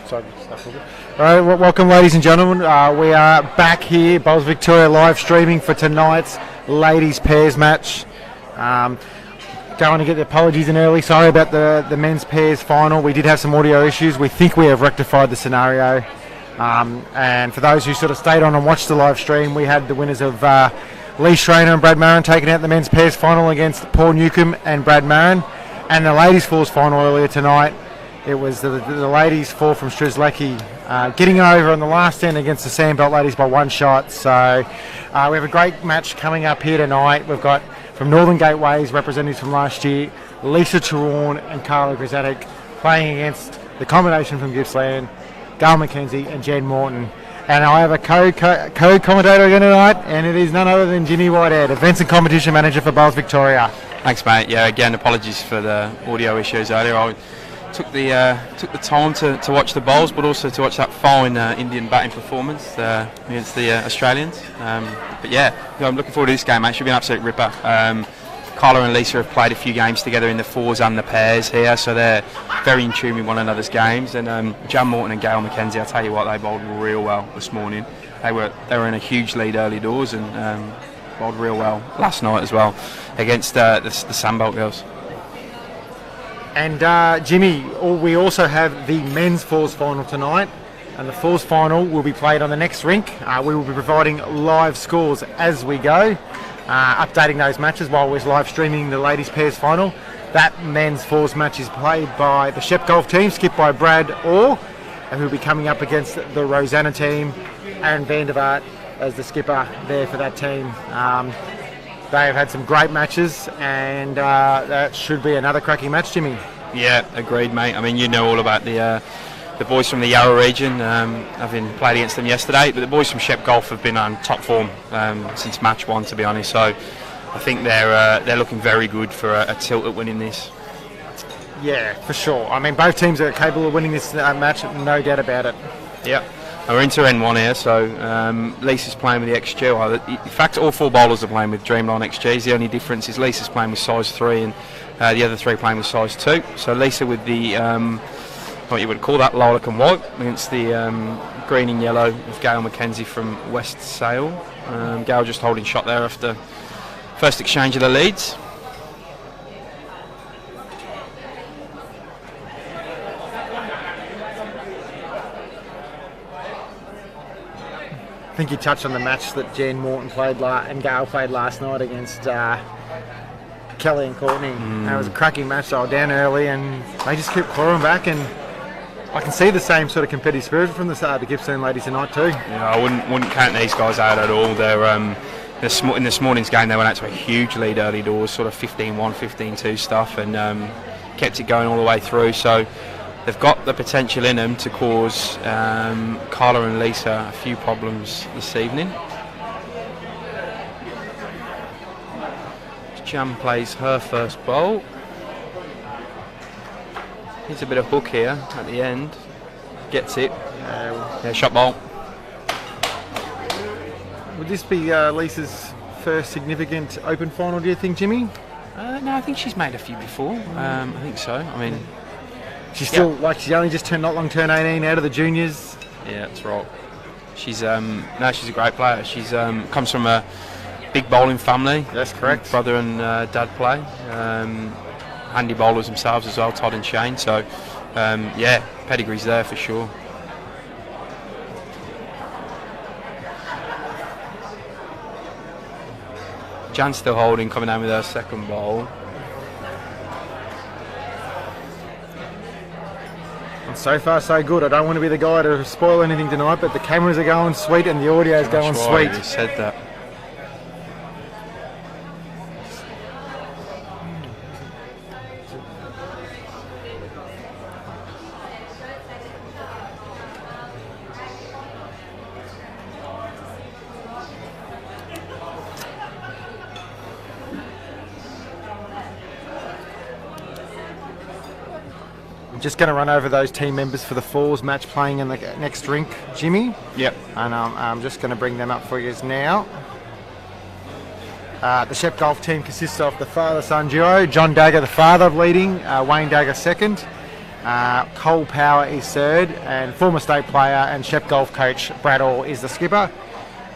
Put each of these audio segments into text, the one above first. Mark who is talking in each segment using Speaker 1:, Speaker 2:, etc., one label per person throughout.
Speaker 1: Sorry, all right, welcome, ladies and gentlemen. We are back here, Bowls Victoria, live streaming for tonight's ladies pairs match. Going to get the apologies in early. Sorry about the men's pairs final. We did have some audio issues. We think we have rectified the scenario. And for those who sort of stayed on and watched the live stream, we had the winners of Lee Schrainer and Brad Marin taking out the men's pairs final against Paul Newcomb and Brad Marin. And the ladies fours final earlier tonight, it was the ladies four from Strzelecki getting over on the last end against the Sandbelt ladies by one shot. So we have a great match coming up here tonight. We've got from Northern Gateways representatives from last year, Lisa Trewarne and Carla Krizanic playing against the combination from Gippsland, Gail McKenzie and Jen Morton. And I have a co-commentator again tonight, and it is none other than Jimmy Whitehead, Events and Competition Manager for Bowls Victoria.
Speaker 2: Thanks, mate. Yeah, again, apologies for the audio issues earlier. I took the time to watch the bowls, but also to watch that fine Indian batting performance against the Australians. But yeah, I'm looking forward to this game, mate. It should be an absolute ripper. Carla and Lisa have played a few games together in the fours and the pairs here, so they're very in tune with one another's games. And Jan Morton and Gail McKenzie, I'll tell you what, they bowled real well this morning. They were in a huge lead early doors and bowled real well last night as well against the Sandbelt girls.
Speaker 1: And Jimmy, we also have the men's fours final tonight, and the fours final will be played on the next rink. We will be providing live scores as we go, updating those matches while we're live streaming the ladies pairs final. That men's fours match is played by the Shep Golf team, skipped by Brad Orr, and who'll be coming up against the Rosanna team, Aaron Vandervaart as the skipper there for that team. They have had some great matches, and that should be another cracking match, Jimmy.
Speaker 2: Yeah, agreed, mate. I mean, you know all about the boys from the Yarra region, having played against them yesterday, but the boys from Shep Golf have been on top form since match one, to be honest. So I think they're looking very good for a tilt at winning this.
Speaker 1: Yeah, for sure. I mean, both teams are capable of winning this match, no doubt about it.
Speaker 2: Yeah. We're into N1 here, so Lisa's playing with the XG. Well, in fact, all four bowlers are playing with Dreamline XGs. The only difference is Lisa's playing with size 3 and the other three playing with size 2. So Lisa with the, what you would call that, lilac and white, against the green and yellow of Gail McKenzie from West Sale. Gail just holding shot there after first exchange of the leads.
Speaker 1: I think you touched on the match that Jen Morton played and Gail played last night against Kelly and Courtney. It was a cracking match. They were down early and they just kept clawing back, and I can see the same sort of competitive spirit from the Gippsland ladies tonight too.
Speaker 2: Yeah, I wouldn't count these guys out at all. They're in this morning's game they went out to a huge lead early doors, sort of 15-1, 15-2 stuff, and kept it going all the way through. So they've got the potential in them to cause Carla and Lisa a few problems this evening. Jan plays her first bowl. Here's a bit of hook here at the end. Gets it. Yeah, shot bowl.
Speaker 1: Would this be Lisa's first significant open final, do you think, Jimmy?
Speaker 2: No, I think she's made a few before. I think so. I mean,
Speaker 1: she's still she only just turned 18 out of the juniors.
Speaker 2: Yeah, that's right. She's she's a great player. She's comes from a big bowling family.
Speaker 1: That's correct.
Speaker 2: Brother and dad play. Handy bowlers themselves as well, Todd and Shane. So yeah, pedigree's there for sure. Jan's still holding, coming down with her second bowl.
Speaker 1: And so far so good. I don't want to be the guy to spoil anything tonight, but the cameras are going sweet and the audio is going sweet.
Speaker 2: You said that.
Speaker 1: Just going to run over those team members for the fours match playing in the next rink, Jimmy.
Speaker 2: Yep.
Speaker 1: And I'm just going to bring them up for you now. The Shep Golf team consists of the father-son duo, John Dagger, the father, leading, Wayne Dagger second. Cole Power is third, and former state player and Shep Golf coach Brad Orr is the skipper.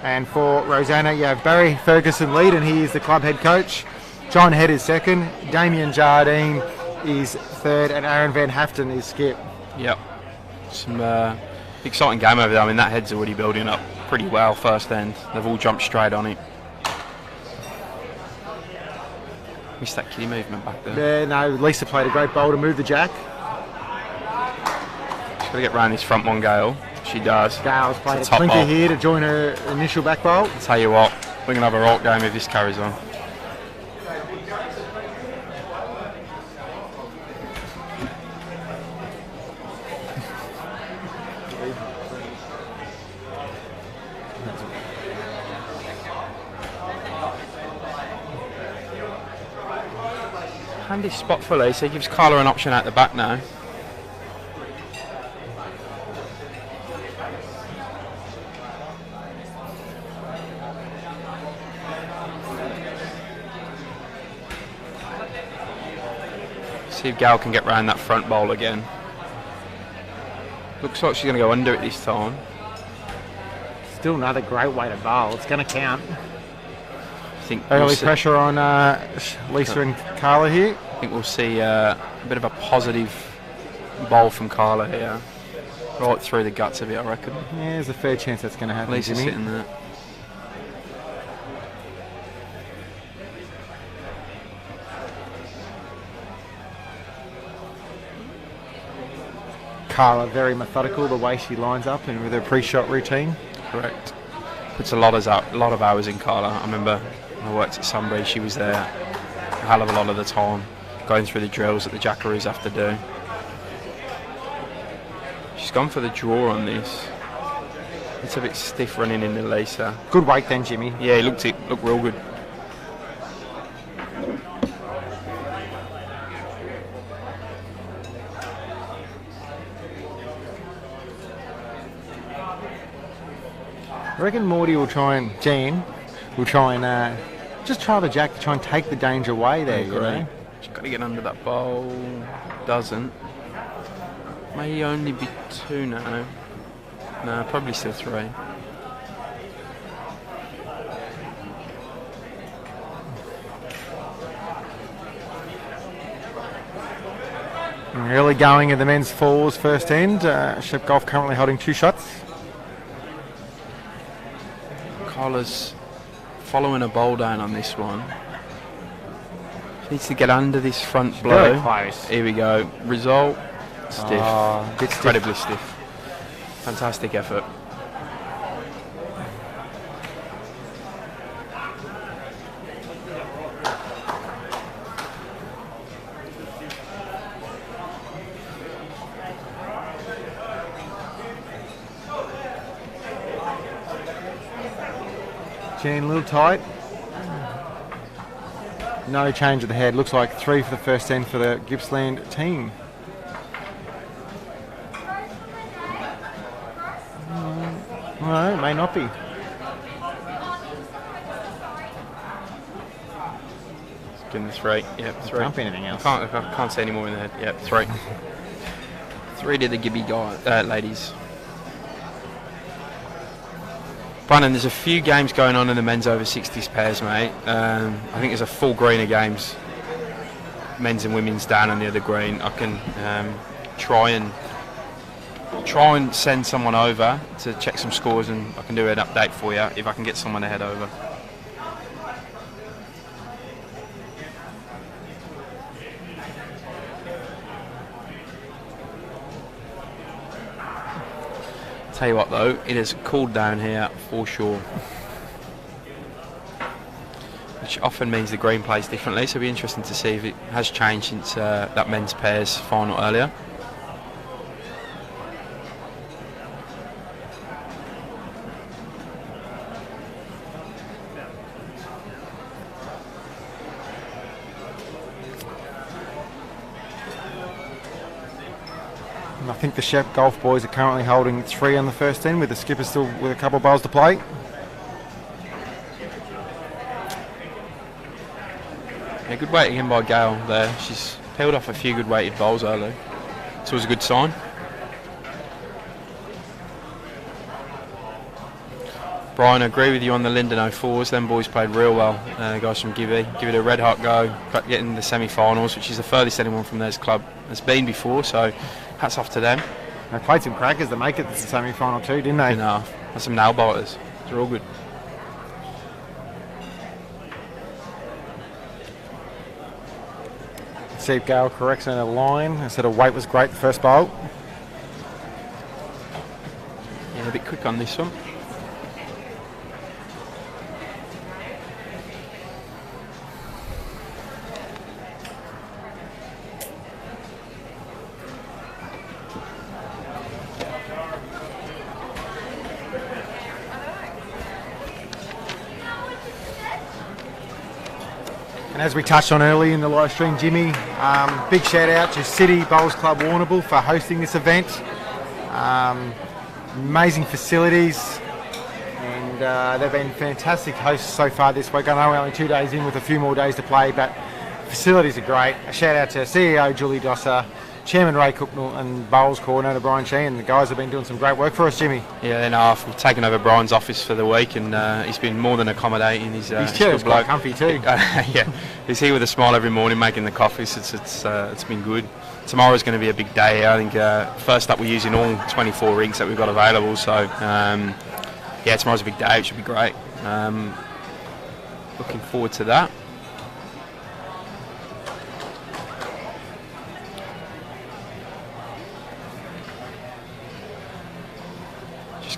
Speaker 1: And for Rosanna, you have Barry Ferguson lead, and he is the club head coach. John Head is second, Damien Jardine is third, and Aaron Van Haften is skip.
Speaker 2: Yep. Some exciting game over there. I mean, that head's already building up pretty well first end. They've all jumped straight on it. Missed that kiddie movement back there.
Speaker 1: Yeah, no, Lisa played a great bowl to move the jack.
Speaker 2: She's got to get round this front one, Gail. She does.
Speaker 1: Gail's played a clinker here to join her initial back bowl.
Speaker 2: I'll tell you what, we're going to have a right game if this carries on. Handy spot for Lisa. Gives Carla an option out the back now. See if Gail can get round that front bowl again. Looks like she's going to go under it this time.
Speaker 1: Still another great way to bowl. It's going to count.
Speaker 2: I think
Speaker 1: early pressure on Lisa and Carla here.
Speaker 2: I think we'll see a bit of a positive bowl from Carla here. Right through the guts of it, I reckon.
Speaker 1: Yeah, there's a fair chance that's going to happen.
Speaker 2: Lisa's sitting there.
Speaker 1: Carla very methodical the way she lines up and with her pre-shot routine.
Speaker 2: Correct. Puts a lot of hours in, Carla. I remember when I worked at Sunbury, she was there a hell of a lot of the time, going through the drills that the Jackaroos have to do. She's gone for the draw on this. It's a bit stiff running into Lisa.
Speaker 1: Good weight then, Jimmy.
Speaker 2: Yeah, he looked real good.
Speaker 1: I reckon Morty will try and Jan will try and just try the jack to try and take the danger away there. You know?
Speaker 2: She's got to get under that bowl. Doesn't. May only be 2 now. No, probably still 3.
Speaker 1: Early going of the men's fours first end. Shep Golf currently holding 2 shots.
Speaker 2: Carla's following a bowl down on this one. She needs to get under this front blow.
Speaker 1: Very close.
Speaker 2: Here we go. Result. Stiff.
Speaker 1: Bit
Speaker 2: Incredibly stiff. Fantastic effort.
Speaker 1: Jan a little tight. No change of the head. Looks like 3 for the first end for the Gippsland team. No, it may not be.
Speaker 2: Getting 3. Yep, 3.
Speaker 1: Can't be anything else.
Speaker 2: I can't see any more in the head. Yep, 3. 3 to the Gibby ladies. Brandon, there's a few games going on in the men's over 60s pairs, mate. I think there's a full green of games, men's and women's down on the other green. I can try and send someone over to check some scores, and I can do an update for you if I can get someone to head over. Tell you what though, it has cooled down here for sure, which often means the green plays differently, so it'll be interesting to see if it has changed since that men's pairs final earlier.
Speaker 1: And I think the Shep Golf boys are currently holding 3 on the first end, with the skipper still with a couple of bowls to play.
Speaker 2: Yeah, good weighting in by Gail there. She's peeled off a few good weighted bowls early. it's always a good sign. Brian, I agree with you on the Linden 04s. Them boys played real well. The guys from Give it a red hot go, but getting the semi-finals, which is the furthest anyone from their club has been before. So, hats off to them.
Speaker 1: They played some crackers that make it to the semi-final too, didn't they?
Speaker 2: Enough. That's some nail biters. They're all good.
Speaker 1: See if Gail corrects on a line. Instead of weight was great the first bowl.
Speaker 2: Yeah, a bit quick on this one.
Speaker 1: And as we touched on early in the live stream, Jimmy, big shout out to City Bowls Club Warrnambool for hosting this event. Amazing facilities, and they've been fantastic hosts so far this week. I know we're only 2 days in with a few more days to play, but facilities are great. A shout out to CEO Julie Dosser, Chairman Ray Cooknell, and Bowls Coordinator Brian Sheehan. The guys have been doing some great work for us, Jimmy.
Speaker 2: Yeah, we've taken over Brian's office for the week, and he's been more than accommodating. His
Speaker 1: chair's quite comfy too.
Speaker 2: Yeah, he's here with a smile every morning making the coffees. It's been good. Tomorrow's going to be a big day here. I think first up we're using all 24 rigs that we've got available. So yeah, tomorrow's a big day. It should be great. Looking forward to that.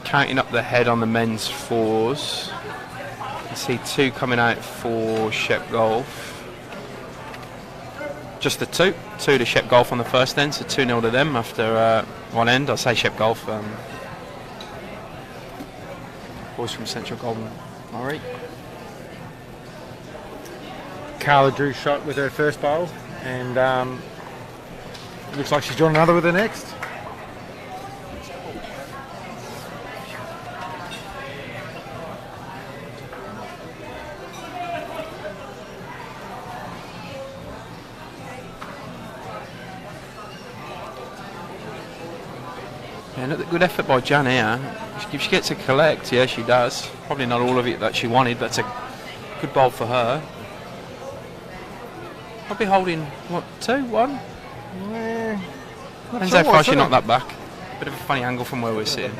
Speaker 2: Counting up the head on the men's fours, you see two coming out for Shep Golf. Just the two to Shep Golf on the first end, so 2-0 to them after one end. I'll say Shep Golf. Boys from Central Golden Murray.
Speaker 1: Carla drew shot with her first bowl, and looks like she's drawn another with her next.
Speaker 2: Yeah, good effort by Jan here. If she gets a collect, yeah, she does. Probably not all of it that she wanted. That's a good bowl for her. Probably holding, what, 2-1?
Speaker 1: Yeah,
Speaker 2: Depends how far she knocked that back. Bit of a funny angle from where we're sitting.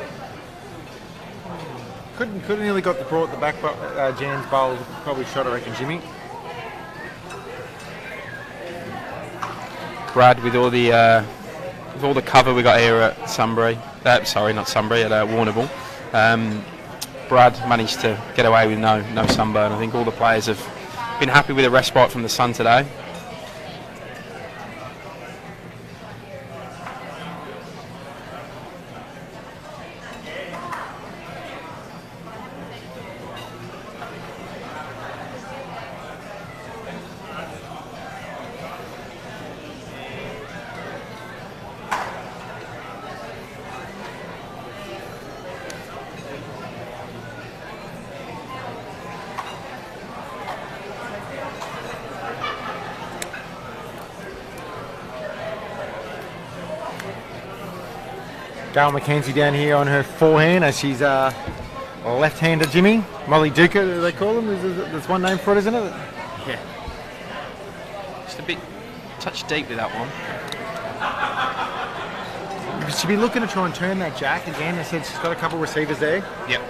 Speaker 1: Couldn't nearly brought the back Jan's bowl. Probably shot, I reckon, Jimmy.
Speaker 2: Brad with all the cover we got here at Sunbury. Sorry, not Sunbury, at Warrnambool. Brad managed to get away with no sunburn. I think all the players have been happy with the respite from the sun today.
Speaker 1: Gail McKenzie down here on her forehand as she's left-hander Jimmy. Molly Duca, do they call them? There's one name for it, isn't it?
Speaker 2: Yeah. Just a bit touch deep with that one.
Speaker 1: She'll be looking to try and turn that jack again. I said she's got a couple of receivers there.
Speaker 2: Yep.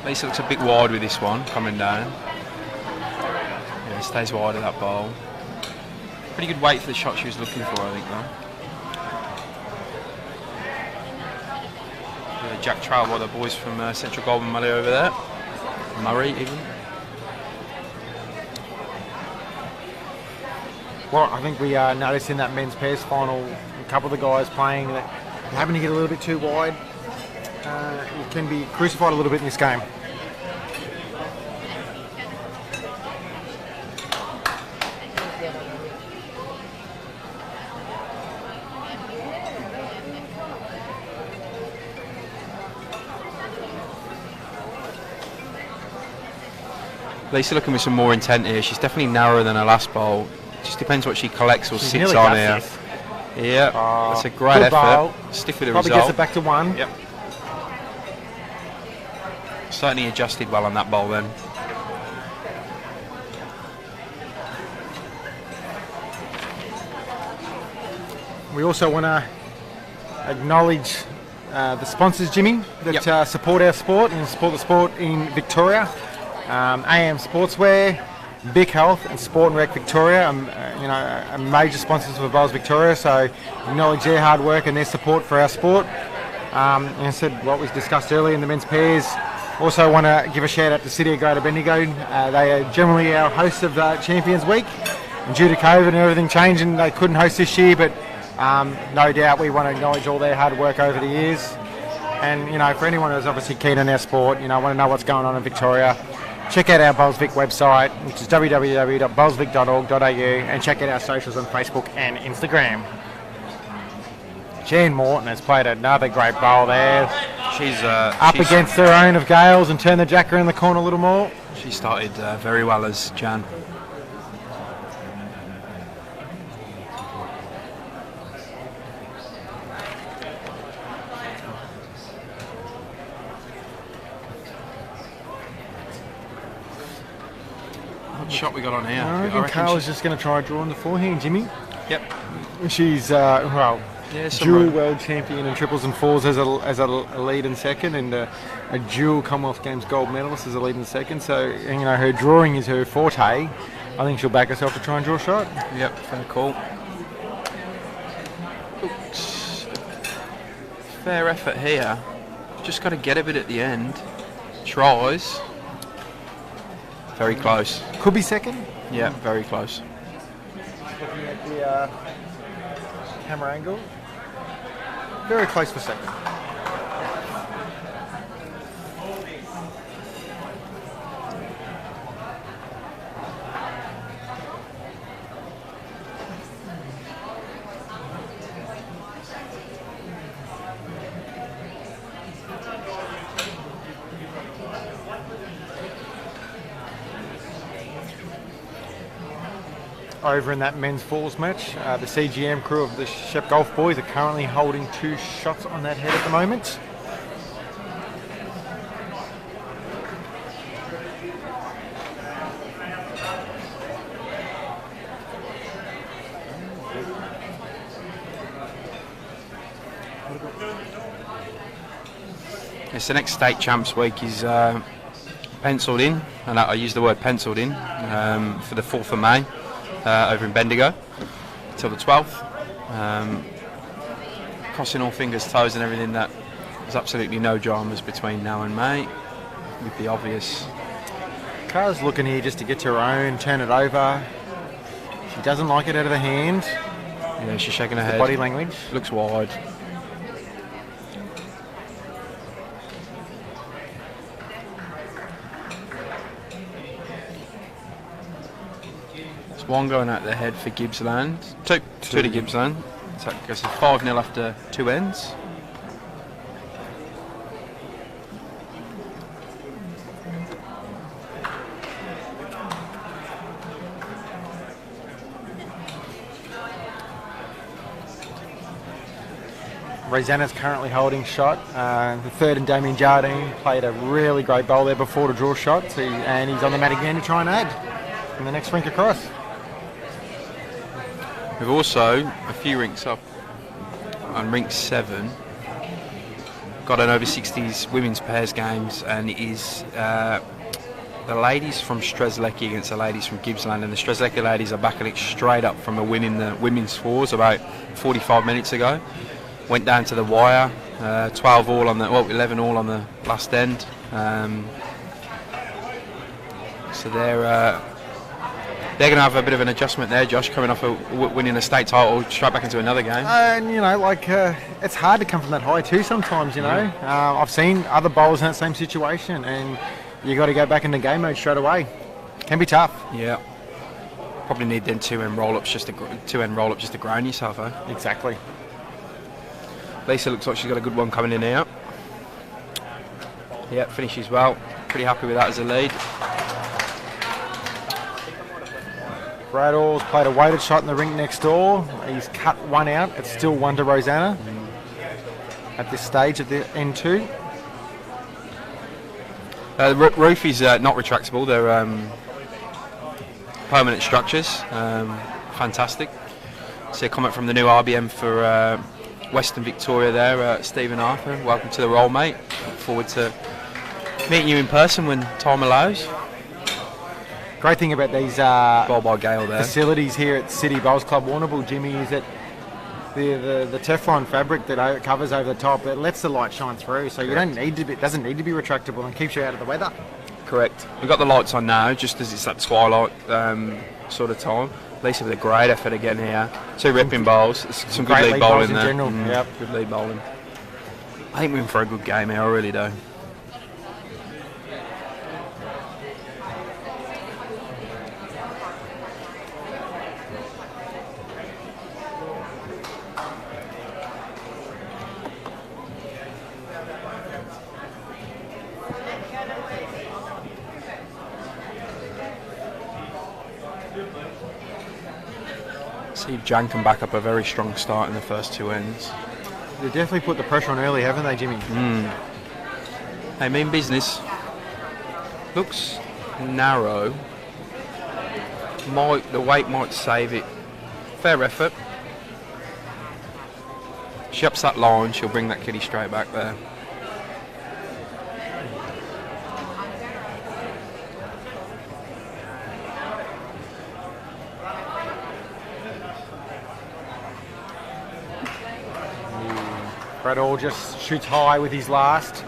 Speaker 2: Lisa looks a bit wide with this one coming down. Yeah, stays wide of that bowl. Pretty good weight for the shot she was looking for, I think, though. Yeah, Jack Trail by the boys from Central Golden Murray over there. Murray, even.
Speaker 1: Well, I think we noticed in that men's pairs final, a couple of the guys playing that having to get a little bit too wide. It can be crucified a little bit in this game.
Speaker 2: Lisa looking with some more intent here. She's definitely narrower than her last bowl. Just depends what she collects or sits on here. Yeah, that's a great effort.
Speaker 1: Bowl.
Speaker 2: Stiff with the
Speaker 1: Probably
Speaker 2: result.
Speaker 1: gets it back to 1.
Speaker 2: Yep. Certainly adjusted well on that bowl then.
Speaker 1: We also want to acknowledge the sponsors, Jimmy, that support our sport and support the sport in Victoria. AM Sportswear, Big Health and Sport and Rec Victoria, are major sponsors for Bowls Victoria, so acknowledge their hard work and their support for our sport. And I said what was discussed earlier in the men's pairs. Also want to give a shout out to City of Greater Bendigo. They are generally our hosts of Champions Week. And due to COVID and everything changing, they couldn't host this year, but no doubt we want to acknowledge all their hard work over the years. And, for anyone who's obviously keen on our sport, want to know what's going on in Victoria, check out our Bowls Vic website, which is www.bowlsvic.org.au, and check out our socials on Facebook and Instagram. Jan Morton has played another great bowl there.
Speaker 2: She's
Speaker 1: against her own of Gail's and turned the jacker in the corner a little more.
Speaker 2: She started very well as Jan. What shot we got on here?
Speaker 1: I reckon Carla's just going to try drawing the forehand, Jimmy.
Speaker 2: Yep.
Speaker 1: She's dual world champion in triples and fours as a lead in second, and a dual Commonwealth Games gold medalist as a lead in second. So her drawing is her forte. I think she'll back herself to try and draw a shot.
Speaker 2: Yep, fair call. Oops. Fair effort here. Just got to get a bit at the end. Tries. Very close.
Speaker 1: Could be second.
Speaker 2: Yeah, very close.
Speaker 1: Looking at the camera angle. Very close for second. Over in that men's fours match, the CGM crew of the Shep Golf Boys are currently holding 2 shots on that head at the moment.
Speaker 2: Yes, the next state champs week is penciled in, and I use the word penciled in, for the 4th of May. Over in Bendigo till the 12th. Crossing all fingers, toes and everything that there's absolutely no dramas between now and May would be obvious.
Speaker 1: Carla's looking here just to get to her own, turn it over. She doesn't like it out of the hand.
Speaker 2: Yeah, she's shaking her head.
Speaker 1: Body language.
Speaker 2: Looks wide. One going out the head for Gippsland. Two to Gippsland. So I guess it's 5-0 after 2 ends.
Speaker 1: Rosanna's currently holding shot. The third and Damien Jardine played a really great bowl there before to draw shots, and he's on the mat again to try and add in the next rink across.
Speaker 2: We've also, a few rinks up on rink 7, got an over 60s women's pairs games, and it is the ladies from Strzelecki against the ladies from Gippsland, and the Strzelecki ladies are backing it straight up from a win in the women's fours about 45 minutes ago. Went down to the wire, 12 all on the, 11 all on the last end. So they're going to have a bit of an adjustment there, Josh, coming off winning a state title, straight back into another game.
Speaker 1: And, it's hard to come from that high too sometimes, I've seen other bowlers in that same situation, and you got to go back into game mode straight away. Can be tough.
Speaker 2: Yeah. Probably need then 2-end roll-ups just to ground yourself, eh?
Speaker 1: Exactly.
Speaker 2: Lisa looks like she's got a good one coming in here. Yeah, finishes well. Pretty happy with that as a lead.
Speaker 1: Brad Orr's played a weighted shot in the rink next door. He's cut one out. It's still one to Rosanna at this stage at the N2.
Speaker 2: The roof is not retractable. They're permanent structures. Fantastic. See a comment from the new RBM for Western Victoria there, Stephen Arthur. Welcome to the role, mate. Look forward to meeting you in person when time allows.
Speaker 1: Great thing about these
Speaker 2: Ball by Gail there.
Speaker 1: facilities here at City Bowls Club Warrnambool, Jimmy, is that the Teflon fabric that covers over the top, it lets the light shine through, so you don't need to be, it doesn't need to be retractable and keeps you out of the weather.
Speaker 2: Correct. We've got the lights on now, just as it's that twilight sort of time. Lisa with a great effort again here. 2 ripping bowls. Some good lead bowling there.
Speaker 1: In general. Yep.
Speaker 2: Good lead bowling. I think we're in for a good game here, I really do. See Jan can back up a very strong start in the first 2 ends.
Speaker 1: They definitely put the pressure on early, haven't they, Jimmy?
Speaker 2: They mean business. Looks narrow. The weight might save it. Fair effort. She ups that line, she'll bring that kiddie straight back there.
Speaker 1: Brad Orr just shoots high with his last.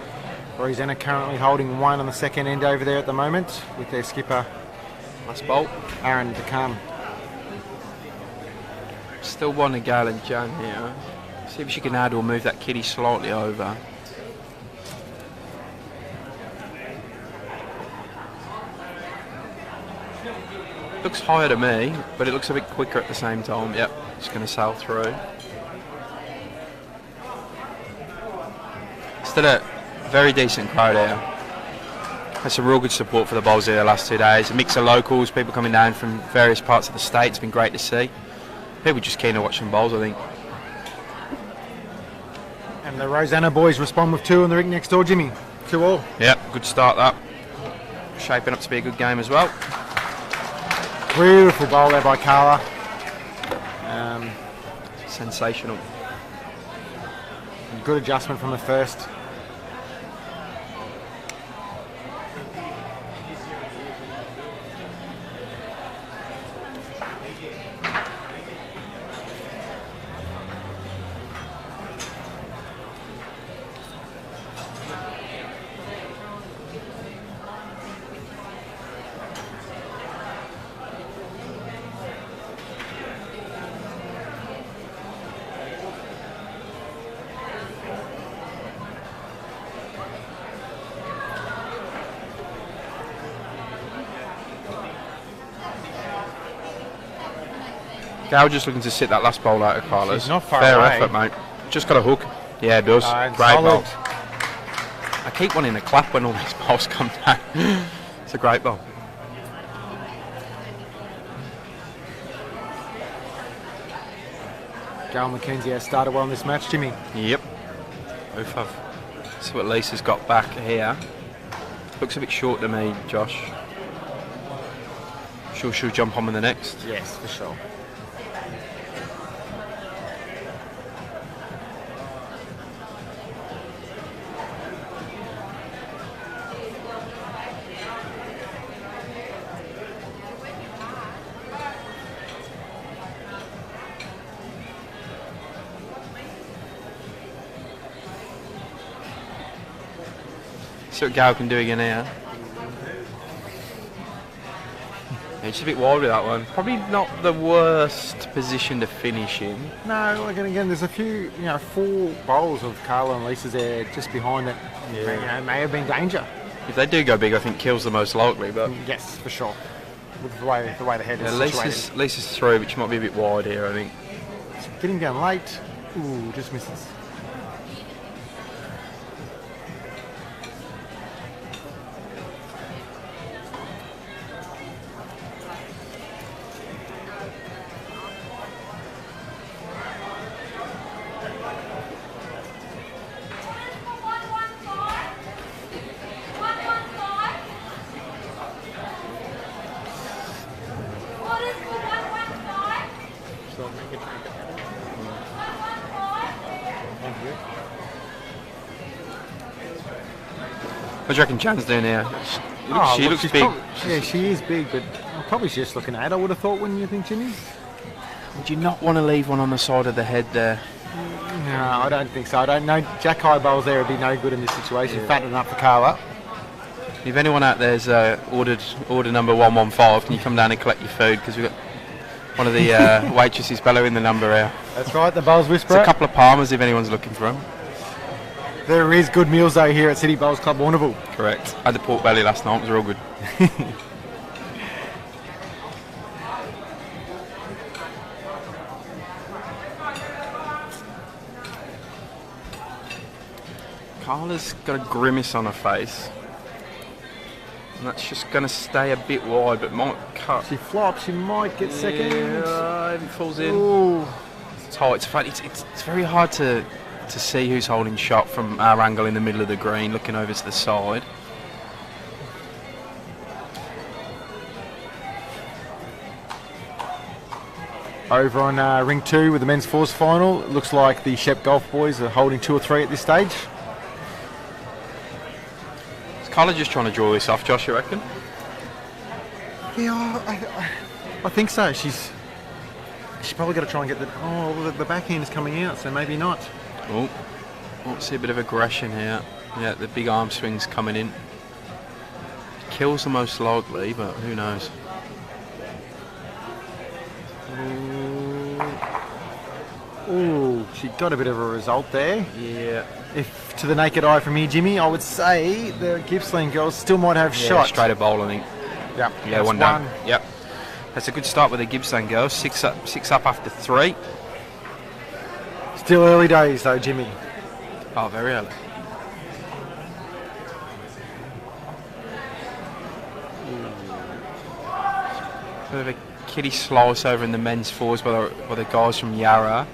Speaker 1: Rosanna currently holding 1 on the second end over there at the moment with their skipper,
Speaker 2: Last bolt.
Speaker 1: Aaron, to come.
Speaker 2: Still 1 to Gail and Jan here. See if she can add or move that kiddie slightly over. Looks higher to me, but it looks a bit quicker at the same time. Yep, it's going to sail through. Still a very decent crowd here. That's some real good support for the bowls here the last 2 days. A mix of locals, people coming down from various parts of the state. It's been great to see. People just keen to watch some bowls, I think.
Speaker 1: And the Rosanna boys respond with 2 in the rink next door, Jimmy. 2 all.
Speaker 2: Yep, good start that. Shaping up to be a good game as well.
Speaker 1: Beautiful bowl there by Carla.
Speaker 2: Sensational.
Speaker 1: Good adjustment from the first.
Speaker 2: Gail just looking to sit that last bowl out of Carla's.
Speaker 1: She's not far
Speaker 2: Fair
Speaker 1: away.
Speaker 2: effort, mate. Just got a hook. Yeah, it does. Great
Speaker 1: solid.
Speaker 2: bowl. I keep wanting to clap when all these bowls come down. It's a great bowl.
Speaker 1: Gail McKenzie has started well in this match, Jimmy.
Speaker 2: Yep. Both have. See what Lisa's got back here. Looks a bit short to me, Josh. Sure she'll jump on with the next.
Speaker 1: Yes, for sure.
Speaker 2: See what Gail can do again here. Yeah, just a bit wide with that one. Probably not the worst position to finish in.
Speaker 1: No, again, there's a few, 4 bowls of Carla and Lisa's there just behind it.
Speaker 2: Yeah.
Speaker 1: May have been danger.
Speaker 2: If they do go big, I think Kill's the most likely. But
Speaker 1: Yes, for sure. With the way the head is situated.
Speaker 2: Lisa's through, but she might be a bit wide here, I think.
Speaker 1: Getting down late. Ooh, just misses.
Speaker 2: What do you reckon Jan's doing here? She looks big.
Speaker 1: Yeah, she is big, but probably just looking at it, I would have thought, wouldn't you think, Jimmy?
Speaker 2: Would you not want to leave one on the side of the head there?
Speaker 1: No, I don't think so. I don't know. Jack High Bowls there would be no good in this situation. Fat enough for Carla.
Speaker 2: If anyone out there's order number 115, can you come down and collect your food? Because we've got one of the waitresses bellowing the number here.
Speaker 1: That's right, the Bowls Whisperer.
Speaker 2: It's a couple of Palmers if anyone's looking for them.
Speaker 1: There is good meals though here at City Bowls Club Warrnambool.
Speaker 2: Correct. I had the pork belly last night, it was real good. Carla's got a grimace on her face. And that's just going to stay a bit wide, but might cut.
Speaker 1: She flops, she might get second.
Speaker 2: Yeah, it falls in.
Speaker 1: Ooh.
Speaker 2: It's tight, it's funny. It's very hard to see who's holding shot from our angle in the middle of the green, looking over to the side.
Speaker 1: Over on ring 2 with the men's fours final, it looks like the Shep Golf boys are holding 2 or 3 at this stage.
Speaker 2: Is Carla just trying to draw this off, Josh, you reckon?
Speaker 1: Yeah, I think so. She's probably got to try and get the backhand is coming out, so maybe not.
Speaker 2: Oh, see a bit of aggression here. Yeah, the big arm swing's coming in. Kills the most likely, but who knows?
Speaker 1: Ooh, she got a bit of a result there.
Speaker 2: Yeah.
Speaker 1: If to the naked eye from here, Jimmy, I would say the Gippsland girls still might have shots.
Speaker 2: Straight a bowl, I think.
Speaker 1: Yep.
Speaker 2: Yeah, one down. Yep. That's a good start with the Gippsland girls. Six up after 3.
Speaker 1: Still early days though, Jimmy.
Speaker 2: Oh, very early. Bit of a kitty slice over in the men's fours by the guys from Yarra.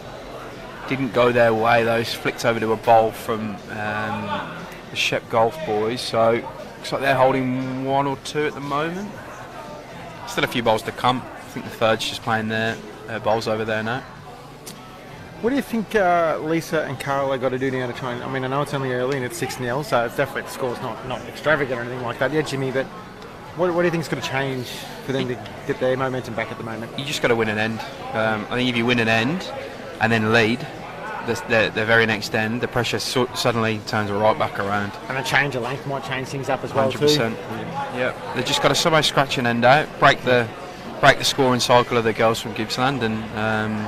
Speaker 2: Didn't go their way, those flicked over to a bowl from the Shep Golf boys. So looks like they're holding 1 or 2 at the moment. Still a few bowls to come. I think the third's just playing their bowls over there now.
Speaker 1: What do you think Lisa and Carla got to do now to try and... I mean, I know it's only early and it's 6-0, so it's definitely the score's not extravagant or anything like that yet, Jimmy, but what do you think is going to change for them to get their momentum back at the moment?
Speaker 2: You just got to win an end. I think if you win an end and then lead the very next end, the pressure suddenly turns right back around.
Speaker 1: And a change of length might change things up as well
Speaker 2: 100%.
Speaker 1: too.
Speaker 2: Yeah, they've just got to somehow scratch an end out, break the scoring cycle of the girls from Gippsland, and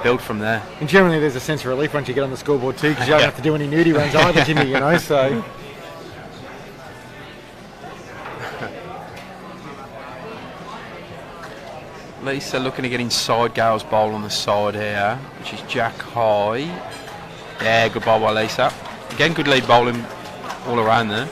Speaker 2: build from there.
Speaker 1: And generally there's a sense of relief once you get on the scoreboard too, because you don't have to do any nudie runs either, Jimmy, you know, so...
Speaker 2: Lisa looking to get inside Gail's bowl on the side here, which is Jack High. Yeah, good bowl by Lisa. Again, good lead bowling all around there.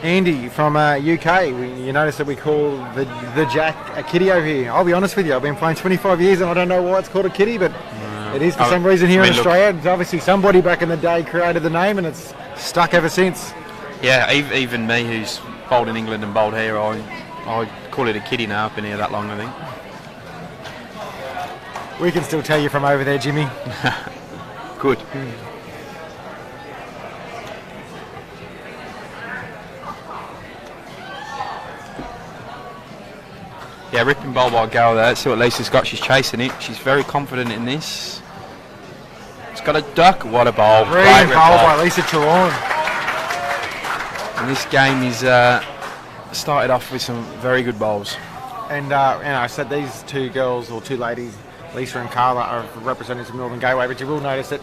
Speaker 1: Andy from UK, you notice that we call the Jack a kitty over here. I'll be honest with you, I've been playing 25 years and I don't know why it's called a kitty, but it is for some reason here in Australia. It's obviously somebody back in the day created the name and it's stuck ever since.
Speaker 2: Yeah, even me who's bowled in England and bowled here, I call it a kitty now. I've been here that long, I think.
Speaker 1: We can still tell you from over there, Jimmy.
Speaker 2: Good. Yeah, ripping bowl by Gail there. Let's see what Lisa's got. She's chasing it. She's very confident in this. It's got a duck. What a bowl.
Speaker 1: Great bowl by Lisa Trewarne.
Speaker 2: And this game is started off with some very good bowls.
Speaker 1: And I said these two girls, or two ladies, Lisa and Carla, are representatives of Northern Gateway, but you will notice that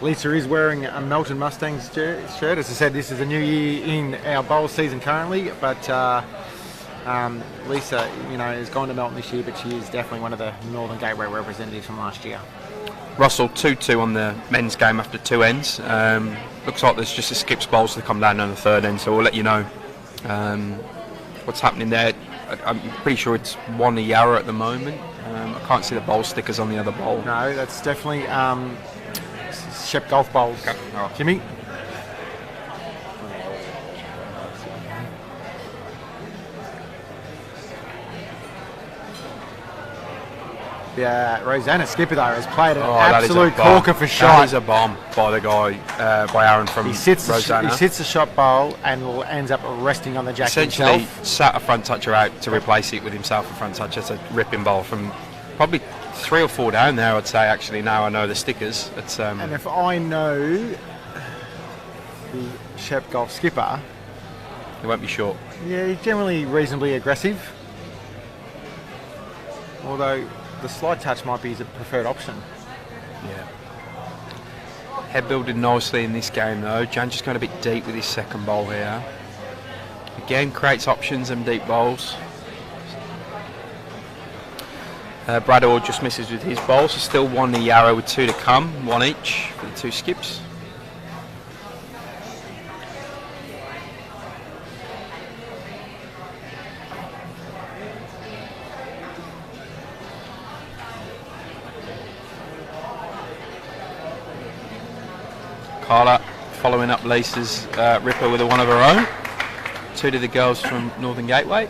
Speaker 1: Lisa is wearing a Melton Mustangs shirt. As I said, this is a new year in our bowl season currently, but Lisa, has gone to Melton this year, but she is definitely one of the Northern Gateway representatives from last year.
Speaker 2: Russell 2-2 on the men's game after 2 ends. Looks like there's just a skips bowls to come down on the 3rd end, so we'll let you know what's happening there. I'm pretty sure it's 1 a Yarra at the moment. I can't see the bowl stickers on the other bowl.
Speaker 1: No, that's definitely Shep golf bowls.
Speaker 2: Okay. All right.
Speaker 1: Jimmy? Yeah, Rosanna Skipper though has played an absolute corker for shot.
Speaker 2: That is a bomb by the guy, by Aaron from Rosanna.
Speaker 1: He sits the shot bowl and ends up resting on the jack
Speaker 2: Essentially
Speaker 1: himself.
Speaker 2: sat a front toucher out to replace it with himself a front toucher. It's a ripping bowl from probably 3 or 4 down there, I'd say, actually. Now I know the stickers. It's
Speaker 1: And if I know the Shep golf skipper,
Speaker 2: he won't be short.
Speaker 1: yeah, he's generally reasonably aggressive. Although the slide touch might be his preferred option.
Speaker 2: Yeah. Head building nicely in this game though. Jan just going a bit deep with his second bowl here. Again, creates options and deep bowls. Brad Orr just misses with his bowl, so still 1 the Yarrow with 2 to come, 1 each for the 2 skips. Carla following up Lisa's ripper with a one of her own. 2 to the girls from Northern Gateway.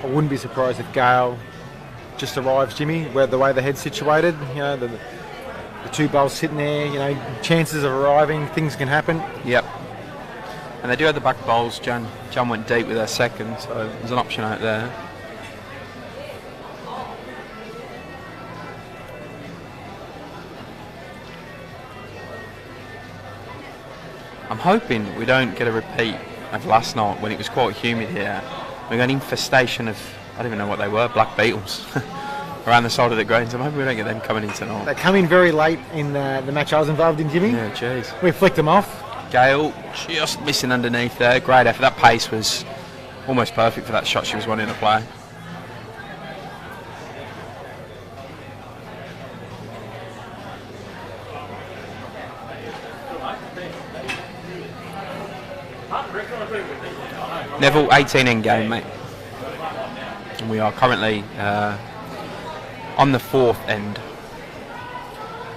Speaker 1: I wouldn't be surprised if Gail just arrives, Jimmy, where the way the head's situated. You know, the 2 bowls sitting there. You know, chances of arriving, things can happen.
Speaker 2: Yep. And they do have the back bowls. Jan went deep with her second, so there's an option out there. I'm hoping we don't get a repeat of last night when it was quite humid here. We got an infestation of, I don't even know what they were, black beetles around the side of the greens. I'm hoping we don't get them coming in tonight.
Speaker 1: They come in very late in the match I was involved in, Jimmy.
Speaker 2: Yeah, jeez.
Speaker 1: We flicked them off.
Speaker 2: Gail just missing underneath there. Great effort. That pace was almost perfect for that shot she was wanting to play. Neville, 18 in game, mate. And we are currently on the 4th end.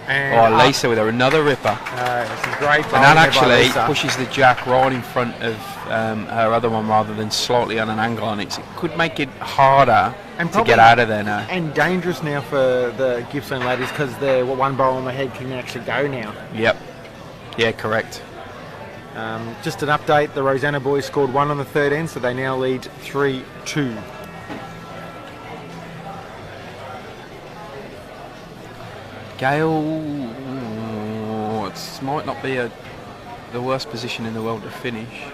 Speaker 1: And
Speaker 2: Lisa with her another ripper.
Speaker 1: this is great.
Speaker 2: And that actually pushes the jack right in front of her other one rather than slightly on an angle on it. So it could make it harder to get out of there now.
Speaker 1: And dangerous now for the Gippsland ladies because the 1 bowl on the head can actually go now.
Speaker 2: Yep. Yeah, correct.
Speaker 1: Just an update, the Rosanna boys scored 1 on the 3rd end, so they now lead 3-2.
Speaker 2: Gail, it might not be the worst position in the world to finish.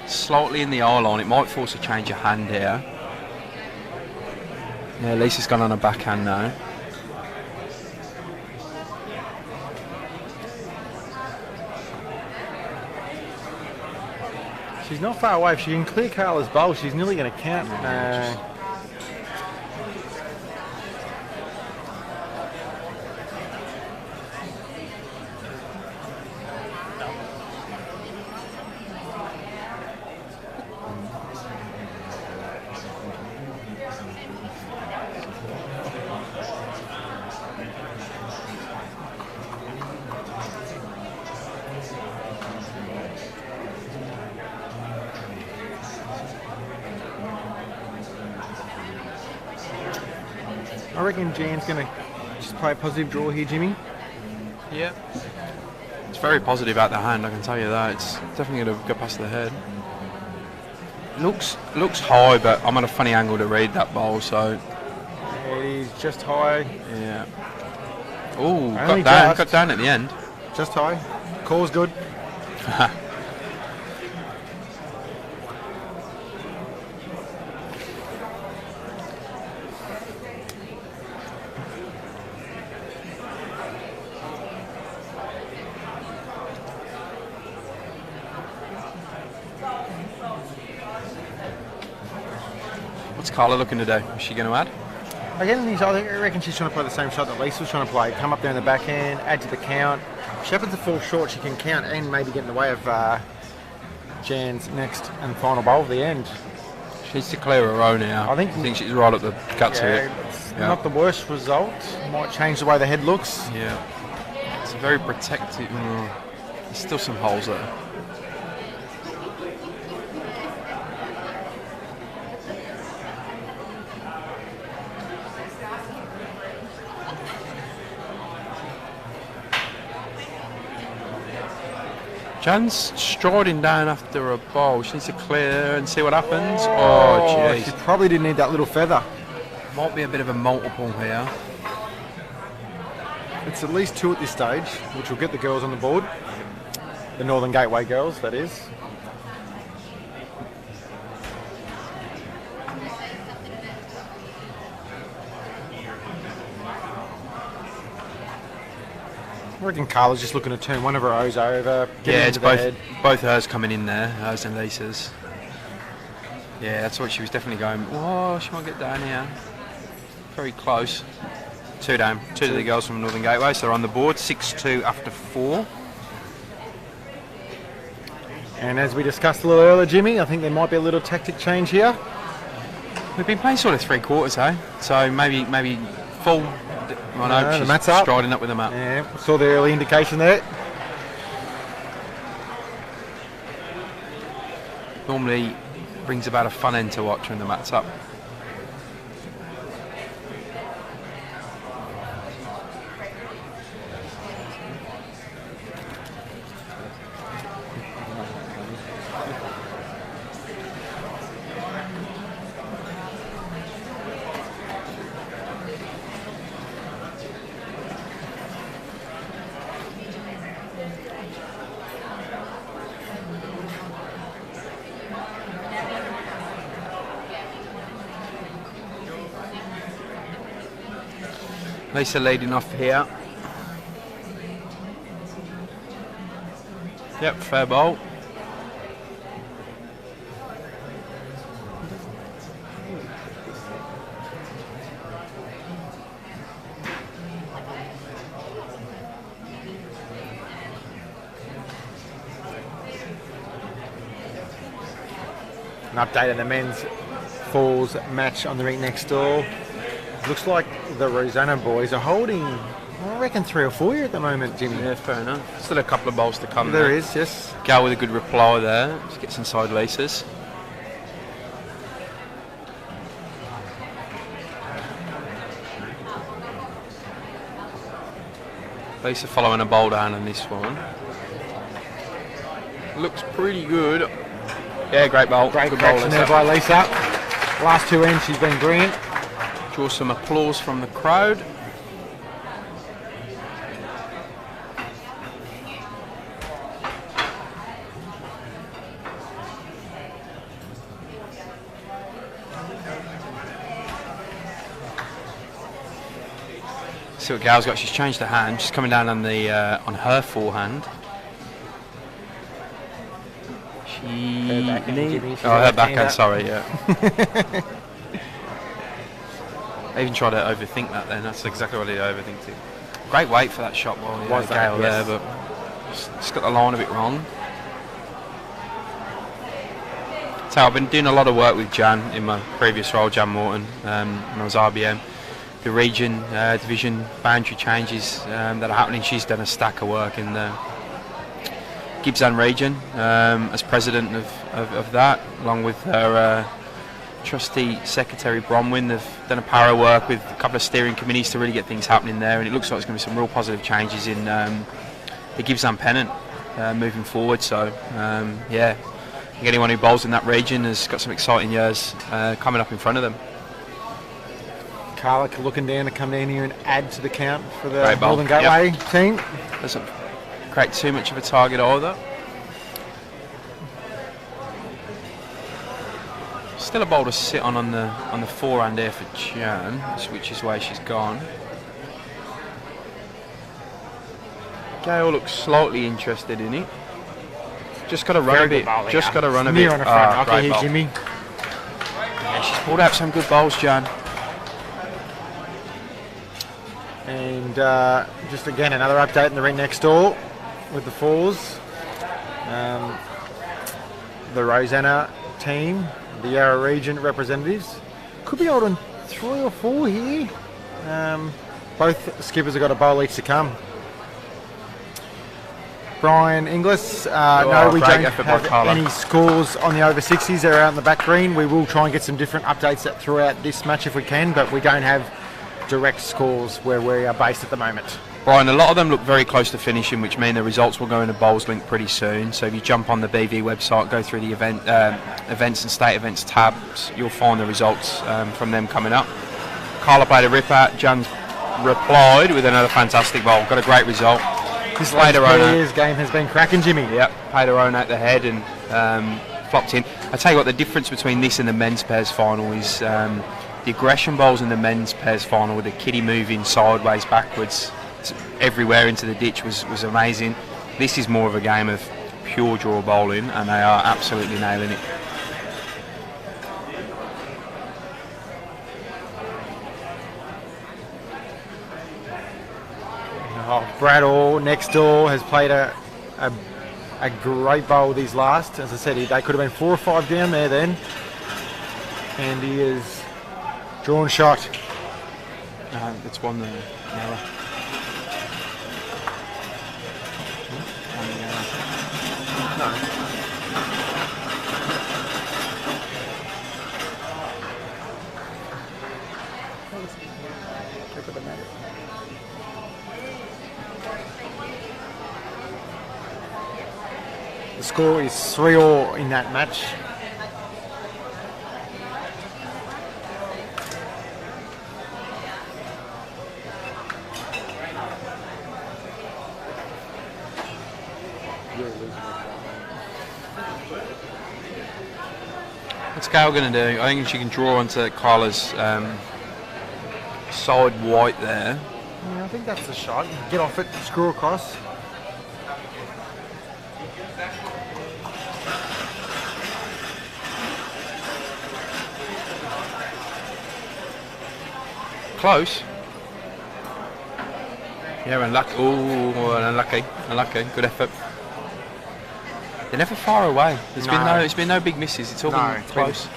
Speaker 2: Slightly in the eye line, it might force a change of hand here. Yeah, Lisa's gone on a backhand now.
Speaker 1: She's not far away. If she can clear Carla's bowl, she's nearly going to count. I reckon Jan's going to just play a positive draw here, Jimmy.
Speaker 2: Yeah. It's very positive out the hand, I can tell you that. It's definitely going to go past the head. Looks high, but I'm at a funny angle to read that bowl, so...
Speaker 1: Yeah, it is just high.
Speaker 2: Yeah. Oh,
Speaker 1: Only
Speaker 2: got down at the end.
Speaker 1: Just high. Call's good.
Speaker 2: What's Carla looking to do? Is she going to add?
Speaker 1: Again, I reckon she's trying to play the same shot that Lisa was trying to play. Come up there in the backhand, add to the count. If she happens to fall short, she can count and maybe get in the way of Jan's next and final bowl of the end.
Speaker 2: She needs to clear her own now. I think she's right at the guts of it.
Speaker 1: It's not the worst result. Might change the way the head looks.
Speaker 2: Yeah. It's very protective. There's still some holes there. Jan's striding down after a bowl. She needs to clear and see what happens. Oh, jeez.
Speaker 1: She probably didn't need that little feather.
Speaker 2: Might be a bit of a multiple here.
Speaker 1: It's at least 2 at this stage, which will get the girls on the board. The Northern Gateway girls, that is. I reckon Carla's just looking to turn one of her O's over.
Speaker 2: Yeah, it's both hers coming in there, hers and Lisa's. Yeah, that's what she was definitely going. Oh, she might get down here. Very close. 2 down. 2 to the girls from Northern Gateway, so they're on the board. 6-2 after 4.
Speaker 1: And as we discussed a little earlier, Jimmy, I think there might be a little tactic change here.
Speaker 2: We've been playing sort of 3/4, eh? So maybe full. I know she's
Speaker 1: the mat's up.
Speaker 2: Striding up with the mat.
Speaker 1: Yeah, saw the early indication there.
Speaker 2: Normally brings about a fun end to watch when the mat's up. Lisa leading off here. Yep, fair bowl.
Speaker 1: An update on the men's falls match on the ring next door. Looks like the Rosanna boys are holding, I reckon, 3 or 4 here at the moment, Jimmy.
Speaker 2: Yeah, fair enough. Still a couple of bowls to come
Speaker 1: There is, yes.
Speaker 2: Gail with a good reply there. Just gets inside Lisa's. Lisa following a bowl down on this one. Looks pretty good. Yeah, great bowl.
Speaker 1: Great
Speaker 2: good bowl
Speaker 1: action there by Lisa. Last 2 ends, she's been brilliant.
Speaker 2: Draw some applause from the crowd. See what Gail's got. She's changed her hand. She's coming down on the on her forehand.
Speaker 1: Her backhand,
Speaker 2: her backhand. Sorry, yeah. I even tried to overthink that then. That's exactly what I overthinked it. Great weight for that shot ball. Yeah,
Speaker 1: was Gail
Speaker 2: there, but just got the line a bit wrong. So I've been doing a lot of work with Jan in my previous role, Jan Morton, when I was RBM. The region, division, boundary changes that are happening. She's done a stack of work in the Gippsland region as president of that, along with her trustee secretary Bronwyn. They've done a power work with a couple of steering committees to really get things happening there, and it looks like there's going to be some real positive changes in the Gippsland pennant moving forward. So yeah, I think anyone who bowls in that region has got some exciting years coming up in front of them.
Speaker 1: Carla looking down to come down here and add to the count for the
Speaker 2: bowl.
Speaker 1: Northern Gateway team.
Speaker 2: Doesn't create too much of a target either. Still a bowl to sit on the forehand there for Jan, which is where she's gone. Gail looks slightly interested in it. Just got to run a bit. Just got to run a bit.
Speaker 1: On the front. Okay, here, Jimmy.
Speaker 2: Yeah, she's pulled out some good bowls, Jan.
Speaker 1: And just again another update in the ring next door with the falls. the Rosanna team, the Yarra Region representatives. Could be holding 3 or 4 here. Both skippers have got a bowl each to come. Brian Inglis, no, we don't have any scores on the over 60s. They're out in the back green. We will try and get some different updates throughout this match if we can, but we don't have direct scores where we are based at the moment.
Speaker 2: Brian, a lot of them look very close to finishing, which mean the results will go into Bowls Link pretty soon. So if you jump on the BV website, go through the events and state events tabs, you'll find the results from them coming up. Carla played a ripper. Jan's replied with another fantastic bowl. Got a great result.
Speaker 1: This last game has been cracking, Jimmy.
Speaker 2: Yep, paid her own at the head and flopped in. I tell you what, the difference between this and the men's pairs final is the aggression bowls in the men's pairs final with the kiddie moving sideways, backwards, everywhere into the ditch was amazing. This is more of a game of pure draw bowling, and they are absolutely nailing it.
Speaker 1: Brad Orr next door has played a great bowl these last. As I said, they could have been 4 or 5 down there then. And he is drawn shot.
Speaker 2: It's one there. No.
Speaker 1: The score is 3-3 in that match.
Speaker 2: What's Gail going to do? I think she can draw onto Carla's side white there.
Speaker 1: Yeah, I think that's the shot. Get off it, screw across.
Speaker 2: Close. Yeah, unlucky. Oh, unlucky. Good effort. They're never far away. There's been no big misses. It's all been close.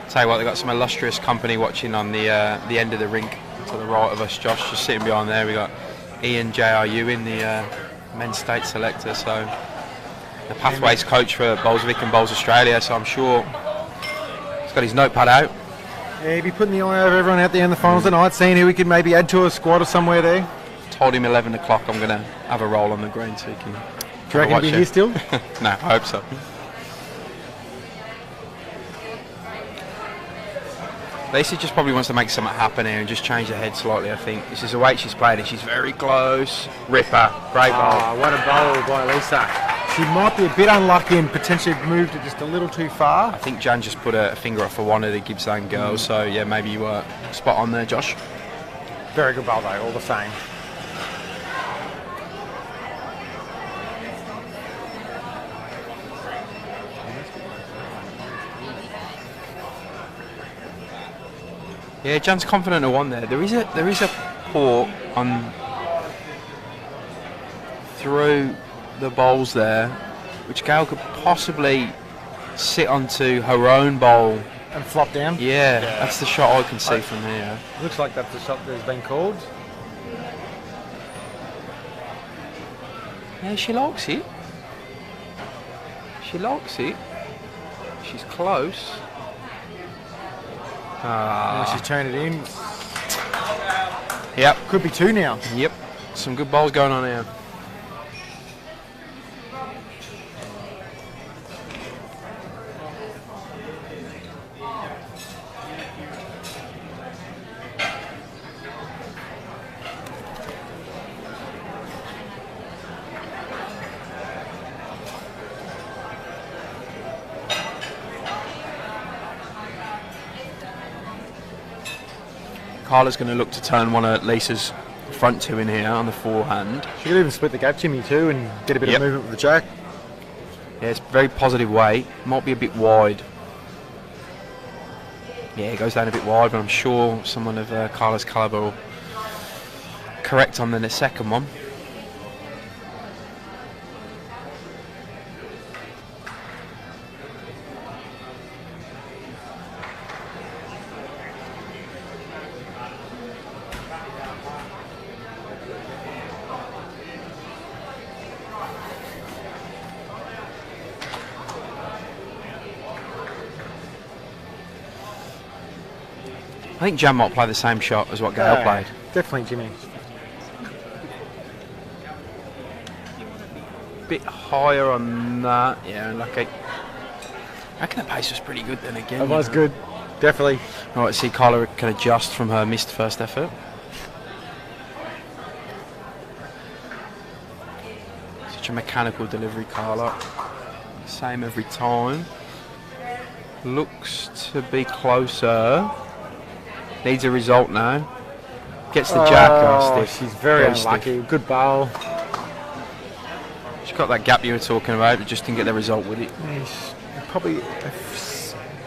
Speaker 2: Tell you what, they've got some illustrious company watching on the end of the rink to the right of us. Josh just sitting behind there. We got Ian JRU in the men's state selector. So the pathways coach for Bolsvik and Bowls Australia. So I'm sure he's got his notepad out.
Speaker 1: Yeah, he'll be putting the eye over everyone out there in the finals tonight, seeing who we could maybe add to a squad or somewhere there.
Speaker 2: Told him 11 o'clock I'm going to have a roll on the green so he can...
Speaker 1: Do you reckon he'll be here still?
Speaker 2: No, I hope so. Lacey just probably wants to make something happen here and just change the head slightly, I think. This is the way she's played it. She's very close. Ripper. Great bowl.
Speaker 1: What a bowl by Lisa. She might be a bit unlucky and potentially moved it just a little too far.
Speaker 2: I think Jan just put a finger off for one of the Gippsland girls, so yeah, maybe you were spot on there, Josh.
Speaker 1: Very good bowl though, all the same.
Speaker 2: Yeah, Jan's confident of one there. There is a port on through the bowls there, which Gail could possibly sit onto her own bowl
Speaker 1: and flop down.
Speaker 2: Yeah, that's the shot I can see from here.
Speaker 1: Looks like that's the shot that's been called.
Speaker 2: Yeah, she likes it. She likes it. She's close.
Speaker 1: She's turned it in.
Speaker 2: Yep.
Speaker 1: Could be 2 now.
Speaker 2: Yep. Some good bowls going on here. Carla's going to look to turn one of Lisa's front 2 in here on the forehand.
Speaker 1: She could even split the gap, Jimmy, too, and get a bit of movement with the jack.
Speaker 2: Yeah, it's very positive weight. Might be a bit wide. Yeah, it goes down a bit wide, but I'm sure someone of Carla's calibre will correct on the second one. think Jan might play the same shot as what Gail played.
Speaker 1: Definitely, Jimmy.
Speaker 2: Bit higher on that. Yeah, unlucky. I reckon the pace was pretty good then again.
Speaker 1: It was good. Definitely.
Speaker 2: All right, see Carla can adjust from her missed first effort. Such a mechanical delivery, Carla. Same every time. Looks to be closer. Needs a result now. Gets the jack. Stiff.
Speaker 1: She's very unlucky.
Speaker 2: Stiff.
Speaker 1: Good bowl.
Speaker 2: She's got that gap you were talking about, but just didn't get the result with it.
Speaker 1: Yeah, probably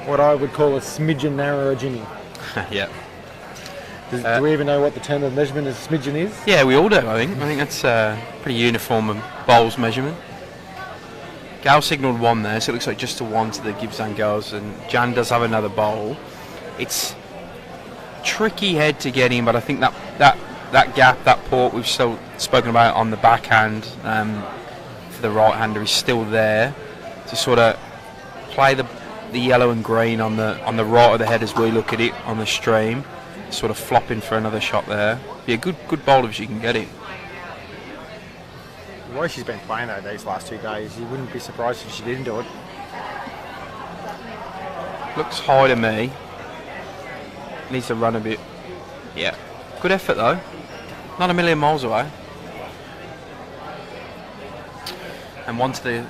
Speaker 1: what I would call a smidgen narrower, Jimmy.
Speaker 2: Yeah.
Speaker 1: Do we even know what the term of measurement of smidgen is?
Speaker 2: Yeah, we all do, I think. I think that's pretty uniform bowls measurement. Gail signalled 1 there, so it looks like just a 1 to the Gippsland girls, and Jan does have another bowl. It's tricky head to get in, but I think that gap, that port we've still spoken about on the backhand for the right-hander is still there to sort of play the yellow and green on the right of the head as we look at it on the stream, sort of flopping for another shot there. Be a good bowl if she can get it.
Speaker 1: The way she's been playing though these last 2 days, you wouldn't be surprised if she didn't do it.
Speaker 2: Looks high to me. Needs to run a bit. Yeah. Good effort though. Not a million miles away. And 1 to the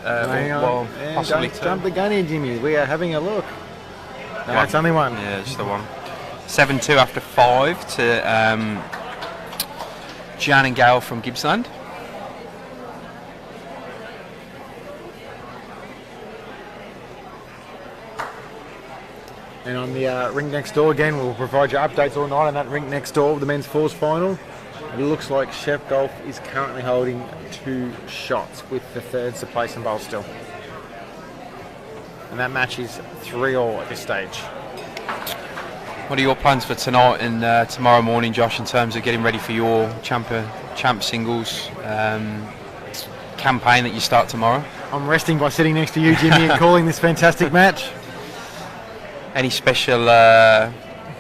Speaker 2: possibly
Speaker 1: don't
Speaker 2: 2.
Speaker 1: jump the gun here, Jimmy. We are having a look. No, it's only 1.
Speaker 2: Yeah, just the 1. 7-2 after 5 to Jan and Gail from Gippsland.
Speaker 1: And on the rink next door again, we'll provide you updates all night on that rink next door of the men's fours final. It looks like Chef Golf is currently holding 2 shots with the 3rd to place in bowl still. And that match is 3-all at this stage.
Speaker 2: What are your plans for tonight and tomorrow morning, Josh, in terms of getting ready for your champ singles campaign that you start tomorrow?
Speaker 1: I'm resting by sitting next to you, Jimmy, and calling this fantastic match.
Speaker 2: Any special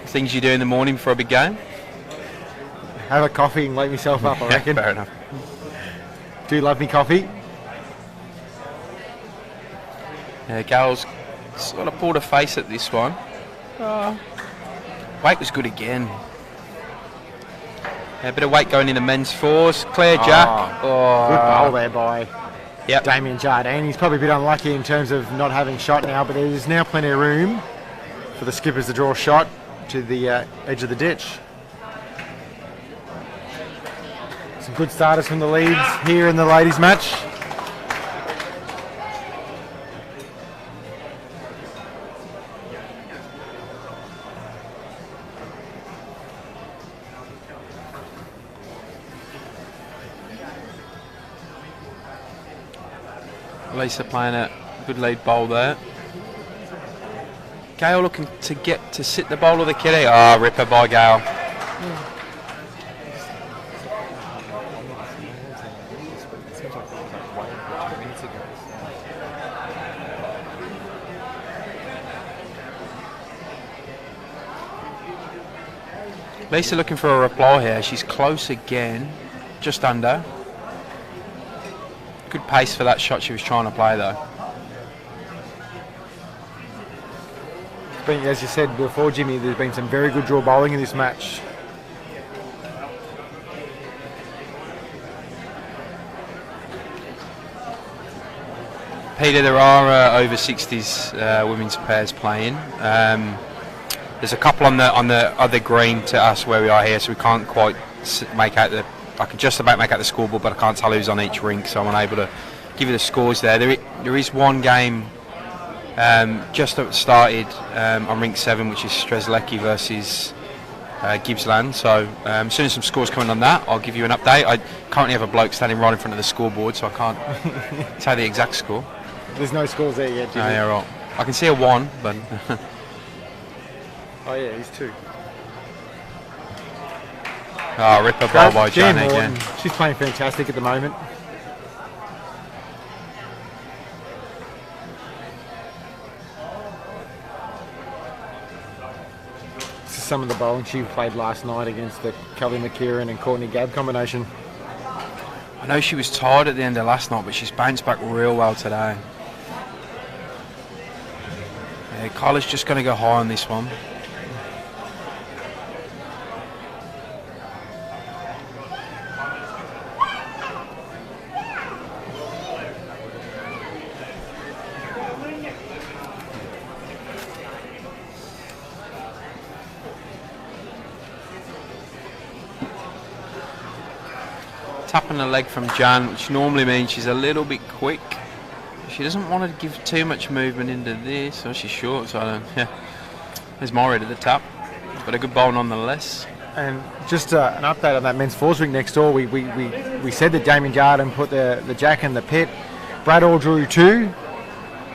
Speaker 2: things you do in the morning for a big game?
Speaker 1: Have a coffee and wake myself up, I reckon.
Speaker 2: Fair enough.
Speaker 1: Do you love me coffee?
Speaker 2: Yeah, Gail's sort of pulled a face at this one. Weight was good again. Yeah, a bit of weight going in the men's fours. Claire Jack.
Speaker 1: Good bowl there by Damien Jardine. He's probably a bit unlucky in terms of not having shot now, but there's now plenty of room for the skippers to draw a shot to the edge of the ditch. Some good starters from the leads here in the ladies' match.
Speaker 2: Lisa playing a good lead bowl there. Gail looking to get to sit the bowl of the kitty. Ripper by Gail. Lisa looking for a reply here. She's close again, just under. Good pace for that shot she was trying to play though.
Speaker 1: As you said before, Jimmy, there's been some very good draw bowling in this match.
Speaker 2: Peter, there are over 60s women's pairs playing. There's a couple on the other green to us where we are here, so we can't quite make out the. I can just about make out the scoreboard, but I can't tell who's on each rink, so I'm unable to give you the scores there. There is one game just started on rink 7, which is Strzelecki versus Gippsland. So as soon as some scores come in on that, I'll give you an update. I currently have a bloke standing right in front of the scoreboard, so I can't tell the exact score.
Speaker 1: There's no scores there yet, Jimmy.
Speaker 2: Oh, yeah, right. I can see a 1, but...
Speaker 1: Oh, yeah, he's 2.
Speaker 2: Ripper ball by Jan again.
Speaker 1: She's playing fantastic at the moment. some of the bowling she played last night against the Kelly McKieran and Courtney Gabb combination.
Speaker 2: I know she was tired at the end of last night, but she's bounced back real well today. Yeah, Carla's just going to go high on this one. Tapping the leg from Jan, which normally means she's a little bit quick. She doesn't want to give too much movement into this. Oh, she's short, so I don't. Yeah, there's Morton at the tap, but a good bowl nonetheless.
Speaker 1: And just an update on that men's fours ring next door. We said that Damien Jarden put the jack in the pit. Brad all drew 2,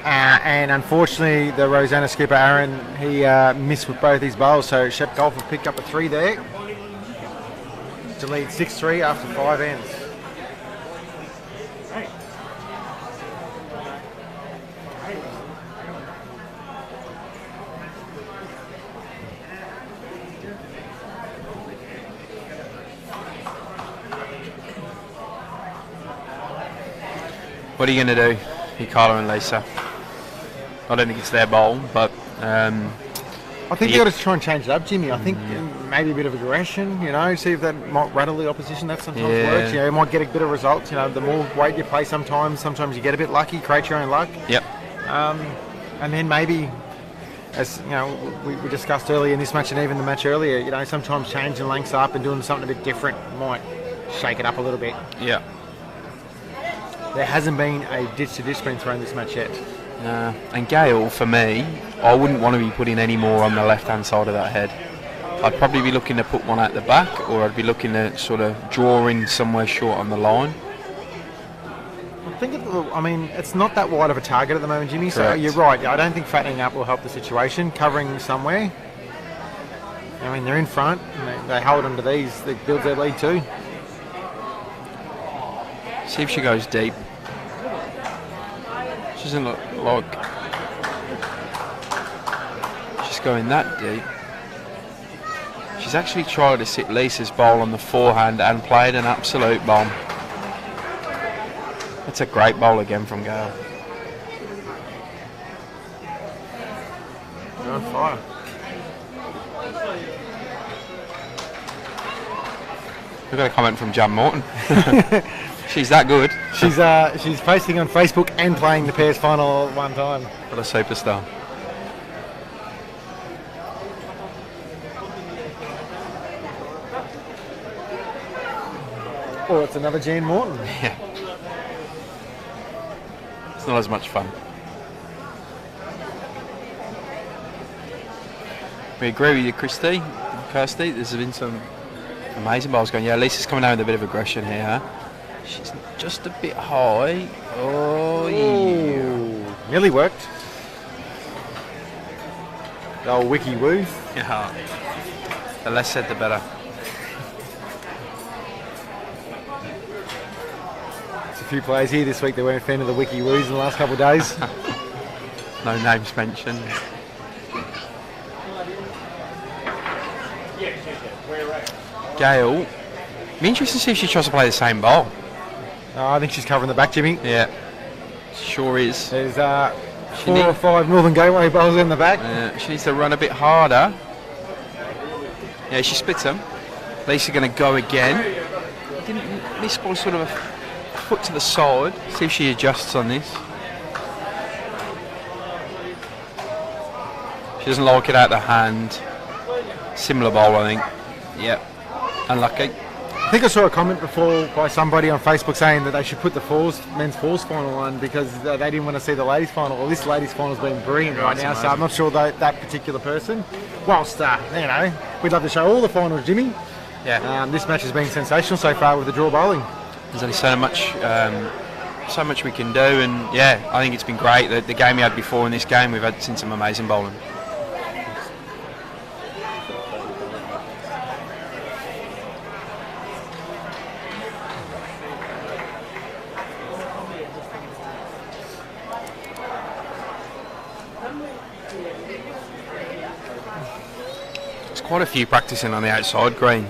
Speaker 1: and unfortunately the Rosanna skipper Aaron he missed with both his bowls. So Shep Golfer picked up a 3 there to lead 6-3 after 5 ends.
Speaker 2: What are you going to do, Carla and Lisa? I don't think it's their bowl, but
Speaker 1: I think they've got to try and change it up, Jimmy. I think maybe a bit of aggression, see if that might rattle the opposition. That sometimes works. You might get a bit of results. The more weight you play sometimes you get a bit lucky, create your own luck.
Speaker 2: Yep.
Speaker 1: And then maybe, as we discussed earlier in this match and even the match earlier, sometimes changing lengths up and doing something a bit different might shake it up a little bit.
Speaker 2: Yeah.
Speaker 1: There hasn't been a ditch-to-ditch been thrown this match yet.
Speaker 2: And Gail, for me, I wouldn't want to be putting any more on the left-hand side of that head. I'd probably be looking to put one at the back, or I'd be looking to sort of draw in somewhere short on the line.
Speaker 1: It's not that wide of a target at the moment, Jimmy. So
Speaker 2: Correct.
Speaker 1: You're right. I don't think fattening up will help the situation. Covering somewhere. They're in front. And they hold onto these. They build their lead too.
Speaker 2: See if she goes deep. She doesn't look like she's going that deep. She's actually tried to sit Lisa's bowl on the forehand and played an absolute bomb. That's a great bowl again from Gail.
Speaker 1: They're on fire.
Speaker 2: We've got a comment from Jan Morton. She's that good.
Speaker 1: She's posting on Facebook and playing the pairs final at one time.
Speaker 2: What a superstar.
Speaker 1: Oh, it's another Jan Morton.
Speaker 2: Yeah. It's not as much fun. We agree with you, Kirsty. There's been some amazing bowls going. Yeah, Lisa's coming down with a bit of aggression here. She's just a bit high. Oh, yeah.
Speaker 1: Nearly worked. The old wiki woo.
Speaker 2: Yeah. The less said, the better.
Speaker 1: There's a few players here this week that weren't a fan of the wiki woos in the last couple of days.
Speaker 2: No names mentioned. Gail. Be interesting to see if she tries to play the same bowl.
Speaker 1: I think she's covering the back, Jimmy.
Speaker 2: Yeah, sure is.
Speaker 1: There's 4 or 5 Northern Gateway bowls in the back.
Speaker 2: She needs to run a bit harder. Yeah, she splits them. Lisa's going to go again. This ball's sort of a foot to the side. See if she adjusts on this. She doesn't like it out the hand. Similar bowl, I think. Yep. Unlucky.
Speaker 1: I think I saw a comment before by somebody on Facebook saying that they should put the men's fours final on because they didn't want to see the ladies final. Well, this ladies final has been brilliant right now, so I'm not sure that particular person. Whilst, we'd love to show all the finals, Jimmy.
Speaker 2: Yeah.
Speaker 1: This match has been sensational so far with the draw bowling.
Speaker 2: There's only so much we can do, and yeah, I think it's been great. The game we had before in this game, we've seen some amazing bowling. There's quite a few practicing on the outside green.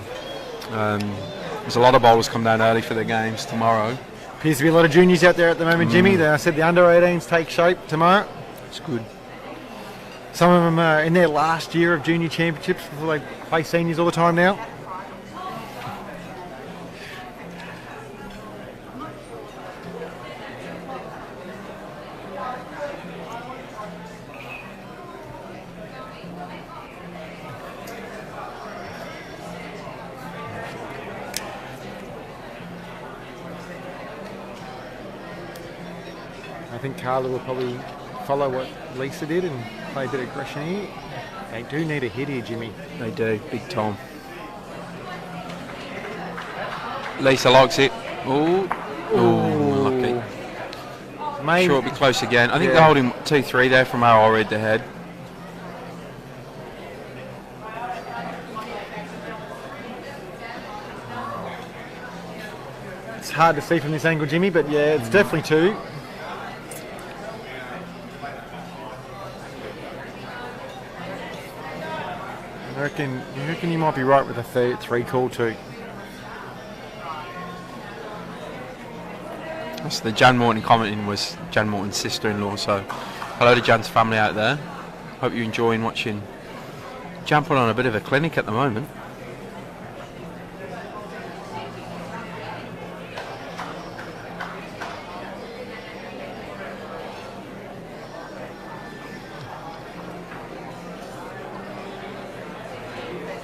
Speaker 2: There's a lot of bowlers come down early for their games tomorrow.
Speaker 1: Appears to be a lot of juniors out there at the moment, Jimmy. I said the under-18s take shape tomorrow.
Speaker 2: It's good.
Speaker 1: Some of them are in their last year of junior championships before they play seniors all the time now. I think Carla will probably follow what Lisa did and play a bit of aggression here. They do need a hit here, Jimmy.
Speaker 2: They do, big time. Lisa likes it. Ooh, unlucky.
Speaker 1: Maybe.
Speaker 2: Sure, it'll be close again. I think they're holding 2-3 there from how I read the head.
Speaker 1: It's hard to see from this angle, Jimmy, but yeah, it's definitely 2. I reckon you might be right with a 3 call too.
Speaker 2: So the Jan Morton commenting was Jan Morton's sister-in-law, so hello to Jan's family out there. Hope you're enjoying watching Jan put on a bit of a clinic at the moment.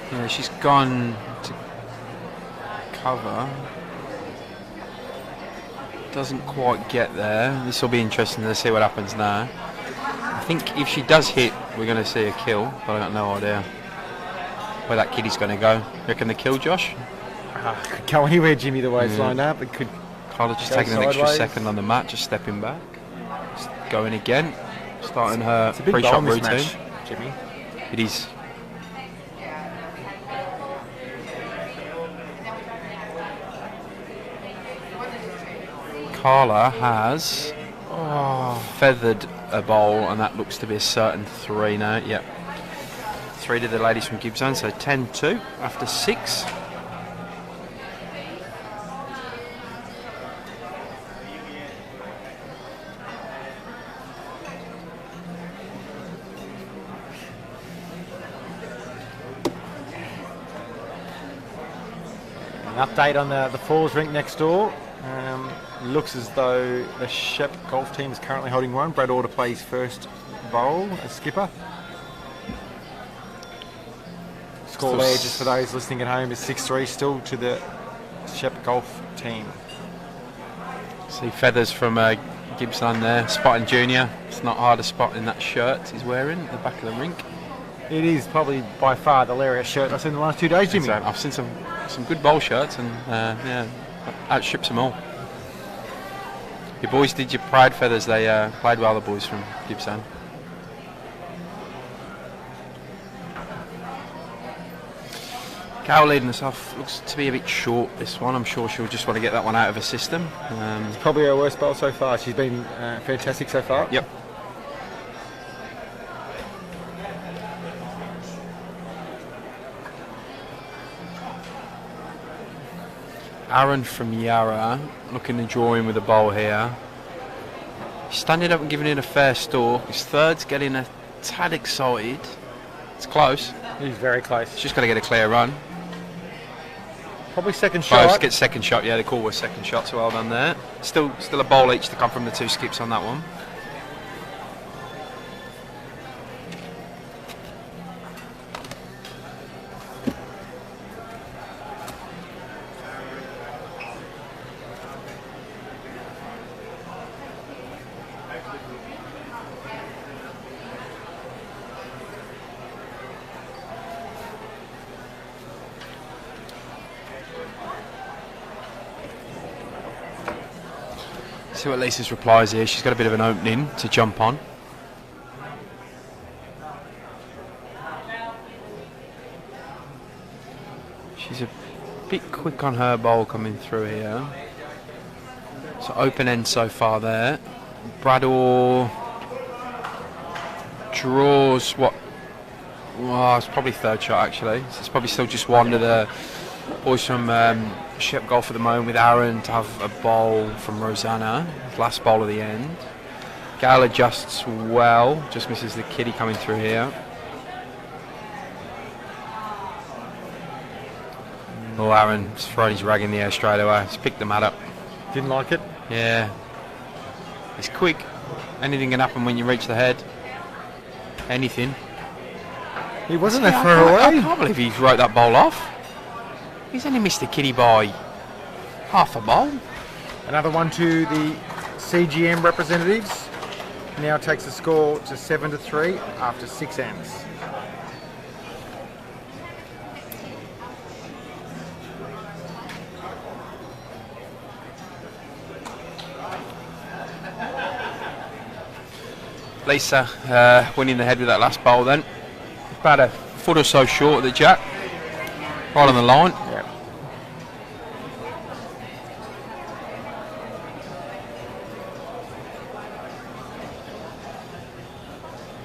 Speaker 2: Yeah, she's gone to cover. Doesn't quite get there. This will be interesting to see what happens now. I think if she does hit, we're going to see a kill, but I've got no idea where that kiddie's going to go. You reckon the kill, Josh?
Speaker 1: Could go anywhere, Jimmy, the way it's lined up. It could.
Speaker 2: Carla just taking an extra second on the mat, just stepping back. Just going again, starting her pre-shot routine.
Speaker 1: Match, Jimmy.
Speaker 2: It is. Carla has feathered a bowl, and that looks to be a certain 3 now. Yep. 3 to the ladies from Gippsland, so 10-2 after 6.
Speaker 1: An update on the Falls rink next door. Looks as though the Shep golf team is currently holding one. Brad Order plays first bowl as skipper. Score there, just for those listening at home, is 6-3 still to the Shep golf team.
Speaker 2: See feathers from Gippsland there, spotting junior. It's not hard to spot in that shirt he's wearing at the back of the rink.
Speaker 1: It is probably by far the hilarious shirt I've seen in the last 2 days, Jimmy.
Speaker 2: I've seen some good bowl shirts and outstrips them all. Your boys did your pride feathers. They played well, the boys from Gippsland. Gail leading us off. Looks to be a bit short, this one. I'm sure she'll just want to get that one out of her system.
Speaker 1: It's probably her worst bowl so far. She's been fantastic so far.
Speaker 2: Yep. Aaron from Yarra looking to draw in with a bowl here. He's standing up and giving it a fair store. His third's getting a tad excited. It's close.
Speaker 1: He's very close.
Speaker 2: He's just got to get a clear run.
Speaker 1: Probably second shot.
Speaker 2: Both get second shot. Yeah, the call was second shot, so well done there. Still a bowl each to come from the 2 skips on that one. See what Lisa's replies here. She's got a bit of an opening to jump on. She's a bit quick on her bowl coming through here. So open end so far there. Brador draws what Well, it's probably third shot actually. So it's probably still just one to the boys from Shep Golf at the moment, with Aaron to have a bowl from Rosanna. Last bowl of the end. Gail adjusts well, just misses the kiddie coming through here. Oh, Aaron's thrown his rag in the air straight away. He's picked the mat up.
Speaker 1: Didn't like it?
Speaker 2: Yeah. He's quick. Anything can happen when you reach the head. Anything.
Speaker 1: He wasn't that far away.
Speaker 2: I can't believe he wrote that bowl off. He's only missed the kiddie by half a bowl.
Speaker 1: Another one to the CGM representatives. Now takes the score to 7-3 after 6 ends.
Speaker 2: Lisa winning the head with that last bowl then. About a foot or so short of the jack. Right on the line.
Speaker 1: Yep.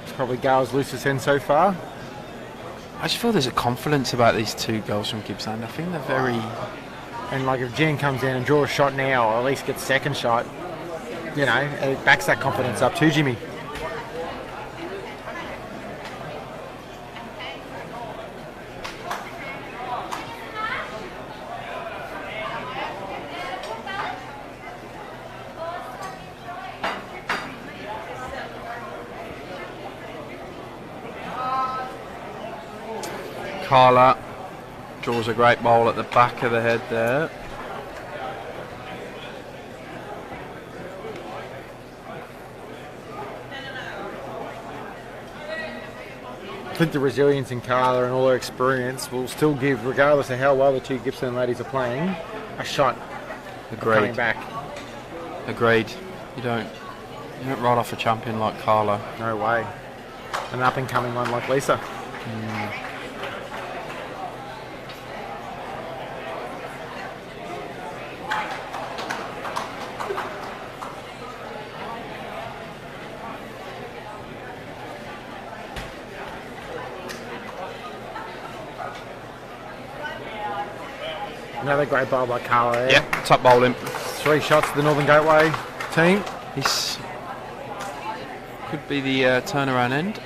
Speaker 1: It's probably Gail's loosest end so far.
Speaker 2: I just feel there's a confidence about these two girls from Gippsland. I think they're very...
Speaker 1: And like if Jen comes in and draws a shot now, or at least gets second shot, you know, it backs that confidence up too, Jimmy.
Speaker 2: Carla draws a great bowl at the back of the head there.
Speaker 1: I think the resilience in Carla and all her experience will still give, regardless of how well the two Gippsland ladies are playing, a shot of coming back.
Speaker 2: Agreed. You don't write off a champion like Carla.
Speaker 1: No way. An up and coming one like Lisa. Another great bowl by Carla there.
Speaker 2: Yep, top bowling.
Speaker 1: 3 shots to the Northern Gateway team.
Speaker 2: This could be the turnaround end.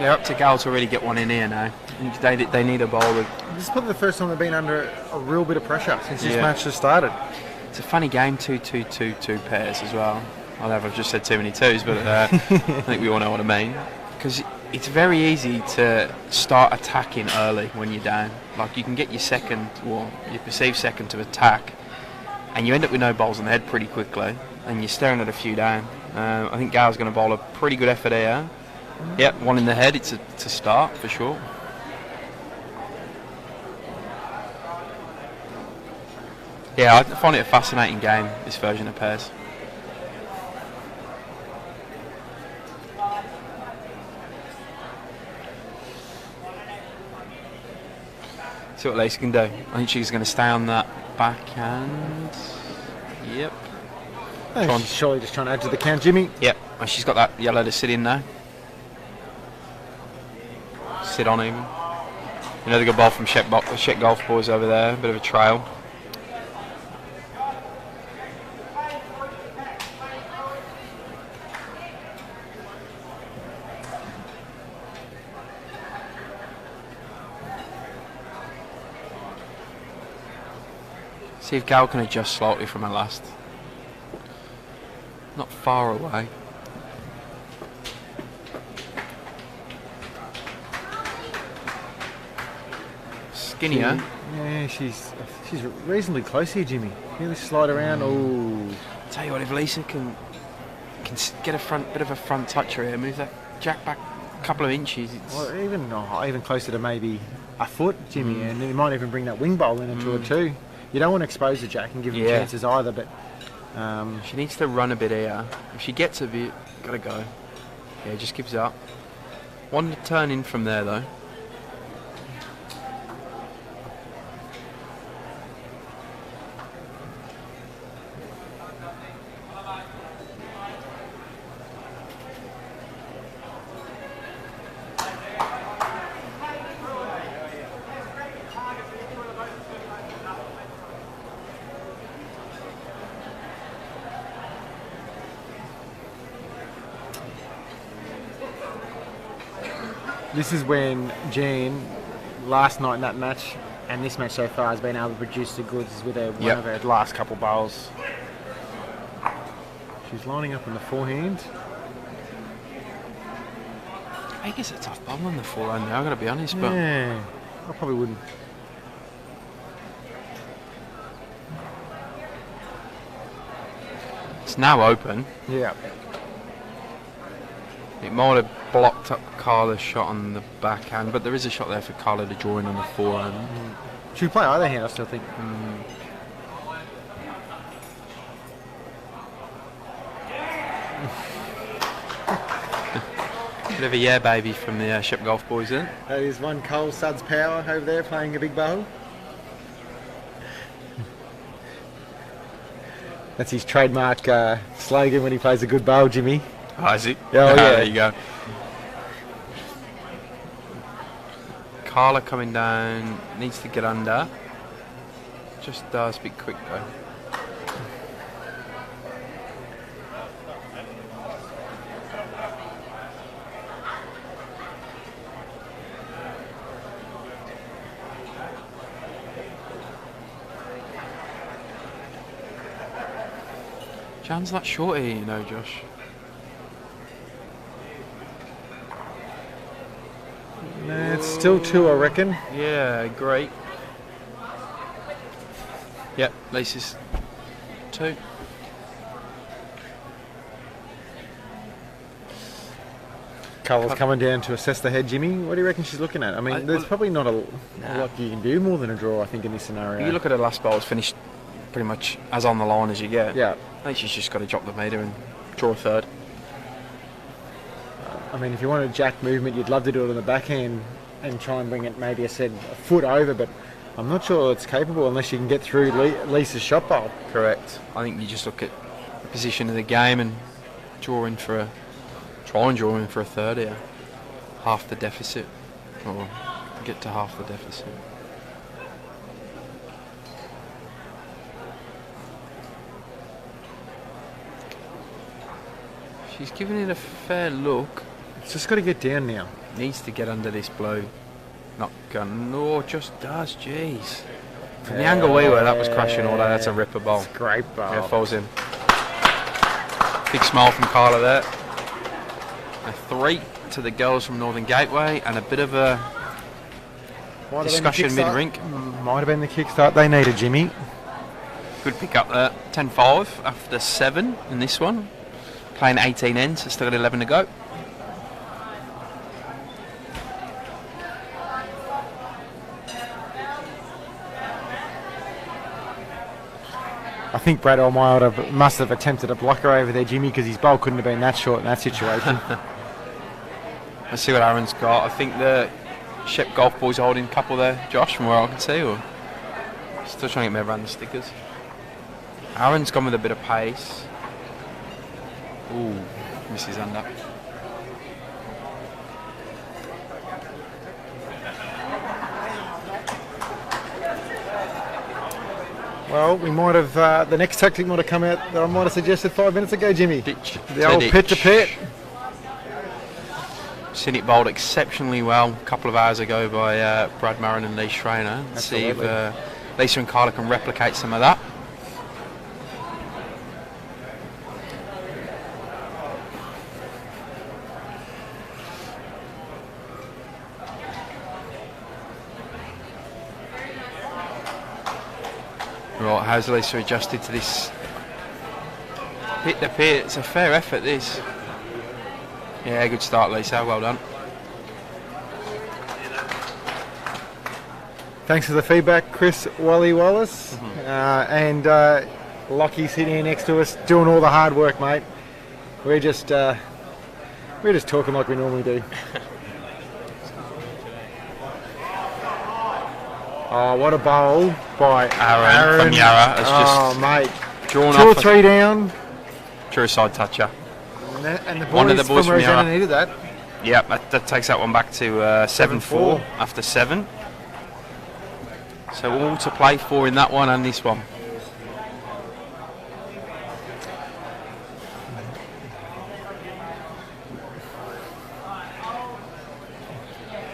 Speaker 2: They're up to Gail to really get one in here now. They need a bowler.
Speaker 1: This is probably the first time they've been under a real bit of pressure since this match has started.
Speaker 2: It's a funny game, 2-2-2-2 pairs as well. I know I've just said too many twos, but I think we all know what I mean. Because it's very easy to start attacking early when you're down. Like you can get your second, or your perceived second to attack, and you end up with no bowls on the head pretty quickly, and you're staring at a few down. I think Gail's going to bowl a pretty good effort here. Yep, one in the head. It's a start for sure. Yeah, I find it a fascinating game, this version of pairs. See what Lacey can do. I think she's going to stay on that backhand. Yep.
Speaker 1: She's surely just trying to add to the count, Jimmy.
Speaker 2: Yep, and she's got that yellow to sit in now. Sit on even. Another good ball from Shep Golf boys over there. A bit of a trail. See if Gail can adjust slightly from her last. Not far away. Skinnier.
Speaker 1: Yeah, she's reasonably close here, Jimmy. Really slide around. Oh.
Speaker 2: Tell you what, if Lisa can get a bit of a front toucher here, move that jack back a couple of inches.
Speaker 1: Well, even closer to maybe a foot, Jimmy, and you might even bring that wing bowl in into it too. You don't want to expose the jack and give him chances either, but
Speaker 2: She needs to run a bit here. If she gets a bit, gotta go. Yeah, just gives up. One to turn in from there though.
Speaker 1: This is when Jean, last night in that match, and this match so far, has been able to produce the goods with one of her last couple bowls. She's lining up on the forehand.
Speaker 2: I guess it's a tough bowl on the forehand now, I've got to be honest. But
Speaker 1: Yeah, I probably wouldn't.
Speaker 2: it's now open.
Speaker 1: Yeah.
Speaker 2: It might have blocked up Carla's shot on the backhand, but there is a shot there for Carla to draw in on the forehand.
Speaker 1: Should we play either hand, I still think.
Speaker 2: Bit of a yeah baby from the Shep Golf boys then.
Speaker 1: That is one Cole Suds Power over there playing a big bowl. That's his trademark slogan when he plays a good bowl, Jimmy.
Speaker 2: Oh, is it?
Speaker 1: Yeah, yeah.
Speaker 2: There you go. Carla coming down, needs to get under. Just does, be quick though. Jan's not short here, you know, Josh.
Speaker 1: It's still two, I reckon.
Speaker 2: Yeah, great. Yep, Lisa's two.
Speaker 1: Carla's coming down to assess the head, Jimmy. What do you reckon she's looking at? I mean, there's probably not a lot you can do more than a draw, I think, in this scenario.
Speaker 2: You look at her last bowl, it's finished pretty much as on the line as you get.
Speaker 1: Yeah.
Speaker 2: I think she's just got to drop the meter and draw a third.
Speaker 1: I mean, if you wanted jack movement, you'd love to do it on the backhand and try and bring it maybe, I said, a foot over, but I'm not sure it's capable unless you can get through Lisa's shot bowl.
Speaker 2: Correct. I think you just look at the position of the game and try and draw in for a third here. Half the deficit, or get to half the deficit. She's giving it a fair look.
Speaker 1: It's just got to get down now.
Speaker 2: Needs to get under this blow. Not gun. No, just does. Jeez. From the angle we were, that was crashing all day. That's a ripper bowl.
Speaker 1: It's a great bowl.
Speaker 2: Yeah, falls in. Big smile from Carla there. A 3 to the girls from Northern Gateway, and a bit of a discussion mid-rink.
Speaker 1: Might have been the kickstart they needed, Jimmy.
Speaker 2: Good pick up there. 10-5 after 7 in this one. Playing 18 ends, so still got 11 to go.
Speaker 1: I think Brad Olmeyer must have attempted a blocker over there, Jimmy, because his bowl couldn't have been that short in that situation.
Speaker 2: Let's see what Aaron's got. I think the Shep Golf boys are holding a couple there, Josh, from where I can see, or still trying to get me around the stickers. Aaron's gone with a bit of pace. Ooh, misses under.
Speaker 1: Well, we might have, the next tactic might have come out that I might have suggested 5 minutes ago, Jimmy.
Speaker 2: Ditch
Speaker 1: The old pit to pit.
Speaker 2: Seen it bowled exceptionally well a couple of hours ago by Brad Marin and Lee Schreiner. Let's see if Lisa and Carla can replicate some of that. Right, how's Lisa adjusted to this pit to pit? It's a fair effort, this. Yeah, good start, Lisa. Well done.
Speaker 1: Thanks for the feedback, Chris Wally Wallace. And Lockie's sitting here next to us, doing all the hard work, mate. We're just talking like we normally do. Oh, what a bowl by
Speaker 2: Aaron from Yarra has just
Speaker 1: mate,
Speaker 2: drawn
Speaker 1: 2
Speaker 2: off
Speaker 1: or 3 down.
Speaker 2: True side toucher.
Speaker 1: And the boys,
Speaker 2: One of the boys from
Speaker 1: Rosanna
Speaker 2: Yarra
Speaker 1: needed that.
Speaker 2: Yeah, that takes that one back to 7-4 after 7. So all to play for in that one and this one.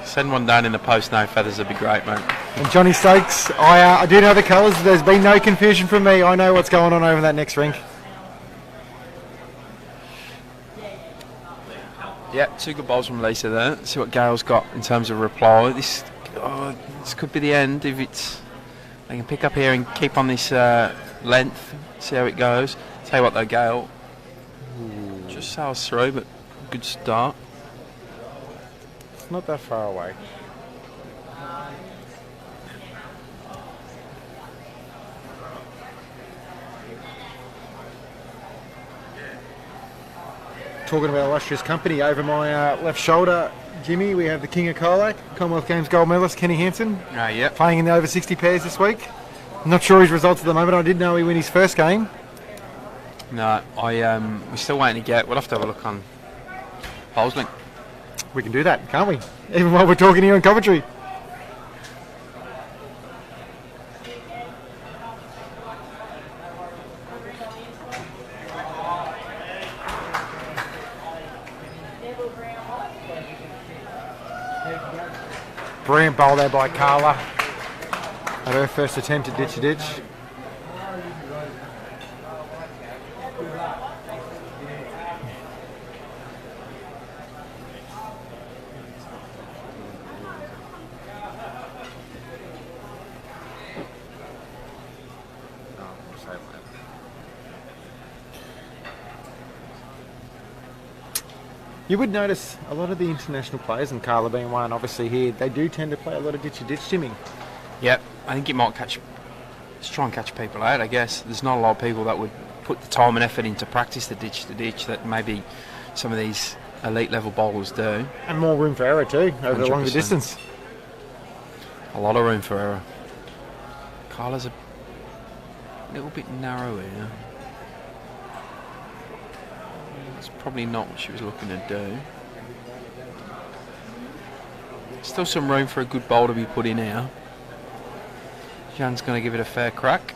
Speaker 2: Send one down in the post, no feathers would be great, mate.
Speaker 1: And Johnny Stokes, I do know the colours. There's been no confusion from me. I know what's going on over that next rink.
Speaker 2: Yeah, 2 good bowls from Lisa there. See what Gail's got in terms of reply. This could be the end if they can pick up here and keep on this length. See how it goes. Tell you what though, Gail just sails through, but good start.
Speaker 1: It's not that far away. Talking about illustrious company, over my left shoulder, Jimmy, we have the King of Carla, Commonwealth Games gold medalist Kenny Hansen,
Speaker 2: Yep.
Speaker 1: playing in the over 60 pairs this week. I'm not sure his results at the moment. I did know he won his first game.
Speaker 2: No, we're still waiting to get. We'll have to have a look on Bowlslink.
Speaker 1: We can do that, can't we? Even while we're talking here in Coventry. Brilliant bowl there by Carla at her first attempt at ditch-a-ditch. You would notice a lot of the international players, and Carla being one obviously here, they do tend to play a lot of ditch-a-ditch, Jimmy.
Speaker 2: Yep, I think it might just try and catch people out, I guess. There's not a lot of people that would put the time and effort into practice the ditch that maybe some of these elite level bowlers do.
Speaker 1: And more room for error too, over the longer
Speaker 2: 100%.
Speaker 1: distance.
Speaker 2: A lot of room for error. Carla's a little bit narrow here. That's probably not what she was looking to do. Still some room for a good bowl to be put in here. Jan's going to give it a fair crack.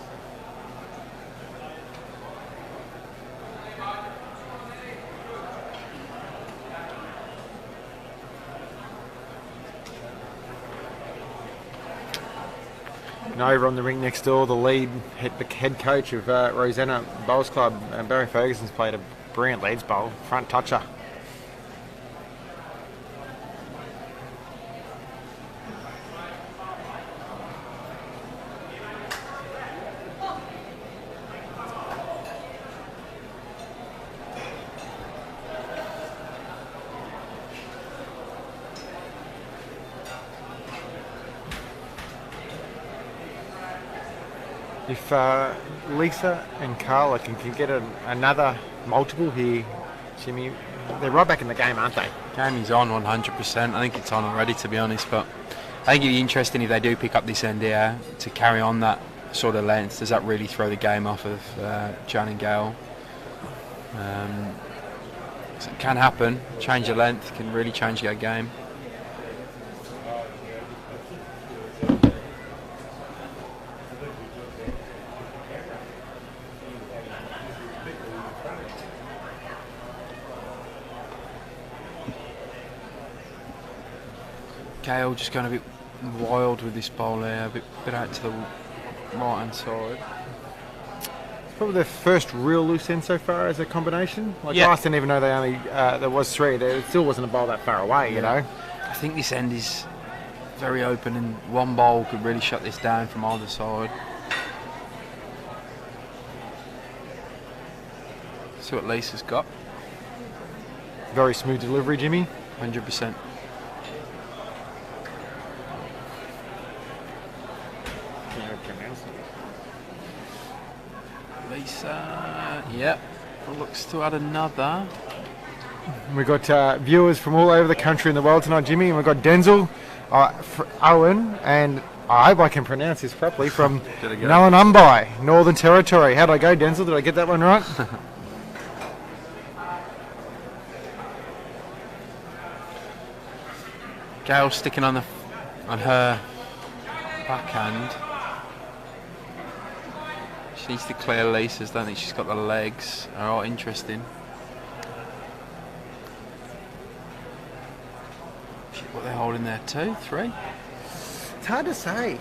Speaker 1: And over on the rink next door, the head coach of Rosanna Bowls Club, Barry Ferguson's played a brilliant leads bowl, front toucher. If Lisa and Carla can get another multiple here, Jimmy, they're right back in the game, aren't they?
Speaker 2: Game is on 100%. I think it's on already, to be honest. But I think it'd be interesting if they do pick up this end here to carry on that sort of length. Does that really throw the game off of Jan and Gail? So it can happen. Change the length can really change their game. Gail just going a bit wild with this bowl there, a bit out to the right hand side.
Speaker 1: It's probably their first real loose end so far as a combination. Like
Speaker 2: Yeah.
Speaker 1: last, didn't even know they only there was 3. There still wasn't a bowl that far away, you know.
Speaker 2: I think this end is very open, and one bowl could really shut this down from either side. See what Lisa's got.
Speaker 1: Very smooth delivery, Jimmy.
Speaker 2: 100%. Lisa, yep, looks to add another.
Speaker 1: We've got viewers from all over the country and the world tonight, Jimmy, and we've got Denzel, Owen, and I hope I can pronounce this properly, from Nullannumbai, Northern Territory. How did I go, Denzel? Did I get that one right?
Speaker 2: Gail sticking on her backhand. She needs to clear Lisa's. Don't think she's got the legs. Oh, interesting. Shit, what are they holding there? 2, 3?
Speaker 1: It's hard to say.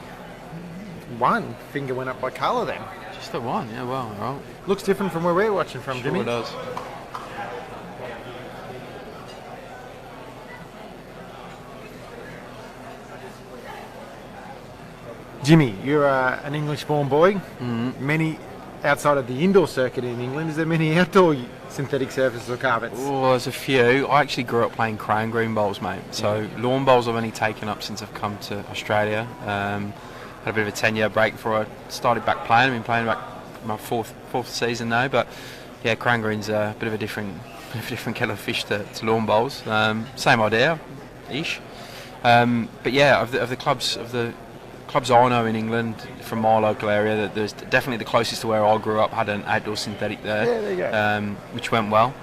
Speaker 1: One finger went up by Carla then.
Speaker 2: Just the one, yeah, well, all right.
Speaker 1: Looks different from where we're watching from,
Speaker 2: Sure
Speaker 1: Jimmy.
Speaker 2: It does.
Speaker 1: Jimmy, you're an English-born boy. Many outside of the indoor circuit in England. Is there many outdoor synthetic surfaces or carpets?
Speaker 2: Oh, there's a few. I actually grew up playing crown green bowls, mate. So lawn bowls I've only taken up since I've come to Australia. Had a bit of a 10-year break before I started back playing. I've been playing back my fourth season now. But yeah, crown green's a bit of a different kettle of fish to lawn bowls. Same idea, ish. But yeah, of the clubs I know in England from my local area, that there's definitely the closest to where I grew up had an outdoor synthetic there.
Speaker 1: Yeah, there you go.
Speaker 2: Which went well.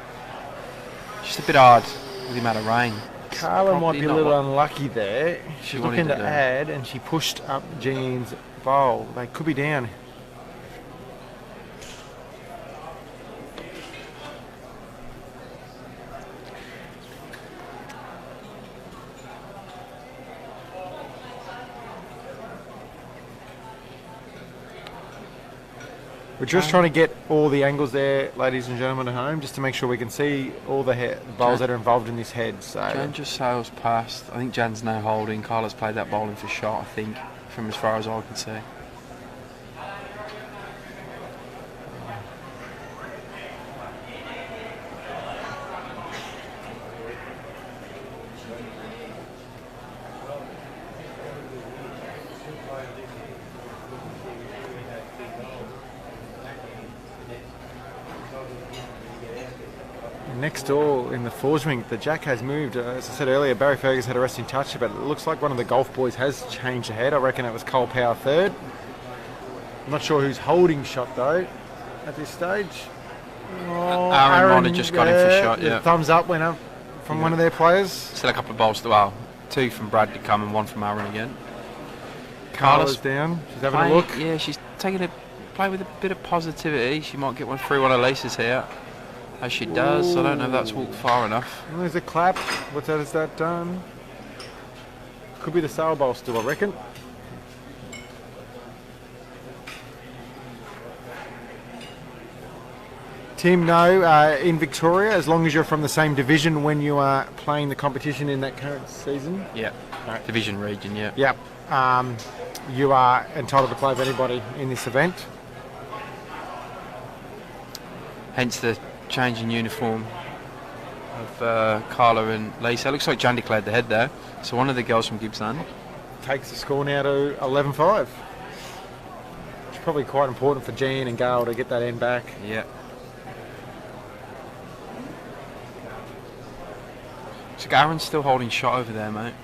Speaker 2: Just a bit hard with the amount of rain.
Speaker 1: Carla might be a little unlucky there. She's looking to
Speaker 2: do.
Speaker 1: add, and she pushed up Jean's bowl. They could be down. We're just trying to get all the angles there, ladies and gentlemen at home, just to make sure we can see all the bowls that are involved in this head. So
Speaker 2: Jan just sails past. I think Jan's now holding. Carla's played that bowling for shot, I think, from as far as I can see.
Speaker 1: next door in the forge ring, the jack has moved. As I said earlier, Barry Fergus had a resting touch, but it looks like one of the golf boys has changed ahead. I reckon it was Cole Power third. I'm not sure who's holding shot though at this stage. Oh,
Speaker 2: Aaron might have just got in for shot, yeah.
Speaker 1: The thumbs up went up from one of their players.
Speaker 2: Still a couple of bowls to, well, two from Brad to come and one from Aaron again.
Speaker 1: Carla's down. She's having a look.
Speaker 2: Yeah, she's taking a play with a bit of positivity. She might get one through one of Lisa's here. As she does, so I don't know if that's walked far enough.
Speaker 1: Well, there's a clap. What's that? Is that done? Could be the sail bowl still, I reckon. Tim, no, in Victoria, as long as you're from the same division when you are playing the competition in that current season.
Speaker 2: Yeah, right. Division region, yeah.
Speaker 1: Yep. You are entitled to play with anybody in this event.
Speaker 2: Hence the change in uniform of Carla and Lisa. It looks like Jan declared the head there. So one of the girls from Gippsland
Speaker 1: takes the score now to 11-5. It's probably quite important for Jan and Gail to get that end back.
Speaker 2: Yeah. So Aaron's still holding shot over there, mate.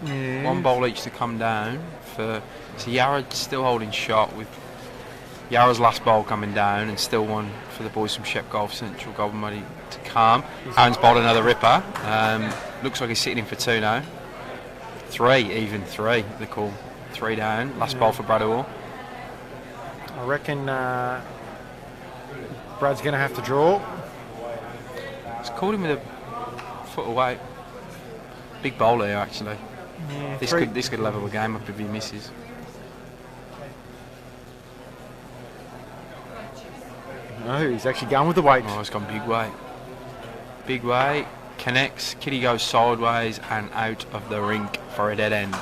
Speaker 1: Yeah.
Speaker 2: One bowl each to come down. So Yara's still holding shot with Yara's last bowl coming down, and still one for the boys from Shep Golf Central Golden Muddy to come. Aaron's bowled another ripper. Looks like he's sitting in for two now. Three, they call. Three down. Last bowl for Brad Orr.
Speaker 1: I reckon Brad's going to have to draw.
Speaker 2: He's called him with a foot away. Big bowl here, actually.
Speaker 1: Yeah,
Speaker 2: this could level the game up if he misses.
Speaker 1: No, he's actually going with the weight.
Speaker 2: Oh, he's gone big weight. Big weight. Connects. Kitty goes sideways and out of the rink for a dead end.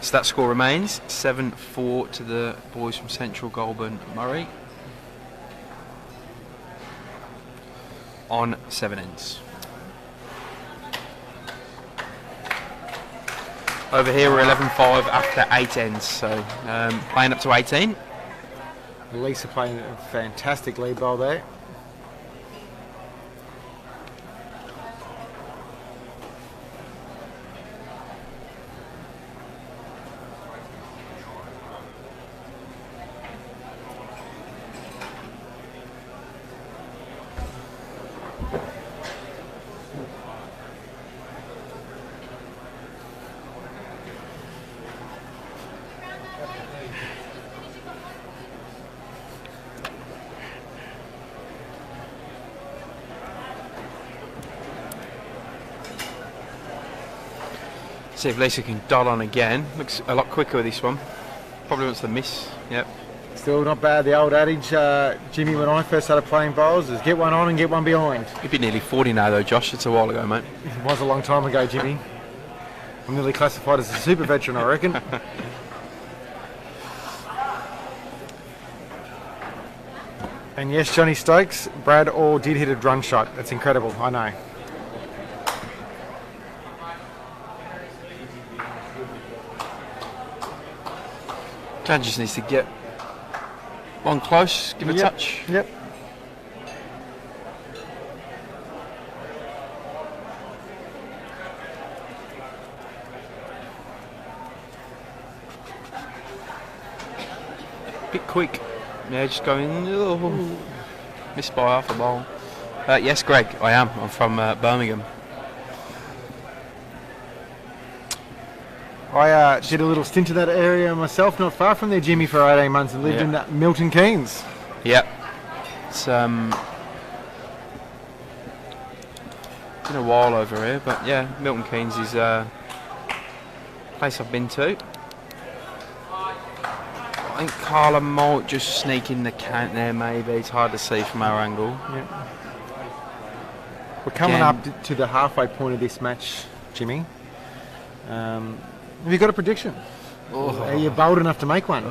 Speaker 2: So that score remains 7-4 to the boys from Central Goulburn Murray. On 7 ends. Over here we're 11-5 after 8 ends. So playing up to 18.
Speaker 1: Lisa playing a fantastic lead bowl there.
Speaker 2: See if Lisa can dot on again. Looks a lot quicker with this one. Probably wants to miss. Yep.
Speaker 1: Still not bad. The old adage, Jimmy, when I first started playing bowls, is get one on and get one behind.
Speaker 2: You'd be nearly 40 now though, Josh. It's a while ago, mate.
Speaker 1: It was a long time ago, Jimmy. I'm nearly classified as a super veteran, I reckon. And yes, Johnny Stokes, Brad Orr did hit a run shot. That's incredible, I know.
Speaker 2: Dad just needs to get one close, give a touch.
Speaker 1: Yep.
Speaker 2: Bit quick. Yeah, just going. Oh, missed by half a ball. Yes, Greg, I am. I'm from Birmingham.
Speaker 1: I did a little stint in that area myself, not far from there, Jimmy, for 18 months, and lived in Milton Keynes.
Speaker 2: Yep. It's been a while over here, but yeah, Milton Keynes is a place I've been to. I think Carla might just sneak in the count there, maybe. It's hard to see from our angle.
Speaker 1: Yeah. We're coming up to the halfway point of this match, Jimmy. Have you got a prediction?
Speaker 2: Oh.
Speaker 1: Are you bold enough to make one?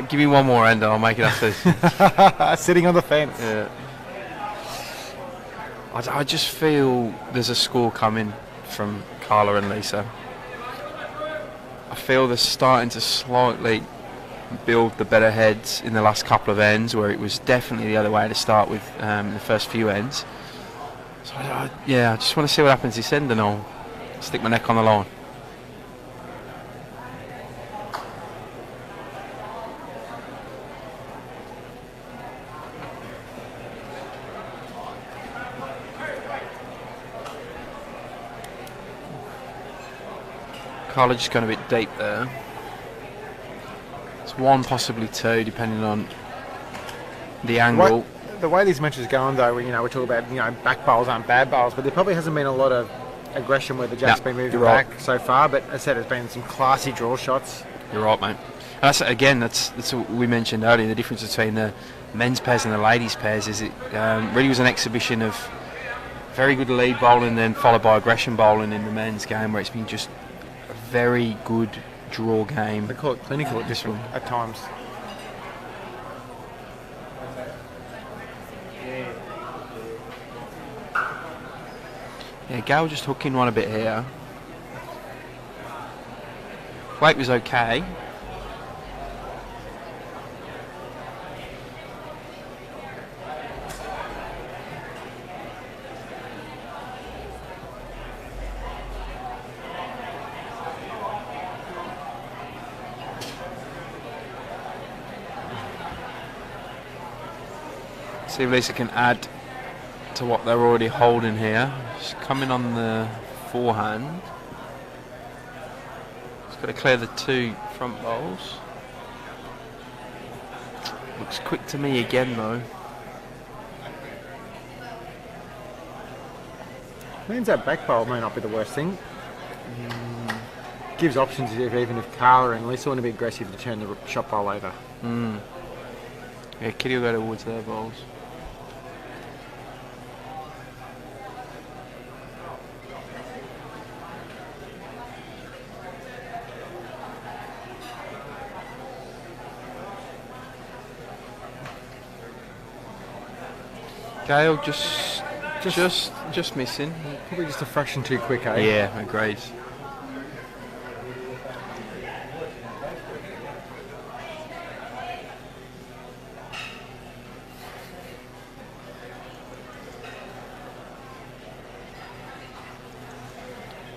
Speaker 2: Give me one more end and I'll make it after.
Speaker 1: Sitting on the fence.
Speaker 2: Yeah. I just feel there's a score coming from Carla and Lisa. I feel they're starting to slightly build the better heads in the last couple of ends, where it was definitely the other way to start with the first few ends. So I just want to see what happens this end and I'll stick my neck on the line. Carla just going a bit deep there. It's one, possibly two, depending on the angle.
Speaker 1: The way these matches are going, though, we're talking about back bowls aren't bad bowls, but there probably hasn't been a lot of aggression where the jack's been moving back so far. But as I said, there's been some classy draw shots.
Speaker 2: You're right, mate. And that's what we mentioned earlier. The difference between the men's pairs and the ladies' pairs is it really was an exhibition of very good lead bowling, then followed by aggression bowling in the men's game, where it's been just a very good draw game.
Speaker 1: They call it clinical at times.
Speaker 2: Yeah, Gail just hooking one a bit here. Weight was okay. See if Lisa can add to what they're already holding here. She's coming on the forehand. She's got to clear the two front bowls. Looks quick to me again though.
Speaker 1: Means that back bowl may not be the worst thing. Gives options even if Carla and Lisa want to be aggressive to turn the shot bowl over.
Speaker 2: Yeah, Kitty will go towards their bowls. Gail just missing.
Speaker 1: Probably just a fraction too quick, eh?
Speaker 2: Yeah, agreed.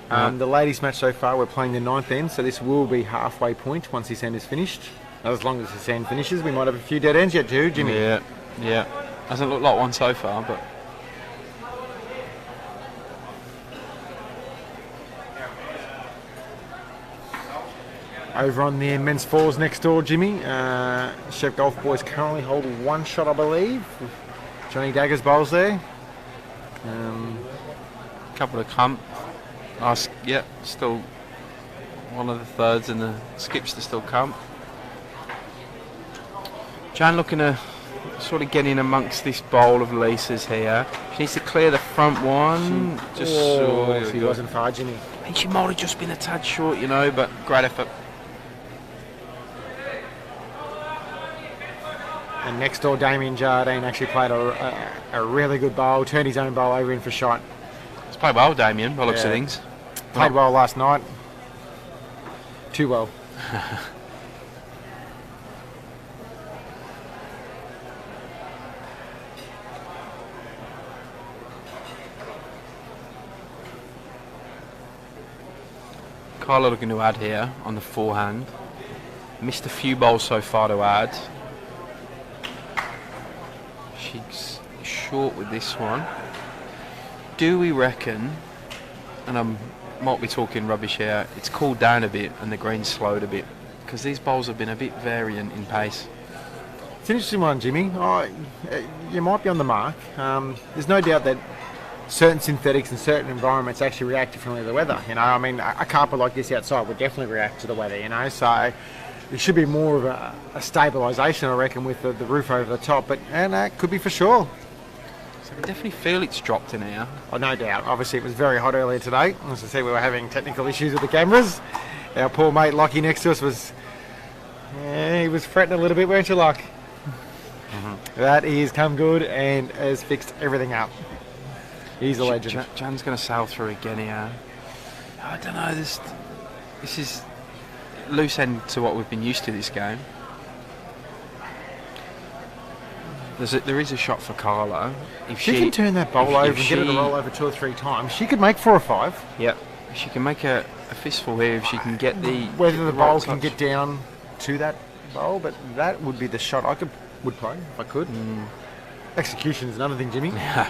Speaker 1: The ladies' match so far, we're playing the 9th end, so this will be halfway point once this end is finished. As long as this end finishes, we might have a few dead ends yet too, Jimmy.
Speaker 2: Yeah. Doesn't look like one so far, but...
Speaker 1: Over on the men's fours next door, Jimmy, Chef Golf Boys currently hold one shot, I believe. Johnny Dagger's bowls there.
Speaker 2: Couple of comp. Still one of the thirds and the skips to still come. Jan looking to sort of get in amongst this bowl of Lisa's here. She needs to clear the front one.
Speaker 1: She wasn't far, Jimmy.
Speaker 2: And she might have just been a tad short, but great effort.
Speaker 1: And next door, Damien Jardine actually played a really good bowl, turned his own bowl over in for shot.
Speaker 2: He's played well, Damien, by looks of things.
Speaker 1: Played well last night. Too well.
Speaker 2: Carla looking to add here on the forehand. Missed a few bowls so far to add. She's short with this one. Do we reckon, and I might be talking rubbish here, it's cooled down a bit and the green's slowed a bit? Because these bowls have been a bit variant in pace.
Speaker 1: It's an interesting one, Jimmy. You might be on the mark. There's no doubt that certain synthetics in certain environments actually react differently to the weather. A carpet like this outside would definitely react to the weather, so it should be more of a stabilisation, I reckon, with the roof over the top, and that could be for sure.
Speaker 2: So I can definitely feel it's dropped in here.
Speaker 1: Oh, no doubt. Obviously, it was very hot earlier today. As I said, we were having technical issues with the cameras. Our poor mate Lockie next to us he was fretting a little bit, weren't you, Lock? Mm-hmm. That is come good and has fixed everything up. He's a legend.
Speaker 2: Jan's going to sail through again here. I don't know. This is loose end to what we've been used to this game. There is a shot for Carla. If
Speaker 1: she can turn that bowl over and get it to roll over 2 or 3 times, she could make 4 or 5.
Speaker 2: Yep. She can make a fistful here if she can get
Speaker 1: whether the bowl can get down to that bowl, but that would be the shot I would play if I could. Execution is another thing, Jimmy.
Speaker 2: Yeah.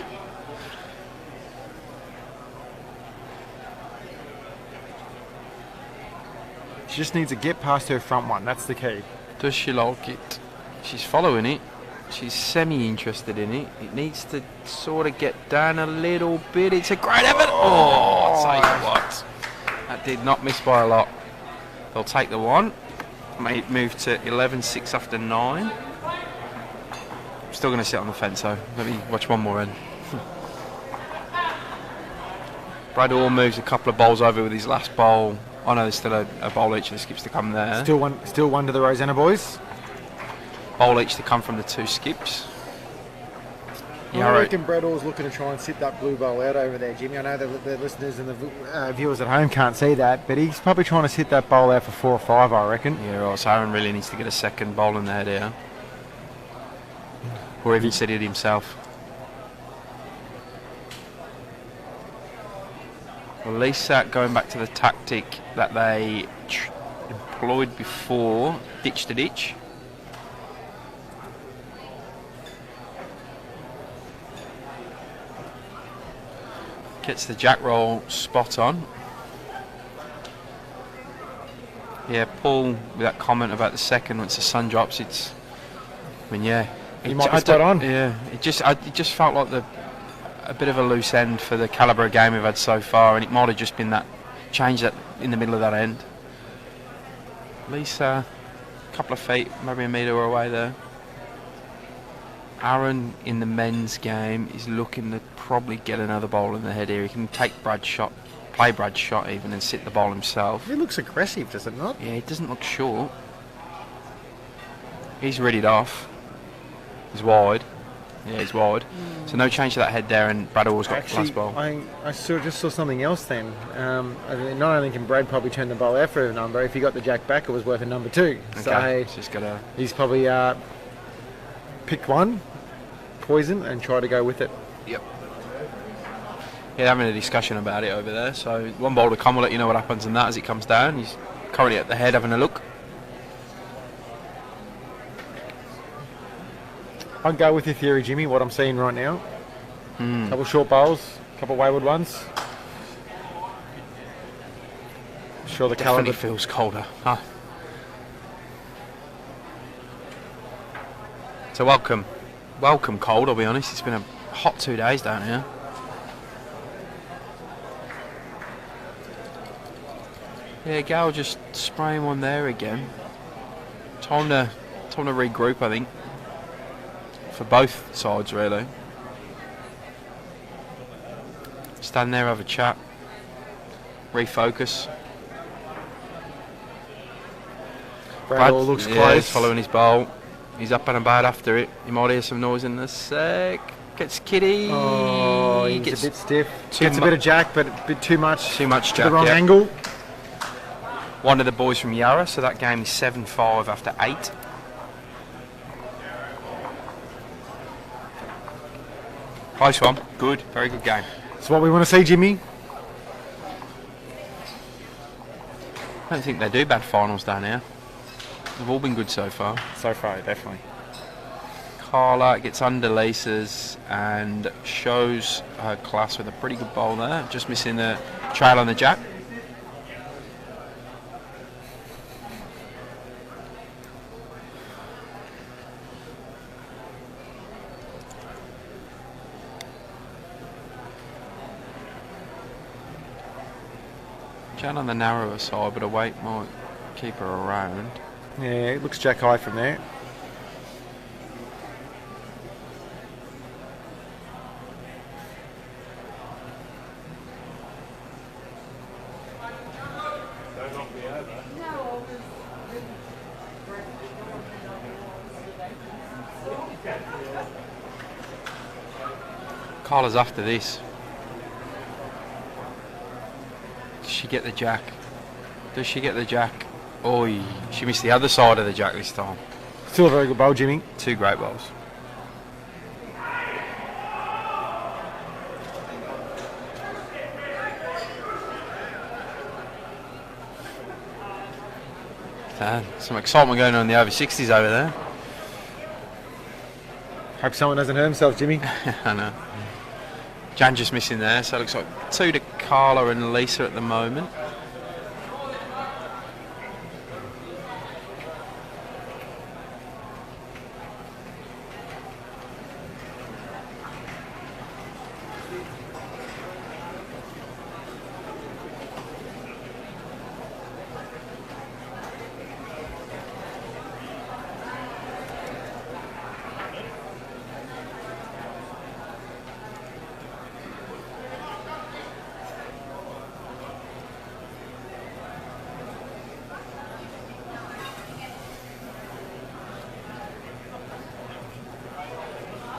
Speaker 1: She just needs to get past her front one. That's the key.
Speaker 2: Does she like it? She's following it. She's semi-interested in it. It needs to sort of get down a little bit. It's a great effort. I'll tell you what. That did not miss by a lot. They'll take the one. May move to 11-6 after 9. I'm still going to sit on the fence, though. Let me watch one more end. Brad Orr moves a couple of bowls over with his last bowl. Oh no, there's still a bowl each of the skips to come there.
Speaker 1: Still one to the Rosanna boys.
Speaker 2: Bowl each to come from the 2 skips.
Speaker 1: I reckon Brad Orr's looking to try and sit that blue bowl out over there, Jimmy. I know the listeners and the viewers at home can't see that, but he's probably trying to sit that bowl out for 4 or 5, I reckon.
Speaker 2: Yeah, right. So Aaron really needs to get a second bowl in the head here. Or even sit it himself. Well, Lisa, going back to the tactic that they employed before, ditch to ditch. Gets the jack roll spot on. Yeah, Paul, with that comment about the second, once the sun drops, it's...
Speaker 1: You might be spot on.
Speaker 2: Yeah, it just felt like a bit of a loose end for the calibre of game we've had so far, and it might have just been that change that in the middle of that end. Lisa, a couple of feet, maybe a metre away there. Aaron in the men's game is looking to probably get another bowl in the head here. He can take Brad's shot, play Brad's shot even, and sit the bowl himself.
Speaker 1: It looks aggressive, does it not?
Speaker 2: Yeah, it doesn't look short. He's readied off. He's wide. Yeah, he's wide. So no change to that head there, and Brad always got the last bowl.
Speaker 1: I just saw something else then. Not only can Brad probably turn the bowl out for a number, if he got the jack back, it was worth a number 2.
Speaker 2: Okay.
Speaker 1: So he's probably picked one, poison, and try to go with it.
Speaker 2: Yep. Yeah, having a discussion about it over there. So one bowl to come, we'll let you know what happens in that as it comes down. He's currently at the head having a look.
Speaker 1: I'll go with your theory, Jimmy, what I'm seeing right now. Couple short bowls, couple wayward ones. I'm sure the
Speaker 2: Definitely
Speaker 1: caliber
Speaker 2: feels colder. Huh? So welcome cold, I'll be honest. It's been a hot 2 days down here. Yeah, Gail just spraying one there again. Time to regroup, I think. For both sides, really. Stand there, have a chat. Refocus.
Speaker 1: Brad all looks
Speaker 2: yeah,
Speaker 1: close.
Speaker 2: He's following his bowl. He's up and about after it. You might hear some noise in a sec. Gets kitty.
Speaker 1: Oh, he's
Speaker 2: gets
Speaker 1: a bit stiff.
Speaker 2: too
Speaker 1: Gets a bit of jack, but a bit too much.
Speaker 2: Too much
Speaker 1: To
Speaker 2: jack,
Speaker 1: the wrong
Speaker 2: yeah.
Speaker 1: angle.
Speaker 2: One of the boys from Yarra, so that game is 7-5 after 8. Close one. Good. Very good game.
Speaker 1: It's what we want to see, Jimmy.
Speaker 2: I don't think they do bad finals down here. They've all been good so far.
Speaker 1: So far, definitely.
Speaker 2: Carla gets under laces and shows her class with a pretty good bowl there. Just missing the trail on the jack. Jan on the narrower side, but a weight might keep her around.
Speaker 1: Yeah, it looks jack high from there.
Speaker 2: Carla's after this. Does she get the jack? Does she get the jack? Oh, she missed the other side of the jack this time.
Speaker 1: Still a very good bowl, Jimmy.
Speaker 2: 2 great bowls. Some excitement going on in the over 60s over there.
Speaker 1: Hope someone hasn't hurt himself, Jimmy.
Speaker 2: I know. Jan just missing there, so it looks like 2 to Carla and Lisa at the moment.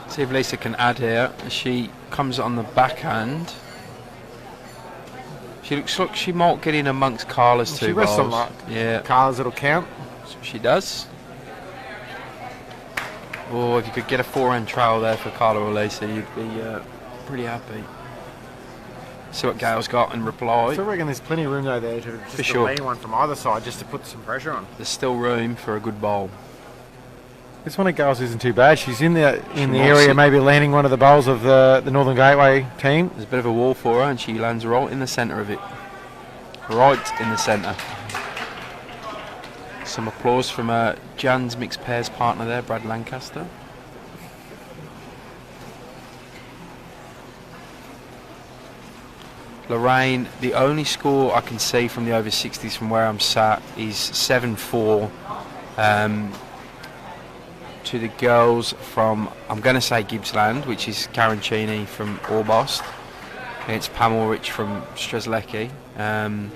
Speaker 2: See if Lisa can add here. She comes on the backhand. She looks like she might get in amongst Carla's 2
Speaker 1: She rests
Speaker 2: bowls.
Speaker 1: on luck.
Speaker 2: Yeah,
Speaker 1: Carla's, it'll count.
Speaker 2: so she does. Oh, if you could get a 4-hand trail there for Carla or Lisa, you'd be pretty happy. See what Gail's got in reply.
Speaker 1: I still reckon there's plenty of room though there to just
Speaker 2: sure.
Speaker 1: lay one from either side just to put some pressure on.
Speaker 2: There's still room for a good bowl.
Speaker 1: This one of Gail's isn't too bad. She's in the
Speaker 2: might
Speaker 1: area,
Speaker 2: sit-
Speaker 1: maybe landing one of the bowls of the Northern Gateway team.
Speaker 2: There's a bit of a wall for her, and she lands right in the centre of it. Right in the centre. Some applause from Jan's mixed pairs partner there, Brad Lancaster. Lorraine, the only score I can see from the over 60s from where I'm sat is 7-4 to the girls from, I'm going to say Gippsland, which is Karen Cheney from Orbost, against Pam Ulrich from Strzelecki. I'm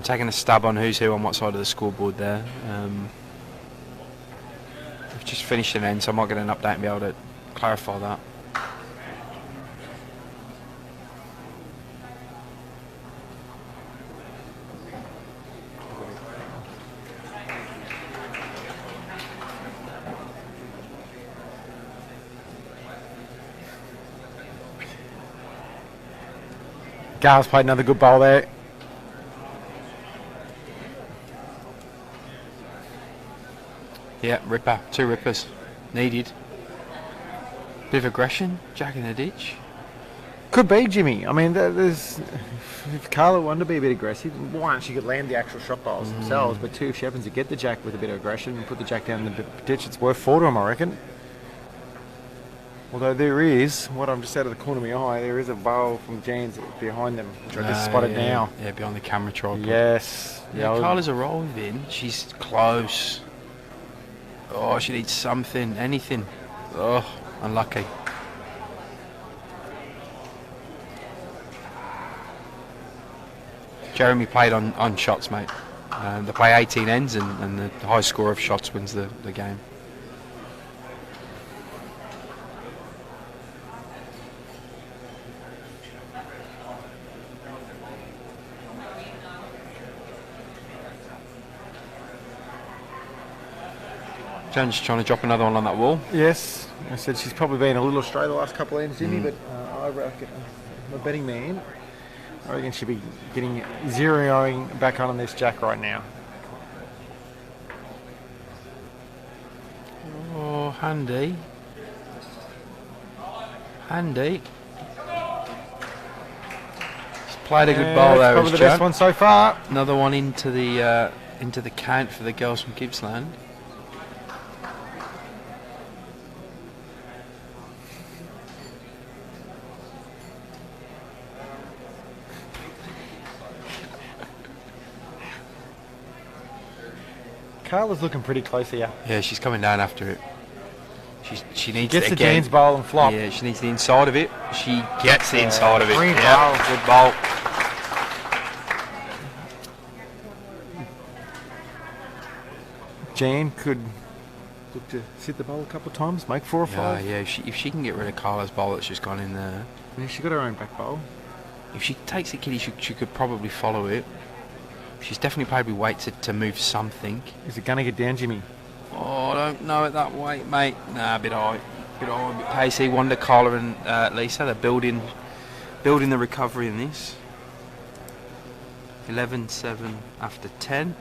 Speaker 2: taking a stab on who's who on what side of the scoreboard there. We've just finished an end, so I might get an update and be able to clarify that.
Speaker 1: Gail's played another good bowl there.
Speaker 2: Yeah, ripper. 2 rippers. Needed. Bit of aggression. Jack in the ditch.
Speaker 1: Could be, Jimmy. I mean, there's if Carla wanted to be a bit aggressive, one, she could land the actual shot bowls themselves, but two, if she happens to get the jack with a bit of aggression and put the jack down in the ditch, it's worth 4 to them, I reckon. Although there is, what I'm just out of the corner of my eye, there is a bowl from Jan's behind them, which I just spotted now.
Speaker 2: Yeah, behind the camera tripod.
Speaker 1: Yes.
Speaker 2: Yeah, Carla's arriving. She's close. Oh, she needs something, anything. Oh, unlucky. Jeremy played on shots, mate. They play 18 ends, and the high score of shots wins the game. Jan's just trying to drop another one on that wall.
Speaker 1: Yes. I said she's probably been a little astray the last couple of ends, Jimmy, but I reckon, I'm a betting man. I reckon she'll be zeroing back on this jack right now.
Speaker 2: Oh, handy. Handy. She's played a good bowl there,
Speaker 1: probably the best one so far.
Speaker 2: Another one into the count for the girls from Gippsland.
Speaker 1: Carla's looking pretty close here.
Speaker 2: Yeah, she's coming down after it. She needs
Speaker 1: Gets
Speaker 2: it
Speaker 1: the
Speaker 2: again.
Speaker 1: Jan's bowl and flop.
Speaker 2: Yeah, she needs the inside of it. She gets the inside of it.
Speaker 1: Green
Speaker 2: Yeah,
Speaker 1: bowl.
Speaker 2: good bowl.
Speaker 1: Jan could look to sit the bowl a couple of times, make 4 or 5.
Speaker 2: Yeah. If she can get rid of Carla's bowl that's just gone in there.
Speaker 1: Yeah, she got her own back bowl.
Speaker 2: If she takes it, Kitty, she could probably follow it. She's definitely probably wait to move something.
Speaker 1: Is it going to get down, Jimmy?
Speaker 2: Oh, I don't know it that way, mate. Nah, a bit high. A bit pacey. Wonder Carla and Lisa, they're building the recovery in this. 11-7 after 10.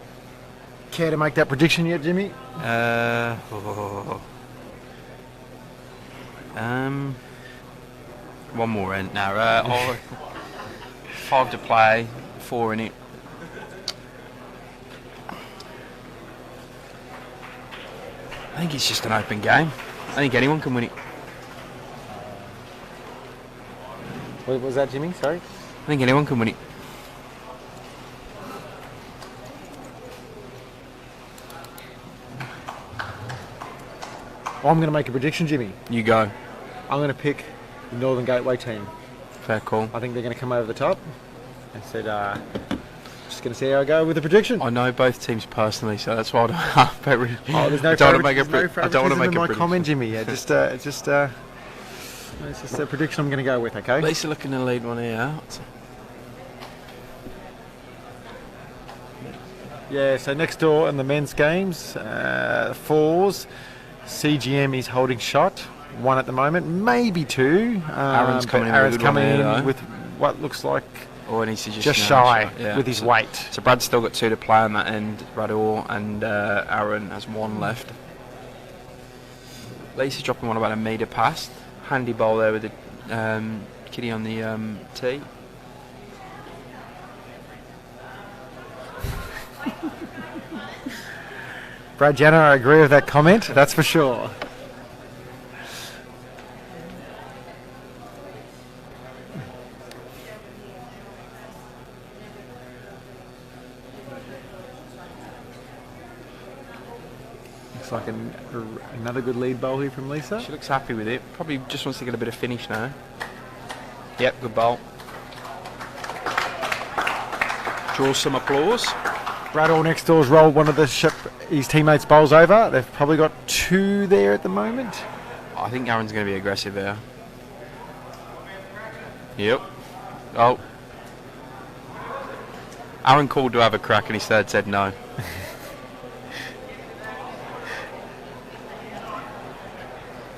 Speaker 1: Care to make that prediction yet, Jimmy?
Speaker 2: One more end now. 5 to play, 4 in it. I think it's just an open game. I think anyone can win it.
Speaker 1: What was that, Jimmy? Sorry?
Speaker 2: I think anyone can win it.
Speaker 1: I'm going to make a prediction, Jimmy.
Speaker 2: You go.
Speaker 1: I'm going to pick the Northern Gateway team.
Speaker 2: Fair call.
Speaker 1: I think they're going to come over the top. I said, just going to see how I go with the prediction.
Speaker 2: I know both teams personally, so that's why I don't.
Speaker 1: There's no
Speaker 2: I don't want to make a
Speaker 1: prediction. Comment, Jimmy. Yeah, it's just a prediction I'm going to go with. Okay.
Speaker 2: Lisa looking to lead one here out.
Speaker 1: Yeah. So next door in the men's games, 4s. CGM is holding shot. 1 at the moment, maybe 2.
Speaker 2: Aaron's coming
Speaker 1: in with what looks like
Speaker 2: or needs to
Speaker 1: just shy with his weight.
Speaker 2: So Brad's still got 2 to play on that end. Brad Orr and Aaron has 1 left. Lisa's dropping one about a metre past. Handy bowl there with the Kitty on the tee.
Speaker 1: Brad Jenner, I agree with that comment. That's for sure. Like another good lead bowl here from Lisa.
Speaker 2: She looks happy with it. Probably just wants to get a bit of finish now. Yep, good bowl. Draws some applause.
Speaker 1: Brad All next door's rolled one of his teammates' bowls over. They've probably got 2 there at the moment.
Speaker 2: I think Aaron's going to be aggressive there. Yep. Oh. Aaron called to have a crack and instead said no.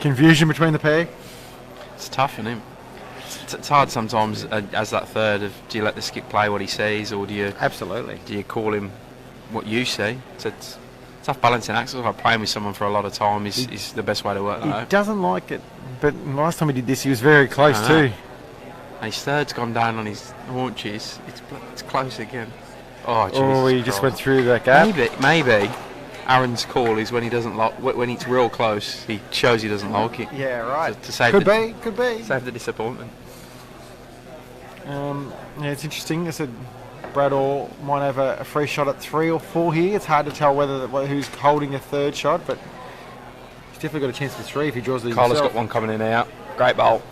Speaker 1: Confusion between the pair.
Speaker 2: It's tough, isn't it? It's hard sometimes as that third of, do you let the skip play what he sees, or do you
Speaker 1: Absolutely.
Speaker 2: do you call him what you see? It's tough balancing act. Like playing with someone for a lot of time is the best way to work that
Speaker 1: He
Speaker 2: out.
Speaker 1: doesn't like it, but last time he did this, he was very close too.
Speaker 2: And his third's gone down on his haunches. It's close again. Oh, Jesus
Speaker 1: He
Speaker 2: Christ.
Speaker 1: just went through that gap.
Speaker 2: Maybe Aaron's call is when he doesn't like, when it's real close, he shows he doesn't like it.
Speaker 1: Yeah, right.
Speaker 2: To save
Speaker 1: Could be.
Speaker 2: Save the disappointment.
Speaker 1: Yeah, it's interesting. I said Brad Orr might have a free shot at 3 or 4 here. It's hard to tell who's holding a third shot, but he's definitely got a chance for 3 if he draws these
Speaker 2: Carla's
Speaker 1: himself.
Speaker 2: got one coming in out. Great bowl.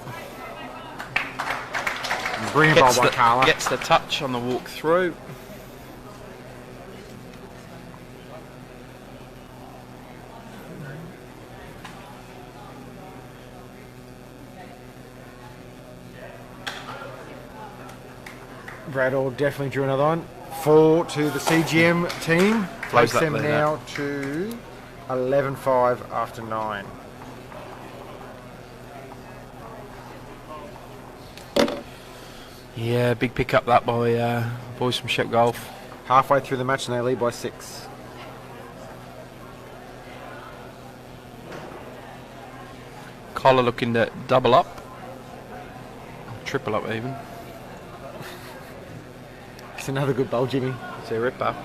Speaker 1: Brilliant bowl by Carla.
Speaker 2: Gets the touch on the walk through.
Speaker 1: Brad Orr definitely drew another one. 4 to the CGM team.
Speaker 2: Close
Speaker 1: Takes
Speaker 2: that
Speaker 1: them
Speaker 2: lead
Speaker 1: now to 11-5 after 9.
Speaker 2: Yeah, big pick up that by boys from Shep Golf.
Speaker 1: Halfway through the match and they lead by 6.
Speaker 2: Carla looking to double up. Triple up even.
Speaker 1: It's another good bowl, Jimmy.
Speaker 2: It's a ripper.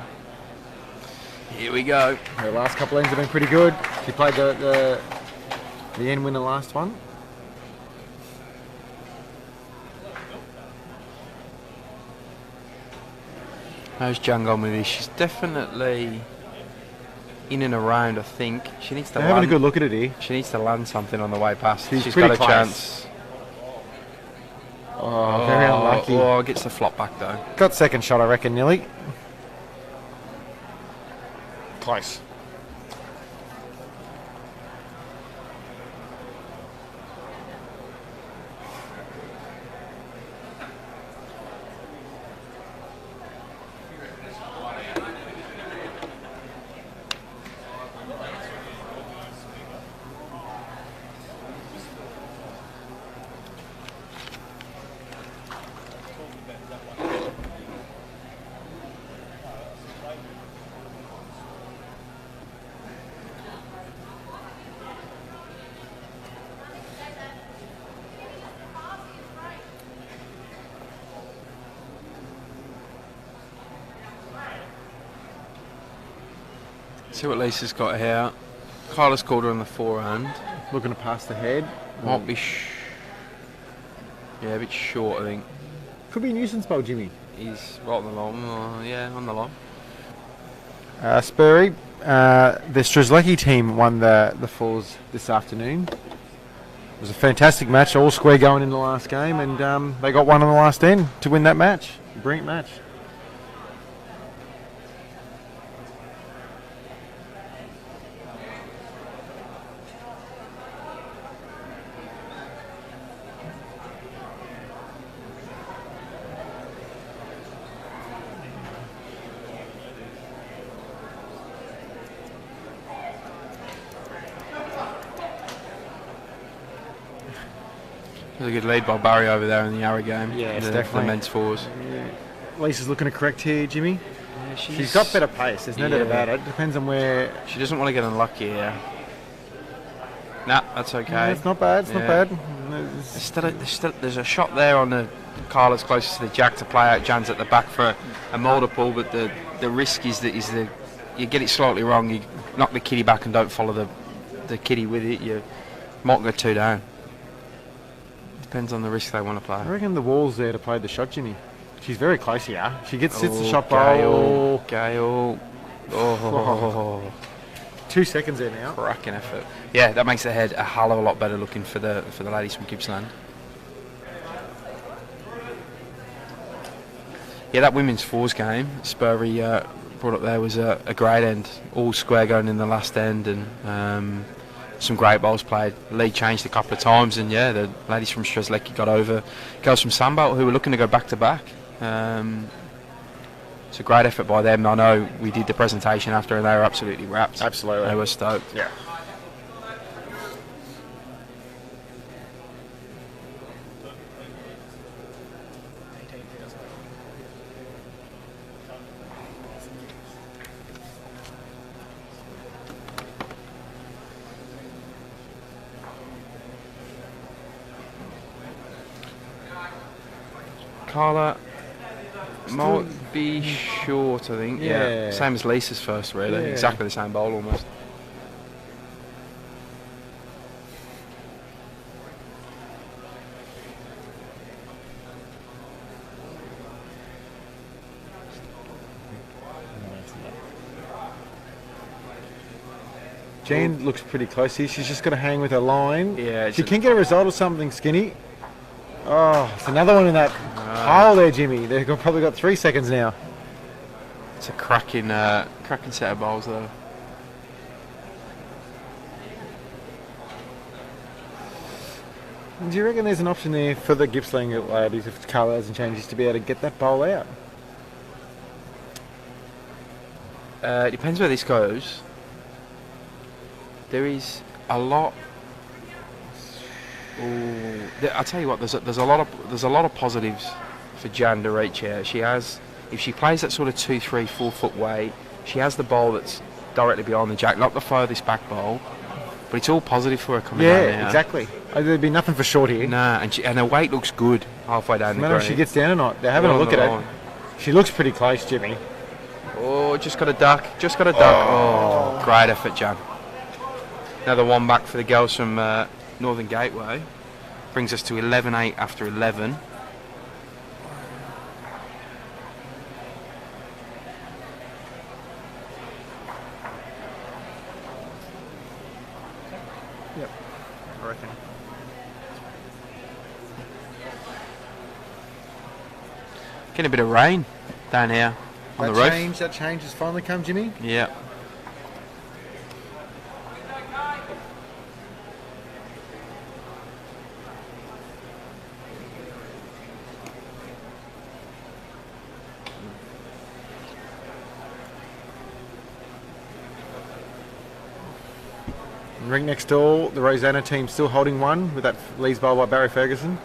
Speaker 2: Here we go.
Speaker 1: Her last couple ends have been pretty good. She played the end winner last one.
Speaker 2: How's Jan gone with this? She's definitely in and around, I think. She needs to
Speaker 1: They're
Speaker 2: land.
Speaker 1: having a good look at it here.
Speaker 2: She needs to land something on the way past.
Speaker 1: She's
Speaker 2: She's
Speaker 1: pretty
Speaker 2: got a
Speaker 1: close.
Speaker 2: chance.
Speaker 1: Oh, very unlucky.
Speaker 2: Oh, gets the flop back though.
Speaker 1: Got second shot, I reckon, nearly. Close.
Speaker 2: See what Lisa's got here. Carla's called her on the forehand.
Speaker 1: Looking to pass the head.
Speaker 2: Might be a bit short, I think.
Speaker 1: Could be a nuisance bowl, Jimmy.
Speaker 2: He's right on the line. Yeah, on the line.
Speaker 1: Spurry, the Strzelecki team won the fours this afternoon. It was a fantastic match, all square going in the last game, and they got one on the last end to win that match. Brilliant match.
Speaker 2: There's a good lead by Barry over there in the Yarra game.
Speaker 1: Yeah, it's
Speaker 2: the
Speaker 1: definitely.
Speaker 2: the men's fours.
Speaker 1: Yeah. Lisa's looking to correct here, Jimmy.
Speaker 2: Yeah,
Speaker 1: She's got better pace, there's no doubt about it. Depends on where...
Speaker 2: She doesn't want to get unlucky here. Nah, that's okay.
Speaker 1: No, it's not bad, it's not
Speaker 2: Yeah.
Speaker 1: bad.
Speaker 2: There's a shot there on the Carla's closest to the jack to play out. Jan's at the back for a multiple, but the risk is that you get it slightly wrong, you knock the kitty back and don't follow the kitty with it, you might go 2 down. Depends on the risk they want to play.
Speaker 1: I reckon the wall's there to play the shot, Jimmy. She's very close here. She sits the shot
Speaker 2: Gail.
Speaker 1: bowl.
Speaker 2: Gail. Oh.
Speaker 1: 2 seconds there now.
Speaker 2: Cracking effort. Yeah, that makes the head a hell of a lot better looking for the ladies from Gippsland. Yeah, that women's fours game, Spurry brought up there was a great end. All square going in the last end, and some great bowls played. The lead changed a couple of times, and yeah, the ladies from Strzelecki got over girls from Sandbelt who were looking to go back to back. It's a great effort by them. I know we did the presentation after, and they were absolutely wrapped.
Speaker 1: Absolutely.
Speaker 2: They were stoked.
Speaker 1: Yeah.
Speaker 2: Carla might be short, I think. Yeah. Same as Lisa's first, really.
Speaker 1: Yeah.
Speaker 2: Exactly the same bowl almost.
Speaker 1: Jean looks pretty close here. She's just got to hang with her line.
Speaker 2: Yeah.
Speaker 1: She can get a result or something, Skinny. Oh, it's another one in that pile there, Jimmy. They've probably got 3 seconds now.
Speaker 2: It's a cracking set of bowls, though.
Speaker 1: Do you reckon there's an option there for the Gippsland ladies, if Carla hasn't changed, to be able to get that bowl out?
Speaker 2: It depends where this goes. There is a lot. I'll tell you what. There's a lot of positives for Jan to reach here. She has, if she plays that sort of 2, 3, 4 foot weight, she has the bowl that's directly behind the jack, not the furthest back bowl. But it's all positive for her coming down now.
Speaker 1: Yeah, exactly. There'd be nothing for short here.
Speaker 2: Nah, and her weight looks good halfway down the green.
Speaker 1: No matter if she gets down or not. They're having a look at it. She looks pretty close, Jimmy.
Speaker 2: Oh, just got a duck. Oh, great effort, Jan. Another one back for the girls from Northern Gateway. Brings us to 11-8 after 11.
Speaker 1: Yep, I reckon.
Speaker 2: Getting a bit of rain down here on the roof.
Speaker 1: That change has finally come, Jimmy?
Speaker 2: Yeah.
Speaker 1: Ring next door, the Rosanna team still holding one with that Lee's bowl by Barry Ferguson.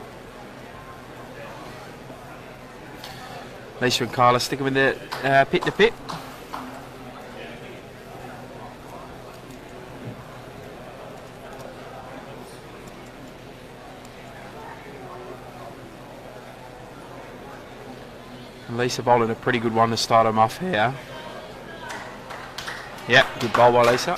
Speaker 2: Lisa and Carla sticking with the pit to pit. And Lisa bowling a pretty good one to start them off here. Yep, good bowl by Lisa.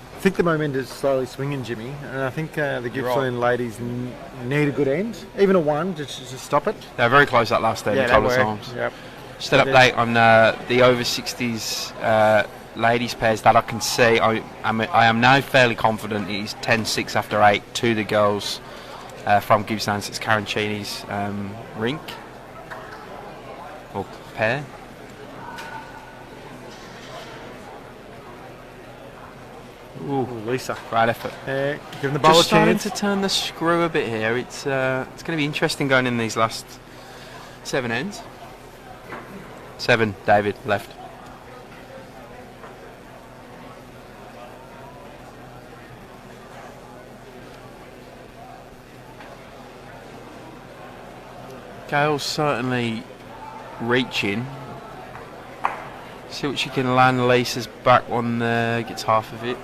Speaker 1: I think the momentum is slowly swinging, Jimmy, and I think the Gippsland ladies need a good end, even a one, just to stop it.
Speaker 2: They were very close that last end a couple of times.
Speaker 1: Yep.
Speaker 2: Just an update on the over 60s ladies pairs that I can see. I am now fairly confident it is 10-6 after 8 to the girls from Gippsland. It's Karen Cheney's rink or pair. Ooh,
Speaker 1: Lisa.
Speaker 2: Great effort.
Speaker 1: Giving the ball
Speaker 2: Just
Speaker 1: a chance.
Speaker 2: starting to turn the screw a bit here. It's going to be interesting going in these last 7 ends. 7, David, left. Gail's certainly reaching. See what she can land. Lisa's back one there, gets half of it.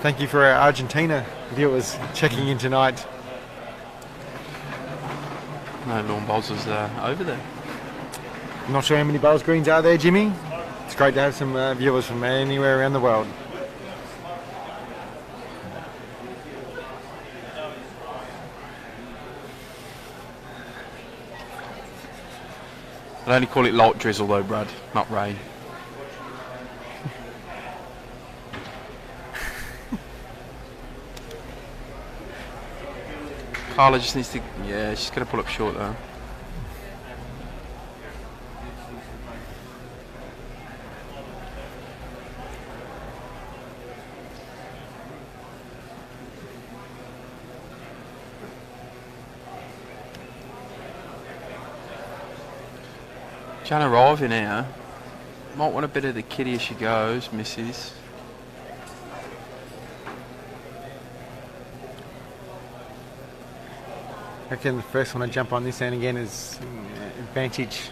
Speaker 1: Thank you for our Argentina viewers checking in tonight.
Speaker 2: No lawn bowls is over there.
Speaker 1: Not sure how many bowls greens are there, Jimmy. It's great to have some viewers from anywhere around the world.
Speaker 2: I'd only call it light drizzle though, Brad, not rain. Carla just needs to, yeah, she's going to pull up short though. Jan arriving here. Might want a bit of the kitty as she goes, misses.
Speaker 1: I reckon the first one to jump on this end again is advantage.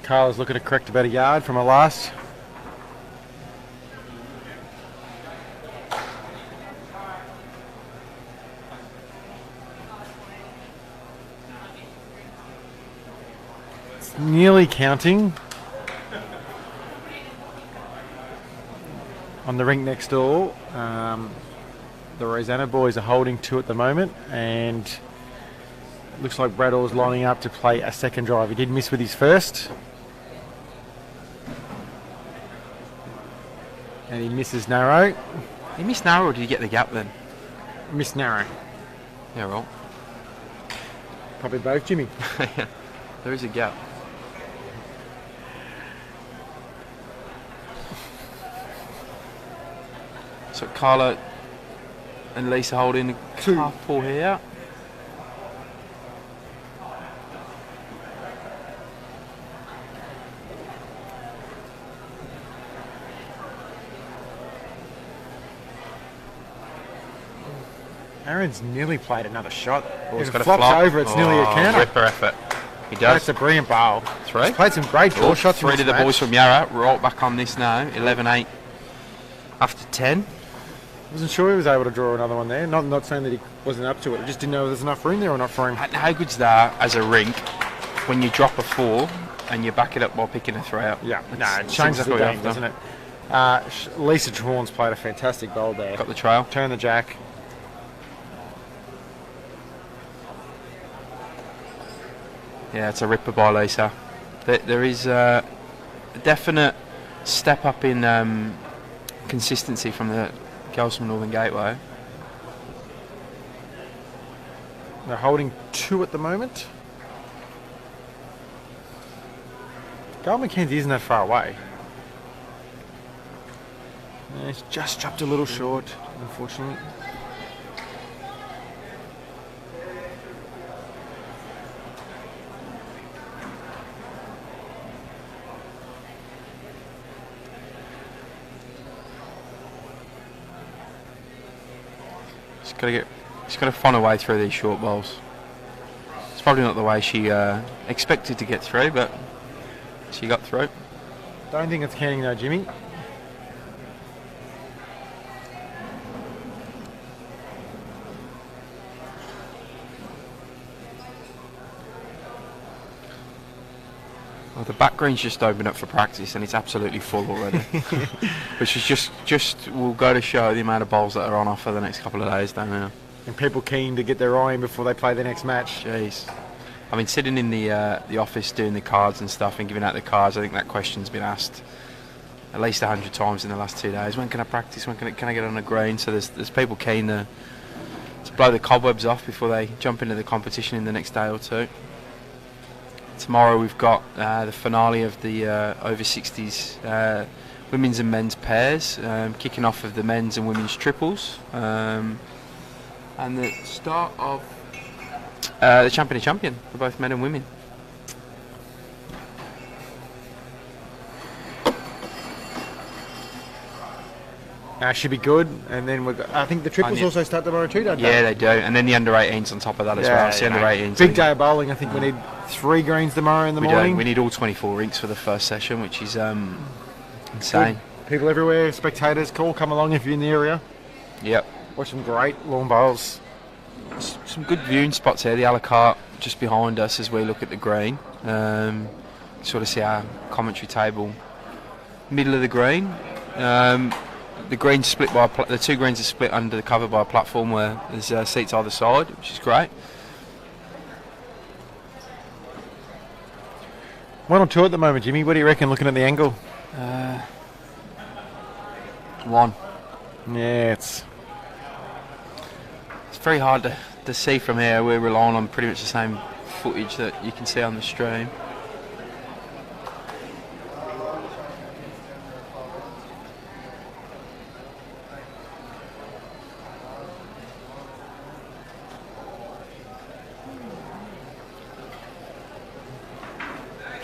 Speaker 1: Carla's looking to correct about a yard from her last. It's nearly counting. On the rink next door, the Rosanna boys are holding 2 at the moment, and it looks like Brad Orr's lining up to play a second drive. He did miss with his first. And he misses narrow.
Speaker 2: He missed narrow, or did he get the gap then?
Speaker 1: Missed narrow.
Speaker 2: Yeah, right.
Speaker 1: Probably both, Jimmy.
Speaker 2: There is a gap. So Carla and Lisa holding a
Speaker 1: 2.
Speaker 2: couple here.
Speaker 1: Aaron's nearly played another shot.
Speaker 2: Oh,
Speaker 1: If
Speaker 2: got
Speaker 1: it
Speaker 2: a
Speaker 1: flops
Speaker 2: flop.
Speaker 1: over, it's nearly a counter.
Speaker 2: Ripper effort. He does.
Speaker 1: That's a brilliant bowl.
Speaker 2: 3.
Speaker 1: He's played some great ball shots.
Speaker 2: 3 to the boys from Yarra. Right back on this now. 11-8 after 10.
Speaker 1: Wasn't sure he was able to draw another one there. Not saying that he wasn't up to it. I just didn't know if there's enough room there or not for him.
Speaker 2: How good's that as a rink when you drop a 4 and you back it up while picking a 3 out?
Speaker 1: Yeah, it
Speaker 2: It's
Speaker 1: changes the
Speaker 2: exactly what
Speaker 1: game,
Speaker 2: you
Speaker 1: doesn't
Speaker 2: have
Speaker 1: it? Lisa Trewarne's played a fantastic bowl there.
Speaker 2: Got the trail.
Speaker 1: Turn the jack.
Speaker 2: Yeah, it's a ripper by Lisa. There is a definite step up in consistency from the girls from Northern Gateway.
Speaker 1: They're holding 2 at the moment. Gail McKenzie isn't that far away. Yeah, he's just dropped a little short, unfortunately.
Speaker 2: She's got to find a way through these short bowls. It's probably not the way she expected to get through, but she got through.
Speaker 1: Don't think it's counting though, Jimmy.
Speaker 2: Well, the back green's just opened up for practice and it's absolutely full already. Which is just will go to show the amount of bowls that are on offer the next couple of days down there.
Speaker 1: And people keen to get their eye in before they play the next match.
Speaker 2: Jeez. I mean, sitting in the office doing the cards and stuff and giving out the cards, I think that question's been asked at least 100 times in the last 2 days. When can I practice? When can I get on a green? So there's people keen to blow the cobwebs off before they jump into the competition in the next day or 2. Tomorrow we've got the finale of the over 60s women's and men's pairs, kicking off of the men's and women's triples, and the start of the champion of champion for both men and women.
Speaker 1: Should be good, and then I think the triples also start tomorrow too, don't they?
Speaker 2: Yeah, they do, and then the under 18s on top of that as well. So the under 18s.
Speaker 1: Big day of bowling. I think we need 3 greens tomorrow in the morning.
Speaker 2: We need all 24 rinks for the first session, which is insane.
Speaker 1: Good. People everywhere, spectators, come along if you're in the area.
Speaker 2: Yep.
Speaker 1: Watch some great lawn bowls.
Speaker 2: Some good viewing spots here. The a la carte just behind us as we look at the green. Sort of see our commentary table, middle of the green. The green's split by the 2 greens are split under the cover by a platform where there's seats either side, which is great.
Speaker 1: 1 or 2 at the moment, Jimmy. What do you reckon? Looking at the angle.
Speaker 2: 1.
Speaker 1: Yeah, it's
Speaker 2: very hard to see from here. We're relying on pretty much the same footage that you can see on the stream.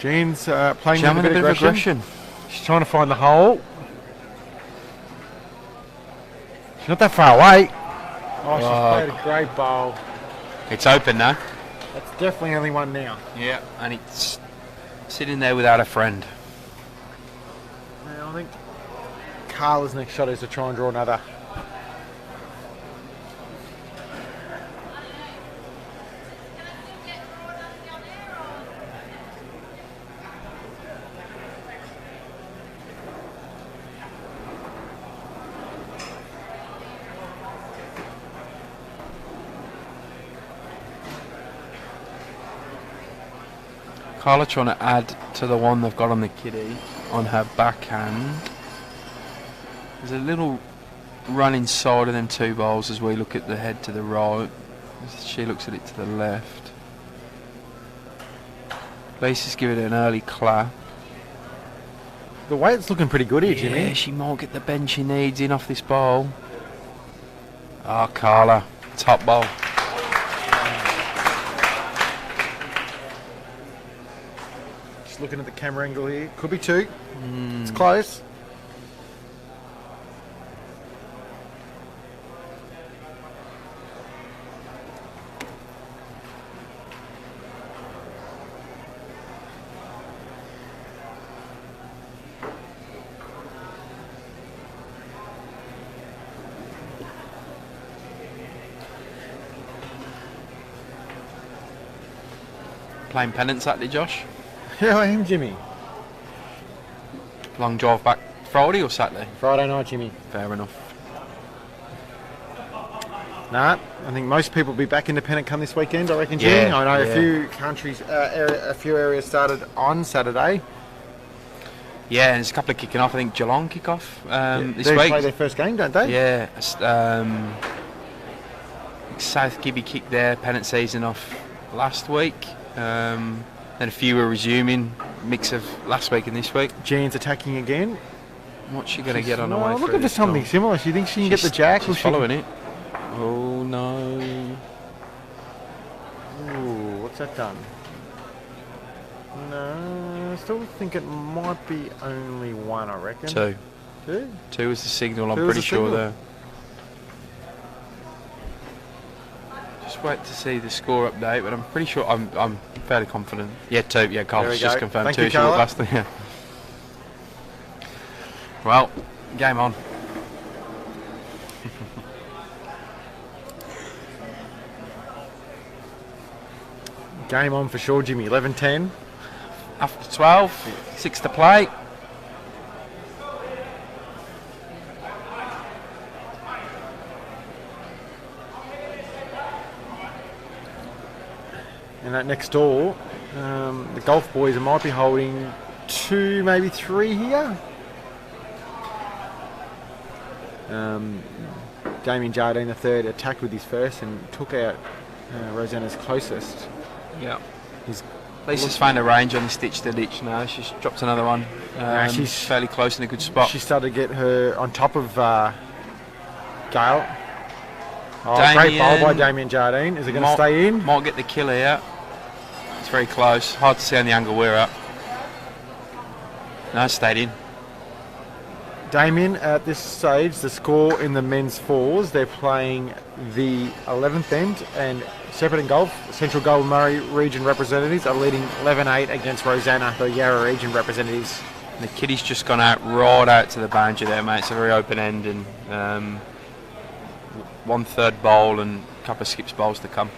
Speaker 1: Jean's playing
Speaker 2: Jamming
Speaker 1: with a bit of aggression. She's trying to find the hole. She's not that far away. Oh, she's played a great bowl.
Speaker 2: It's open now.
Speaker 1: That's definitely only one now.
Speaker 2: Yeah, and it's sitting there without a friend.
Speaker 1: Now, I think Carla's next shot is to try and draw another.
Speaker 2: Carla trying to add to the one they've got on the kiddie on her backhand. There's a little run inside of them two bowls as we look at the head to the right. She looks at it to the left. Lisa's giving it an early clap.
Speaker 1: The weight's looking pretty good here, Jimmy.
Speaker 2: Yeah, she might get the bend she needs in off this bowl. Ah, Carla, top bowl.
Speaker 1: Looking at the camera angle here. Could be two. It's close.
Speaker 2: Playing pennant Saturday, Josh?
Speaker 1: Yeah, I am, Jimmy.
Speaker 2: Long drive back Friday or Saturday?
Speaker 1: Friday night, Jimmy.
Speaker 2: Fair enough.
Speaker 1: Nah, I think most people will be back independent come this weekend, I reckon, Jimmy.
Speaker 2: Yeah,
Speaker 1: I know
Speaker 2: yeah.
Speaker 1: a few countries, a few areas started on Saturday.
Speaker 2: Yeah, and there's a couple of kicking off. I think Geelong kick off this
Speaker 1: They
Speaker 2: week.
Speaker 1: play their first game, don't they?
Speaker 2: Yeah. South Gibby kicked their pennant season off last week. Then a few were resuming, mix of last week and this week.
Speaker 1: Jean's attacking again.
Speaker 2: What's she going to get on her way through?
Speaker 1: Looking for something similar. She thinks she can get the jack.
Speaker 2: She's following it. Oh no.
Speaker 1: Ooh, what's that done? No, I still think it might be only one, I reckon.
Speaker 2: Two.
Speaker 1: Two?
Speaker 2: Two is the signal, I'm
Speaker 1: Two was
Speaker 2: pretty
Speaker 1: the
Speaker 2: sure
Speaker 1: signal.
Speaker 2: there. Just wait to see the score update, but I'm pretty sure, I'm fairly confident. Yeah, two. Yeah, Carla's just confirmed
Speaker 1: Thank
Speaker 2: two.
Speaker 1: you,
Speaker 2: She was
Speaker 1: Carla.
Speaker 2: last. Yeah. Well, game on.
Speaker 1: Game on for sure, Jimmy. 11-10.
Speaker 2: After 12, 6 to play.
Speaker 1: And that next door, the golf boys might be holding 2, maybe 3 here. Damien Jardine III attacked with his first and took out Rosanna's closest.
Speaker 2: Yeah.
Speaker 1: He's
Speaker 2: Lisa's found a range on the stitch to ditch now. She's dropped another one.
Speaker 1: she's
Speaker 2: fairly close in a good spot.
Speaker 1: She started to get her on top of Gail. Oh, great bowl by Damien Jardine. Is it going to stay in?
Speaker 2: Might get the kill here. It's very close. Hard to see on the angle we're at. No, it stayed in.
Speaker 1: Damien, at this stage, the score in the men's fours, they're playing the 11th end, and Shepparton Golf, Central Gold Murray region representatives, are leading 11-8 against Rosanna, the Yarra region representatives.
Speaker 2: And the kiddie's just gone out right out to the boundary there, mate. It's a very open end, and 1/3 bowl and a couple of skips bowls to come.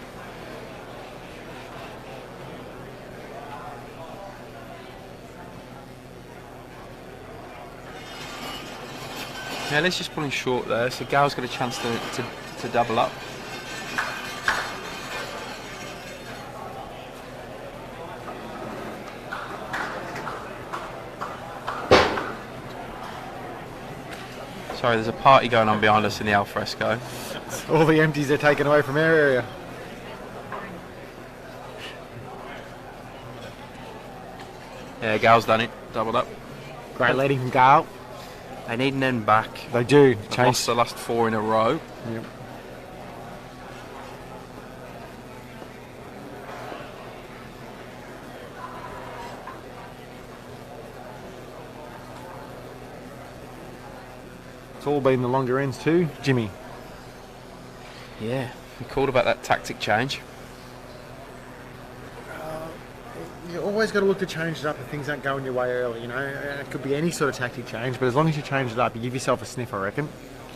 Speaker 2: Yeah, let's just pull in short there, so Gail's got a chance to double up. Sorry, there's a party going on behind us in the alfresco.
Speaker 1: All the empties are taken away from our area.
Speaker 2: Yeah, Gail's done it, doubled up.
Speaker 1: Great leading from Gail.
Speaker 2: They need an end back.
Speaker 1: They do.
Speaker 2: They've lost the last 4 in a row.
Speaker 1: Yep. It's all been the longer ends too, Jimmy.
Speaker 2: Yeah, we called about that tactic change.
Speaker 1: You always got to look to change it up if things aren't going your way early, you know. And it could be any sort of tactic change, but as long as you change it up, you give yourself a sniff, I reckon.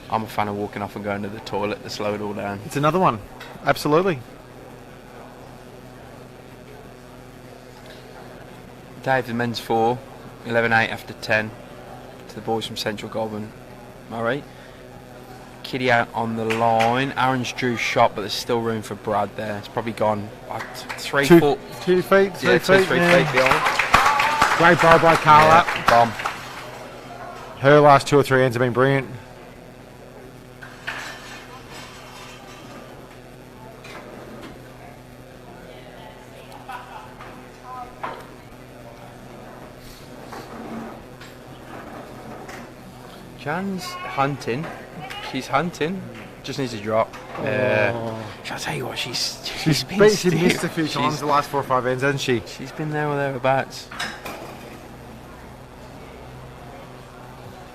Speaker 2: I'm a fan of walking off and going to the toilet to slow it all down.
Speaker 1: It's another one. Absolutely.
Speaker 2: Dave, the men's 4, 11-8 after 10 to the boys from Central Goulburn. Murray. Kitty out on the line. Aaron's drew shot, but there's still room for Brad there. It's probably gone 3 foot.
Speaker 1: 2 feet, 3 feet.
Speaker 2: 3 feet beyond.
Speaker 1: Great ball by Carla.
Speaker 2: Yeah, bomb.
Speaker 1: Her last 2 or 3 ends have been brilliant.
Speaker 2: Jan's hunting. She's hunting. Just needs a drop. I'll tell you what, she's been
Speaker 1: She missed a few times the last 4 or 5 ends, hasn't she?
Speaker 2: She's been there or thereabouts.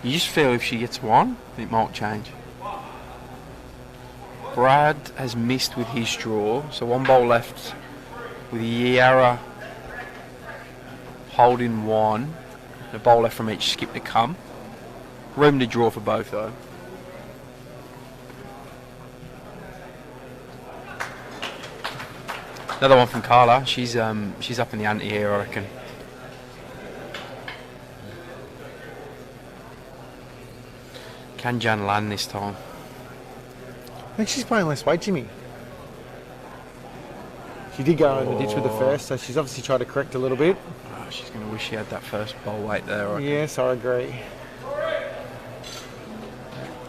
Speaker 2: You just feel if she gets one, it might change. Brad has missed with his draw, so 1 ball left with Yara holding 1. A ball left from each skip to come. Room to draw for both though. Another one from Carla. She's up in the ante here, I reckon. Can Jan land this time?
Speaker 1: I think she's playing less weight, Jimmy. She did go in the ditch with the first, so she's obviously tried to correct a little bit.
Speaker 2: Oh, she's going to wish she had that first bowl weight there, I reckon.
Speaker 1: Yes, I agree.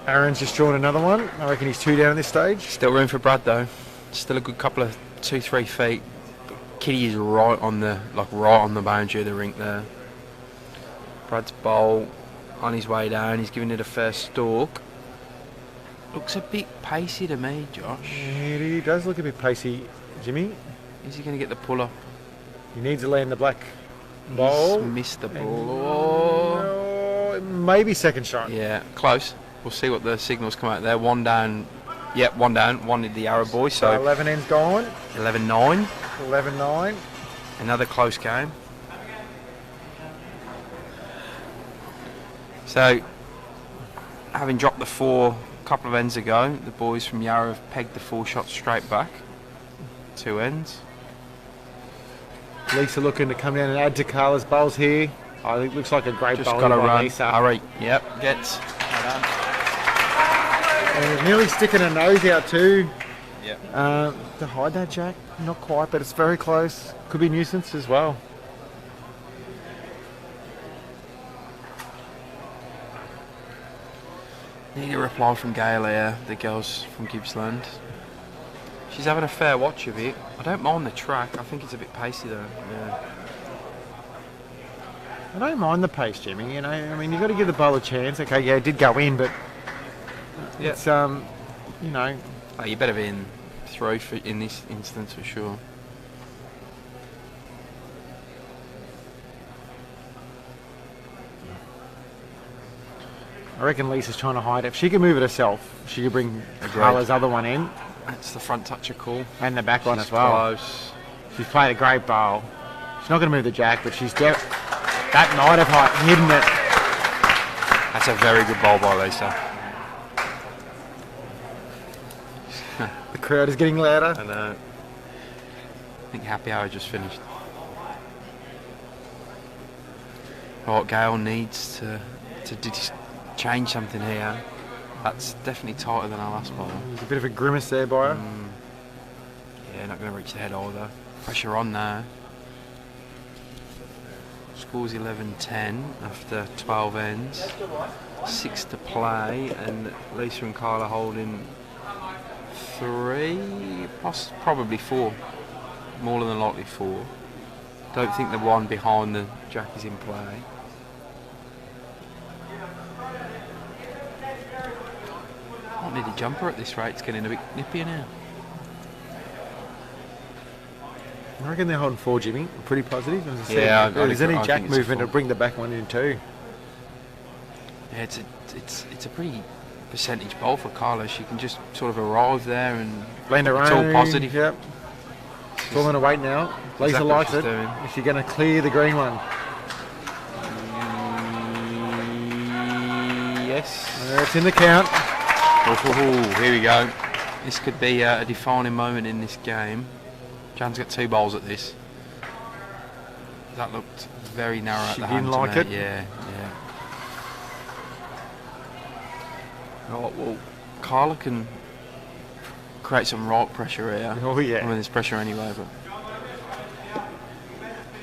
Speaker 1: Aaron's just drawn another one. I reckon he's 2 down at this stage.
Speaker 2: Still room for Brad though. Still a good couple of 2-3 feet. Kitty is right on the boundary of the rink there. Brad's bowl on his way down. He's giving it a first stalk. Looks a bit pacey to me, Josh.
Speaker 1: Yeah, he does look a bit pacey, Jimmy.
Speaker 2: Is he going to get the pull up?
Speaker 1: He needs to land the black bowl.
Speaker 2: He's missed the ball.
Speaker 1: Oh, maybe second shot.
Speaker 2: Yeah, close. We'll see what the signals come out there. 1 down. Yep, 1 down. 1 in the Arab boy. So
Speaker 1: 11 ends gone.
Speaker 2: 11-9.
Speaker 1: 11-9.
Speaker 2: Another close game. So, having dropped the 4 a couple of ends ago, the boys from Yarra have pegged the 4 shots straight back. 2 ends.
Speaker 1: Lisa looking to come down and add to Carla's bowls here. I think it looks like a great
Speaker 2: Just
Speaker 1: bowl
Speaker 2: got to
Speaker 1: by
Speaker 2: run.
Speaker 1: Lisa.
Speaker 2: All right. Yep. Gets. Well done.
Speaker 1: And nearly sticking her nose out too.
Speaker 2: Yep.
Speaker 1: To hide that jack, not quite, but it's very close. Could be nuisance as well.
Speaker 2: Need a reply from Gail here, the girls from Gippsland. She's having a fair watch of it. I don't mind the track. I think it's a bit pacey though. Yeah.
Speaker 1: I don't mind the pace, Jimmy. You know, I mean, you've got to give the bowl a chance. Okay, yeah, it did go in, but it's you know.
Speaker 2: Oh, you better be in 3 in this instance for sure.
Speaker 1: I reckon Lisa's trying to hide it. If she could move it herself, she could bring Carla's other one in.
Speaker 2: That's the front toucher call.
Speaker 1: And the back one
Speaker 2: She's
Speaker 1: as well.
Speaker 2: Close.
Speaker 1: She's played a great bowl. She's not going to move the jack, but that might have hidden it.
Speaker 2: That's a very good bowl by Lisa.
Speaker 1: The crowd is getting louder.
Speaker 2: I know. I think happy hour just finished. What Gail needs to change something here. That's definitely tighter than our last bowl.
Speaker 1: There's a bit of a grimace there by her.
Speaker 2: Yeah, not going to reach the head either. Pressure on there. Scores 11-10 after 12 ends. 6 to play, and Lisa and Carla holding 3, probably 4. More than likely 4. Don't think the one behind the jack is in play. Might need a jumper at this rate. It's getting a bit nippier now.
Speaker 1: I reckon they're holding 4, Jimmy. Pretty positive. As I said,
Speaker 2: Yeah,
Speaker 1: if there's any
Speaker 2: I
Speaker 1: jack
Speaker 2: think it's a
Speaker 1: movement,
Speaker 2: 4.
Speaker 1: it'll bring the back one in too.
Speaker 2: Yeah, it's a pretty percentage bowl for Carla. She can just sort of arrive there and
Speaker 1: Blend her
Speaker 2: it's
Speaker 1: own.
Speaker 2: all positive.
Speaker 1: Yep. It's all in a wait now. Lisa
Speaker 2: exactly
Speaker 1: likes
Speaker 2: what
Speaker 1: it.
Speaker 2: she's doing.
Speaker 1: Is she going to clear the green one?
Speaker 2: Yes.
Speaker 1: It's in the count.
Speaker 2: Oh, here we go. This could be a defining moment in this game. Jan's got 2 bowls at this. That looked very narrow at
Speaker 1: She
Speaker 2: the hand.
Speaker 1: didn't like
Speaker 2: to
Speaker 1: it?
Speaker 2: me. Yeah. Right, well, Carla can create some right pressure here.
Speaker 1: Oh, yeah.
Speaker 2: I mean, there's pressure anyway, but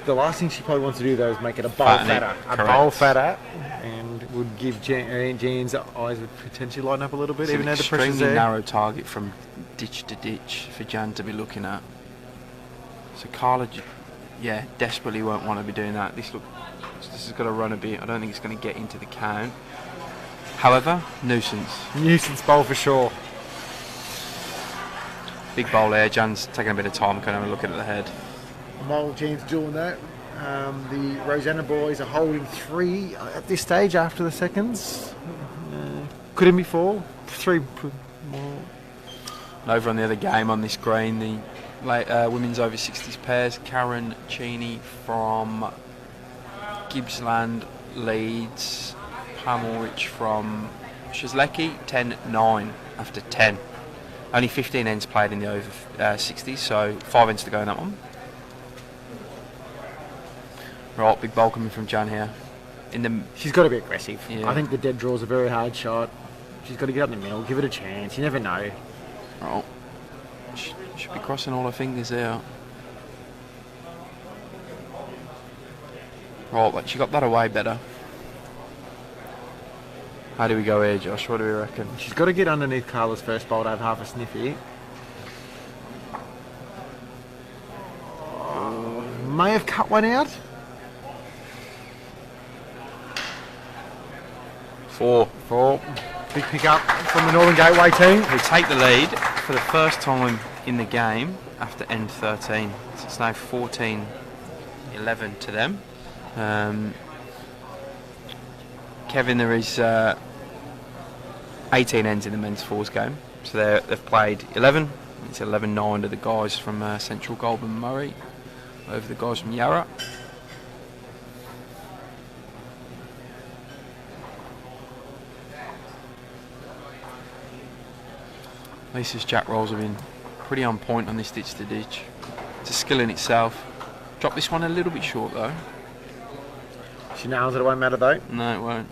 Speaker 1: The last thing she probably wants to do, though, is make it a bowl
Speaker 2: Fatten it,
Speaker 1: fatter. A
Speaker 2: correct.
Speaker 1: bowl fatter. And would give Jan's eyes would potentially lighten up a little bit,
Speaker 2: it's
Speaker 1: even
Speaker 2: an
Speaker 1: though the pressure's
Speaker 2: extremely
Speaker 1: there.
Speaker 2: narrow target from ditch to ditch for Jan to be looking at. So Carla, desperately won't want to be doing that. This has got to run a bit. I don't think it's going to get into the count. However, nuisance.
Speaker 1: Nuisance bowl for sure.
Speaker 2: Big bowl there. Jan's taking a bit of time, kind of looking at the head.
Speaker 1: While Jan's doing that, the Rosanna boys are holding 3 at this stage after the seconds. Could it be 4? 3 more.
Speaker 2: And over on the other game on this green, the women's over 60s pairs, Karen Cheney from Gippsland leads Pam Ulrich from Shisleki 10-9 after 10. Only 15 ends played in the over 60s, so 5 ends to go in that one. Right, big bowl coming from Jan here.
Speaker 1: She's got to be aggressive.
Speaker 2: Yeah.
Speaker 1: I think the dead draw is a very hard shot. She's got to get up in the middle, give it a chance. You never know.
Speaker 2: Right. Should be crossing all her fingers there. Right, but she got that away better. How do we go here, Josh? What do we reckon?
Speaker 1: She's got to get underneath Carla's first bowl to have half a sniff here. May have cut one out.
Speaker 2: 4.
Speaker 1: Big pick up from the Northern Gateway team.
Speaker 2: We take the lead for the first time in the game after end 13. So it's now 14-11 to them. Kevin, there is 18 ends in the men's fours game. So they've played 11. It's 11-9 to the guys from Central Goulburn Murray over the guys from Yarra. Lisa's jack rolls have been pretty on point on this ditch to ditch. It's a skill in itself. Drop this one a little bit short though.
Speaker 1: She nails it, it won't matter though.
Speaker 2: No, it won't.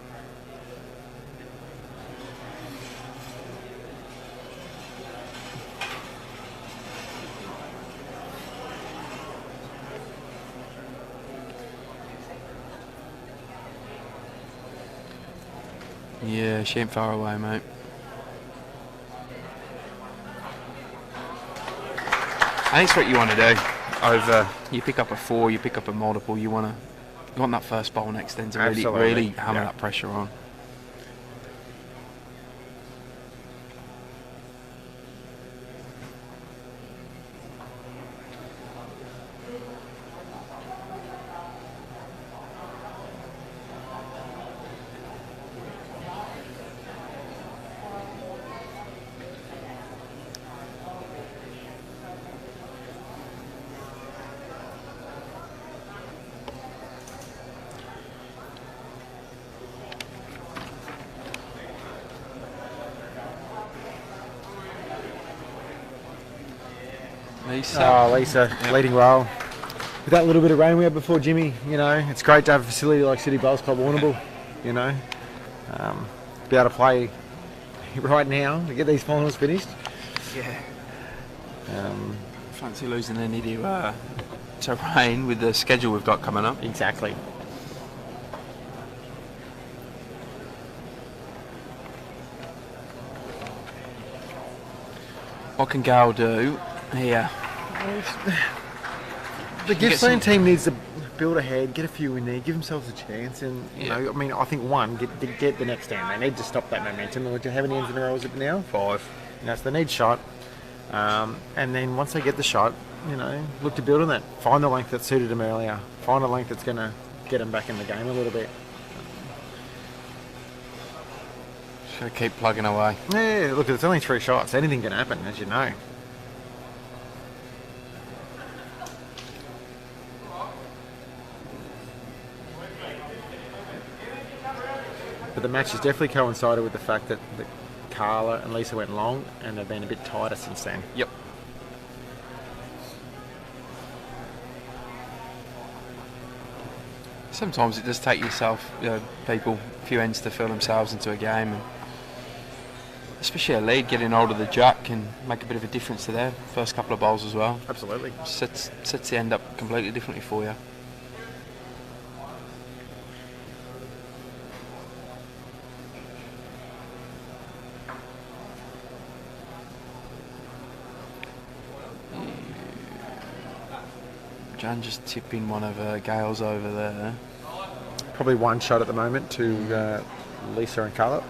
Speaker 2: Yeah, she ain't far away, mate. I think it's what you want to do. You pick up a 4, you pick up a multiple. You want that first bowl next then to really hammer that pressure on.
Speaker 1: Lisa, leading well. With that little bit of rain we had before, Jimmy, it's great to have a facility like City Bowls Club Warrnambool, be able to play right now to get these finals finished.
Speaker 2: Yeah. Fancy losing any to rain with the schedule we've got coming up.
Speaker 1: Exactly.
Speaker 2: What can Gail do here?
Speaker 1: The Gippsland team needs to build ahead, get a few in there, give themselves a chance, and I think get the next down. They need to stop that momentum. How many ends in a row is it now? 5. So they need shot, and then once they get the shot, look to build on that. Find the length that suited them earlier. Find a length that's going to get them back in the game a little bit.
Speaker 2: Just got to keep plugging away.
Speaker 1: Yeah, look, it's only 3 shots. Anything can happen, as you know. But the match has definitely coincided with the fact that Carla and Lisa went long, and they've been a bit tighter since then.
Speaker 2: Yep. Sometimes it does take people a few ends to fill themselves into a game, and especially a lead, getting hold of the jack can make a bit of a difference to their first couple of bowls as well.
Speaker 1: Absolutely.
Speaker 2: Sets the end up completely differently for you. Jan just tipping one of Gail's over there.
Speaker 1: Probably 1 shot at the moment to Lisa and Carla.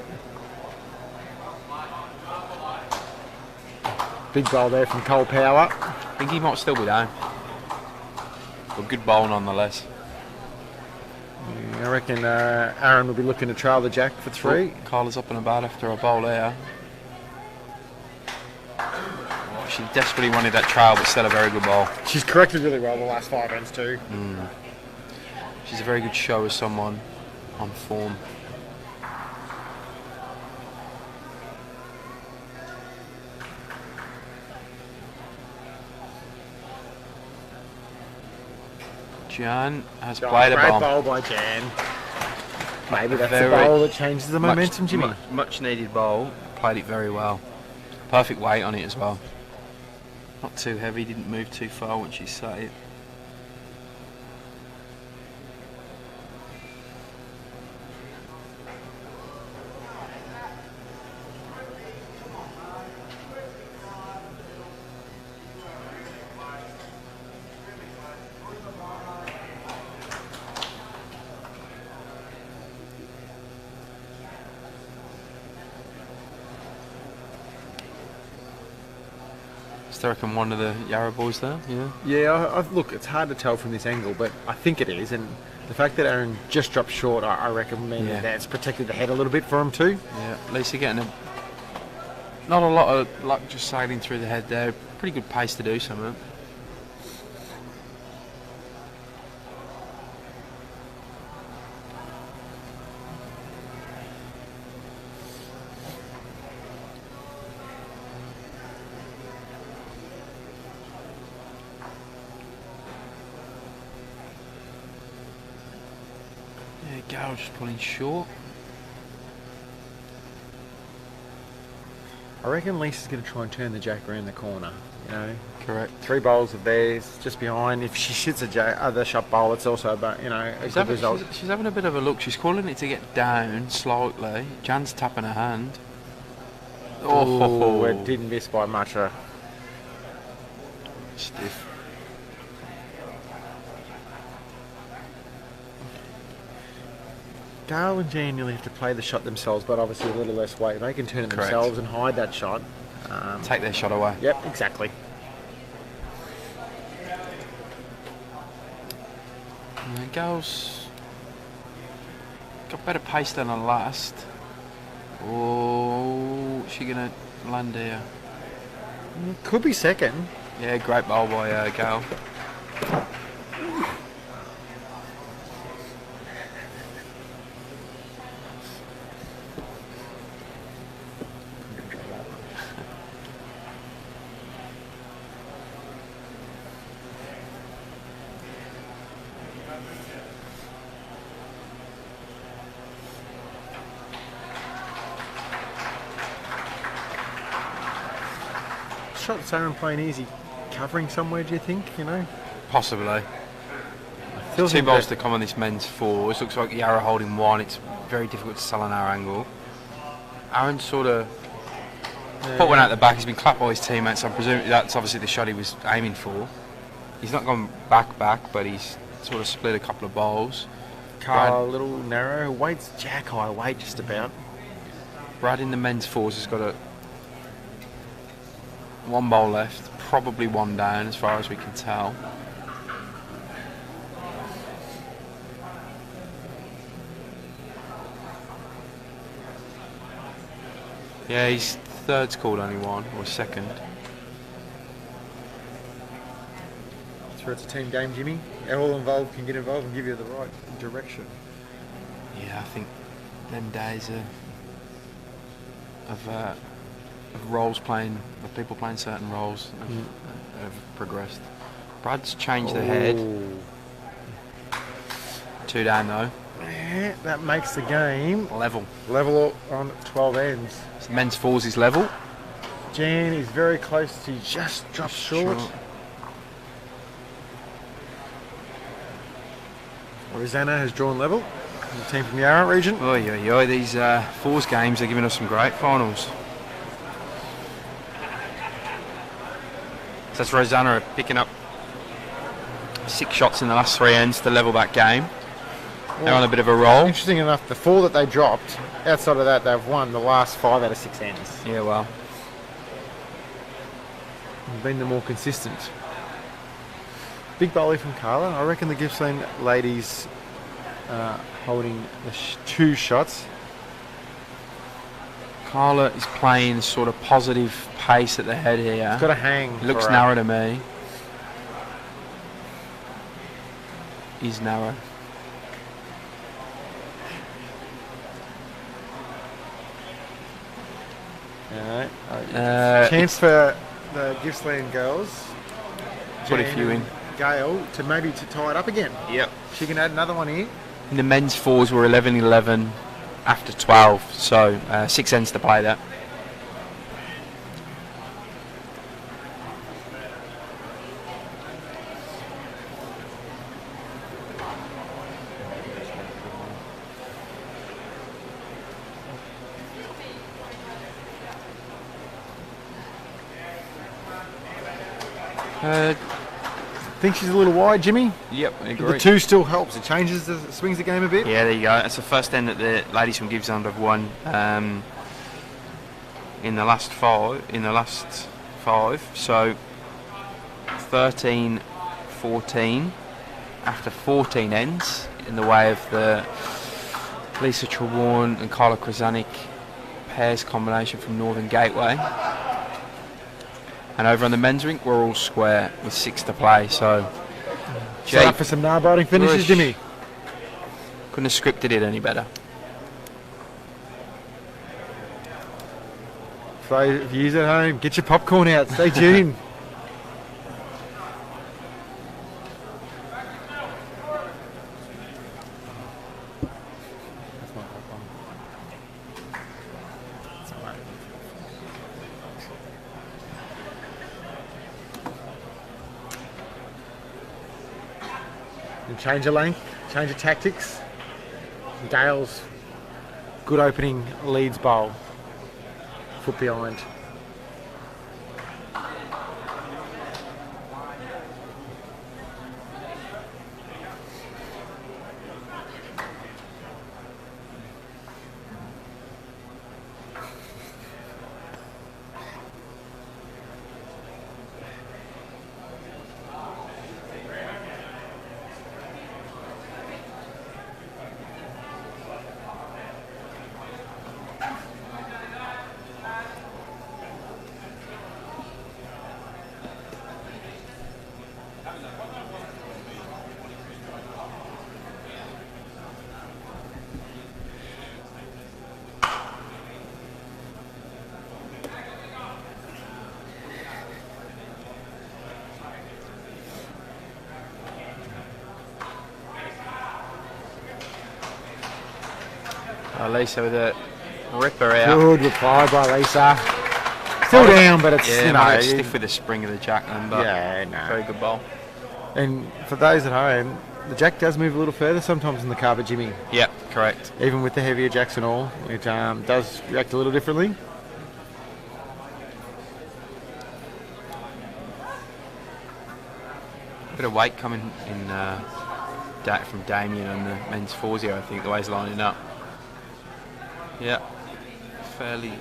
Speaker 1: Big bowl there from Cole Power.
Speaker 2: I think he might still be down. A good bowl nonetheless.
Speaker 1: Yeah, I reckon Aaron will be looking to trail the jack for 3.
Speaker 2: Carla's up and about after a bowl there. She desperately wanted that trail, but still a very good ball.
Speaker 1: She's corrected really well the last 5 ends too.
Speaker 2: She's a very good show as someone on form. Jan has played a
Speaker 1: great
Speaker 2: bomb.
Speaker 1: bowl by Jan. Maybe that's the bowl that changes the momentum, Jimmy.
Speaker 2: Much needed bowl. Played it very well. Perfect weight on it as well. Not too heavy, didn't move too far when she sat it. I reckon one of the Yarra boys there, yeah.
Speaker 1: Yeah, look, it's hard to tell from this angle, but I think it is, and the fact that Aaron just dropped short, I reckon that's protected the head a little bit for him too.
Speaker 2: Yeah, Lisa getting not a lot of luck just sailing through the head there. Pretty good pace to do something. Gail just pulling short.
Speaker 1: I reckon Lisa's going to try and turn the jack around the corner, you know.
Speaker 2: Correct.
Speaker 1: 3 bowls of theirs just behind. If she shits a other shot bowl, it's also about, you know, a good result.
Speaker 2: She's having a bit of a look. She's calling it to get down slightly. Jan's tapping her hand.
Speaker 1: Oh, it didn't miss by much.
Speaker 2: Stiff.
Speaker 1: Gail and Jan nearly have to play the shot themselves, but obviously a little less weight. They can turn it themselves and hide that shot.
Speaker 2: Take their shot away.
Speaker 1: Yep, exactly.
Speaker 2: Gail's got better pace than her last. Oh, is she going to land here?
Speaker 1: Could be second.
Speaker 2: Yeah, great bowl by Gail.
Speaker 1: Shot Aaron playing easy, covering somewhere. Do you think? You know,
Speaker 2: possibly. Two bowls to come on this men's 4s. Looks like Yarra holding 1. It's very difficult to sell on our angle. Aaron sort of put one out the back. He's been clapped by his teammates. I'm presuming that's obviously the shot he was aiming for. He's not gone back, but he's sort of split a couple of bowls.
Speaker 1: Carla, a little narrow. Weight's jack high weight just about.
Speaker 2: Brad in the men's 4s has got 1 bowl left, probably 1 down as far as we can tell. Yeah, his third's called only one, or second.
Speaker 1: So it's a team game, Jimmy. All involved can get involved and give you the right direction.
Speaker 2: Yeah, I think them days of roles playing, of people playing certain roles have progressed. Brad's changed the head. 2 down though.
Speaker 1: Yeah, that makes the game
Speaker 2: Level.
Speaker 1: level on 12 ends.
Speaker 2: So men's fours is level.
Speaker 1: Jan is very close to just drop short. Rosanna has drawn level. The team from the Yarra region.
Speaker 2: Oh, these fours games are giving us some great finals. So that's Rosanna picking up 6 shots in the last 3 ends to level that game. They're on a bit of a roll.
Speaker 1: Interesting enough, the 4 that they dropped, outside of that, they've won the last 5 out of 6 ends.
Speaker 2: Yeah, well.
Speaker 1: And been the more consistent. Big volley from Carla. I reckon the Gippsland ladies holding the 2 shots.
Speaker 2: Carla is playing sort of positive pace at the head here.
Speaker 1: It's got a hang.
Speaker 2: It looks narrow to me. Is narrow.
Speaker 1: Chance for the Gippsland girls.
Speaker 2: Put a few in.
Speaker 1: Gail to maybe to tie it up again.
Speaker 2: Yep.
Speaker 1: She can add another one here.
Speaker 2: The men's fours were 11-11 after 12, so 6 ends to play that.
Speaker 1: I think she's a little wide, Jimmy.
Speaker 2: Yep, I agree.
Speaker 1: The 2 still helps. It swings the game a bit.
Speaker 2: Yeah, there you go. That's the first end that the ladies from Gippsland have won in the last 5. So 13-14 after 14 ends in the way of the Lisa Trewarne and Carla Krizanic pairs combination from Northern Gateway. And over on the men's rink, we're all square with 6 to play. So,
Speaker 1: set up for some nail-biting finishes, Jimmy.
Speaker 2: Couldn't have scripted it any better.
Speaker 1: So, if you use it at home, get your popcorn out. Stay tuned. Change of length, change of tactics. Gail's good opening leads bowl. Foot behind.
Speaker 2: Lisa with a ripper out.
Speaker 1: Good reply by Lisa. Still down, but it's
Speaker 2: stiff with the spring of the jack then, but very good ball.
Speaker 1: And for those at home, the jack does move a little further sometimes in the carpet, Jimmy.
Speaker 2: Yep, correct.
Speaker 1: Even with the heavier jacks and all, it does react a little differently.
Speaker 2: Bit of weight coming in from Damien on the men's fours here, I think, the way he's lining up. Yeah, fairly.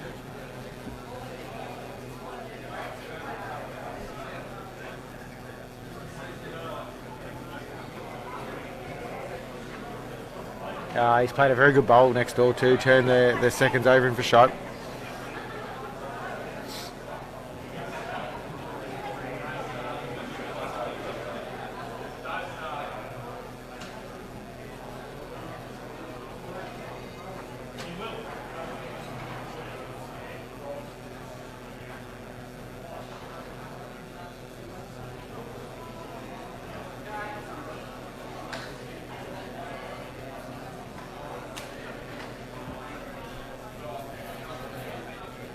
Speaker 1: He's played a very good bowl next door too, turned their seconds over in for shot.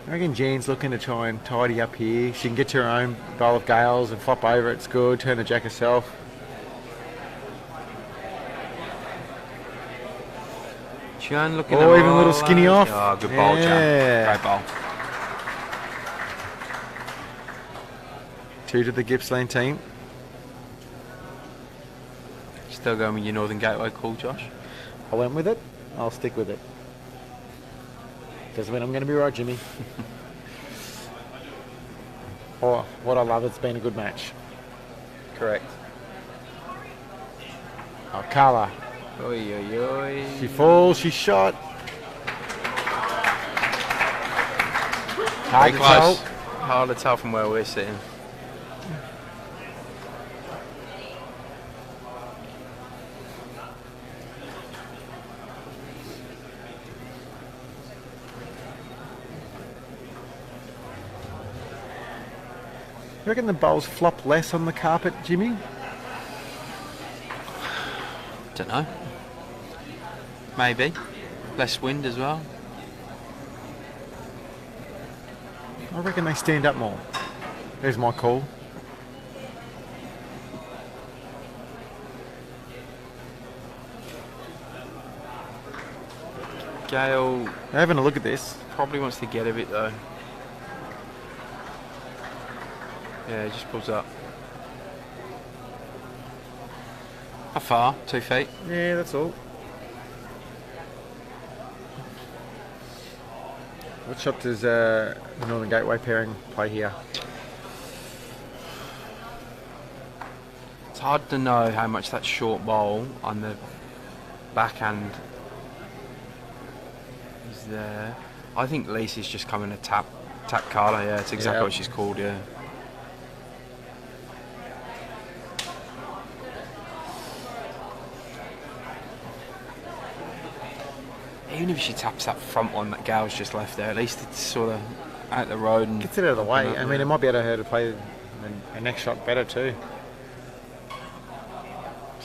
Speaker 1: I reckon Jean's looking to try and tidy up here. She can get to her own bowl of Gales and flop over. It's good. Turn the jack herself.
Speaker 2: Jan looking
Speaker 1: Oh, even a little skinny off.
Speaker 2: Oh, good bowl, Jan. Great bowl.
Speaker 1: 2 to the Gippsland team.
Speaker 2: Still going with your Northern Gateway call, Josh?
Speaker 1: I went with it. I'll stick with it. Doesn't mean I'm going to be right, Jimmy. Oh, what I love, it's been a good match.
Speaker 2: Correct.
Speaker 1: Oh, Carla.
Speaker 2: Oi, oi, oi.
Speaker 1: She falls, she's shot. Hard to tell.
Speaker 2: Hard to tell from where we're sitting.
Speaker 1: You reckon the bowls flop less on the carpet, Jimmy?
Speaker 2: Don't know. Maybe. Less wind as well.
Speaker 1: I reckon they stand up more. There's my call.
Speaker 2: Gail
Speaker 1: Having a look at this.
Speaker 2: probably wants to get a bit though. Yeah, he just pulls up. How far? 2 feet.
Speaker 1: Yeah, that's all. What shot does the Northern Gateway pairing play here?
Speaker 2: It's hard to know how much that short bowl on the backhand is there. I think Lisa's just coming to tap Carla. Yeah, it's exactly what she's called. Yeah. Even if she taps that front one that Gail's just left there, at least it's sort of out the road and
Speaker 1: Gets it out of the way. I mean, it might be able to her to play the next shot better too.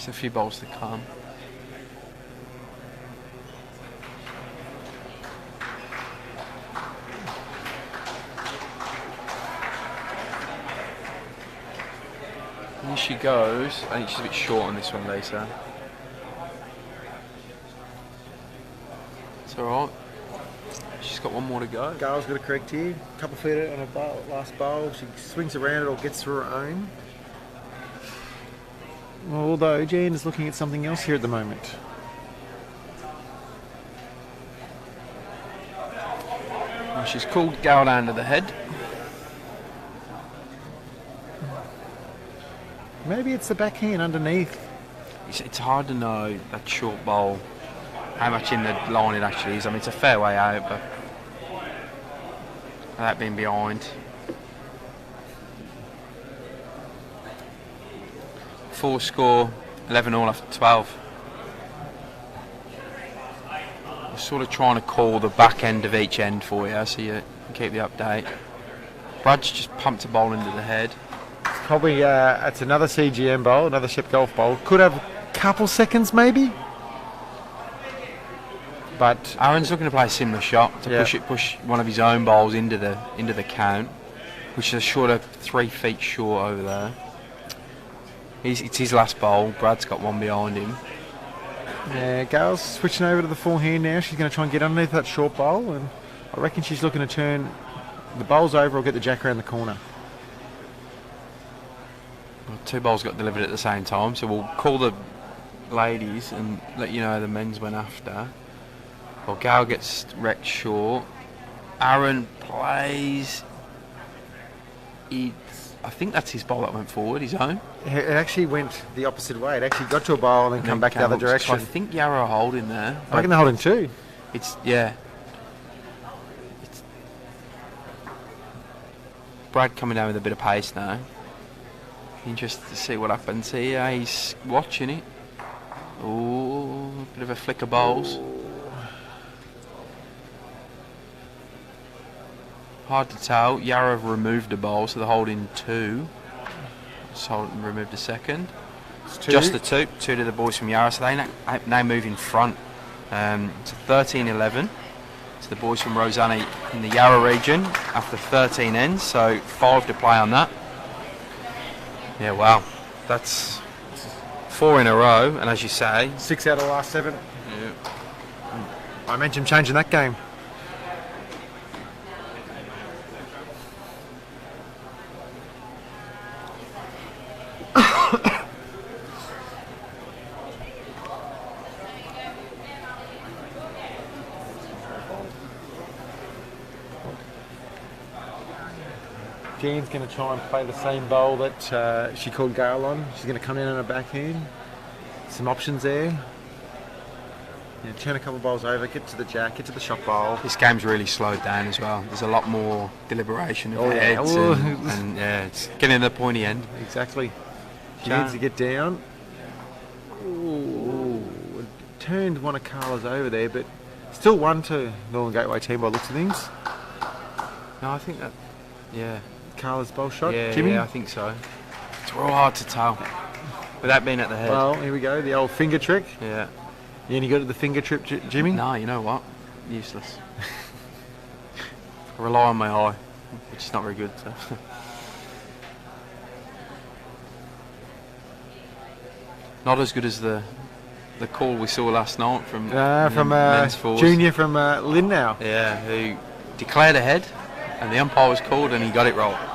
Speaker 2: just a few bowls to come. And here she goes. I think she's a bit short on this one, Lisa. It's alright. She's got one more to go.
Speaker 1: Gail's got a correct here. Couple feet on her last bowl. She swings around it or gets through her own. Although Jan is looking at something else here at the moment.
Speaker 2: Well, she's called Gail down to the head.
Speaker 1: Maybe it's the backhand underneath.
Speaker 2: It's hard to know that short bowl how much in the line it actually is. I mean, it's a fair way out, but without being behind. 4 score, 11 all after 12. We're sort of trying to call the back end of each end for you, so you can keep the update. Brad's just pumped a bowl into the head.
Speaker 1: Probably it's another CGM bowl, another Shep Golf bowl. Could have a couple seconds maybe. But
Speaker 2: Aaron's looking to play a similar shot to push one of his own bowls into the count, which is a short of 3 feet short over there. It's his last bowl. Brad's got one behind him.
Speaker 1: yeah, Gail's switching over to the forehand now. She's going to try and get underneath that short bowl, and I reckon she's looking to turn the bowls over or get the jack around the corner.
Speaker 2: Well, 2 bowls got delivered at the same time, so we'll call the ladies and let you know how the men's went after. Well, Gail gets wrecked short. Aaron plays. I think that's his bowl that went forward, his own.
Speaker 1: It actually went the opposite way. It actually got to a bowl and then come back the other direction.
Speaker 2: I think Yarra are holding there.
Speaker 1: I reckon they're holding 2.
Speaker 2: It's Brad coming down with a bit of pace now. Interested to see what happens here. He's watching it. Oh, a bit of a flick of bowls. Hard to tell. Yarra have removed a bowl, so they're holding 2. So removed a second. Just the 2. 2 to the boys from Yarra, so they now move in front. It's 13-11. to the boys from Rosanna in the Yarra region after 13 ends, so 5 to play on that. Yeah, wow. That's 4 in a row, and as you say...
Speaker 1: 6 out of the last 7.
Speaker 2: Yeah.
Speaker 1: I mentioned changing that game. Jean's going to try and play the same bowl that she called Gail on. She's going to come in on her backhand. Some options there. Yeah, turn a couple of bowls over, get to the jack, get to the shot bowl.
Speaker 2: This game's really slowed down as well. There's a lot more deliberation of
Speaker 1: yeah.
Speaker 2: heads and yeah, it's getting to the pointy end.
Speaker 1: Exactly. She needs to get down. Ooh, turned one of Carla's over there, but still 1-2 Northern Gateway team by the looks of things.
Speaker 2: No, I think that, yeah.
Speaker 1: Carla's bowl shot,
Speaker 2: Yeah,
Speaker 1: Jimmy?
Speaker 2: yeah, I think so. It's real hard to tell without being at the head.
Speaker 1: Well, here we go, the old finger trick.
Speaker 2: Yeah.
Speaker 1: You only got to the finger trip, Jimmy?
Speaker 2: No, you know what? Useless. I rely on my eye, which is not very good. So. Not as good as the call we saw last night from men's fours.
Speaker 1: Junior from Lynn now.
Speaker 2: Yeah, who declared ahead, and the umpire was called, and he got it right.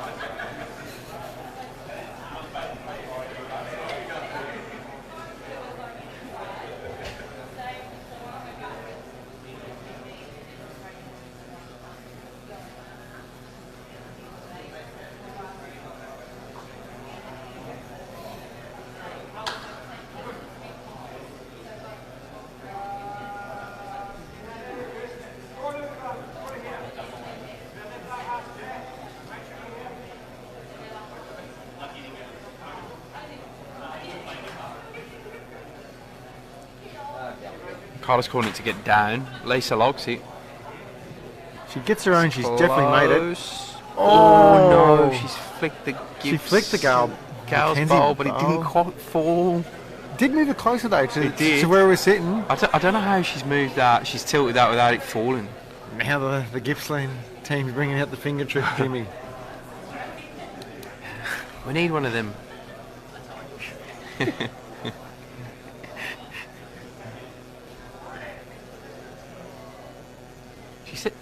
Speaker 2: Carla's calling it to get down. Lisa logs it.
Speaker 1: She gets her own, she's definitely made it.
Speaker 2: Oh no, she's flicked the Gibbs.
Speaker 1: She flicked the Gail's
Speaker 2: McKenzie bowl, but it didn't quite fall.
Speaker 1: Did move it closer though to where we're sitting.
Speaker 2: I don't know how she's moved that. She's tilted that without it falling.
Speaker 1: Now the Gippsland team's bringing out the finger trick, Jimmy.
Speaker 2: We need one of them. She said,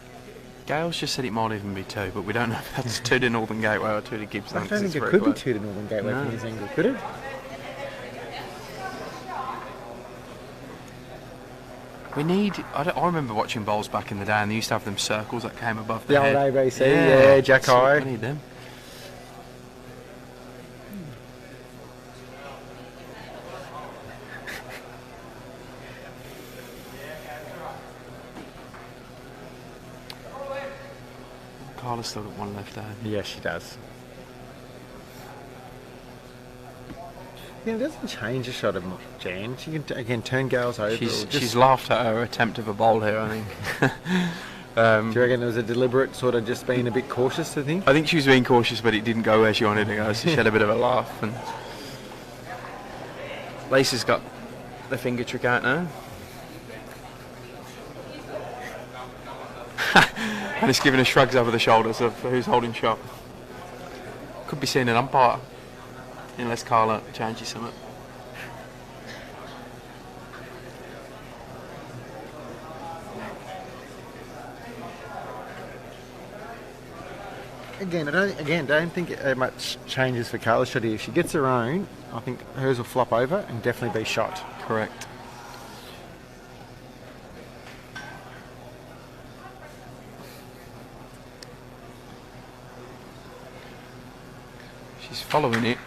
Speaker 2: Gail's just said it might even be 2, but we don't know if that's 2 to Northern Gateway or 2 to Gippsland.
Speaker 1: I don't think it could be 2 to Northern Gateway from this angle, could it?
Speaker 2: We need... I remember watching bowls back in the day, and they used to have them circles that came above the
Speaker 1: old
Speaker 2: head.
Speaker 1: ABC, yeah, Jack High.
Speaker 2: We need them. Carla's still got one left down.
Speaker 1: Yeah, she does. Yeah, it doesn't change the shot of Jan. She can again turn Gail's over.
Speaker 2: She's laughed at her attempt of a bowl here, I think.
Speaker 1: Do you reckon it was a deliberate sort of just being a bit cautious, I think?
Speaker 2: I think she was being cautious, but it didn't go where she wanted to go, so she had a bit of a laugh. And Lisa's got the finger trick out now. And it's giving her shrugs over the shoulders of who's holding shot. Could be seeing an umpire, unless Carla changes something.
Speaker 1: I don't think much changes for Carla's shot here. If she gets her own, I think hers will flop over and definitely be shot.
Speaker 2: Correct. She's following it.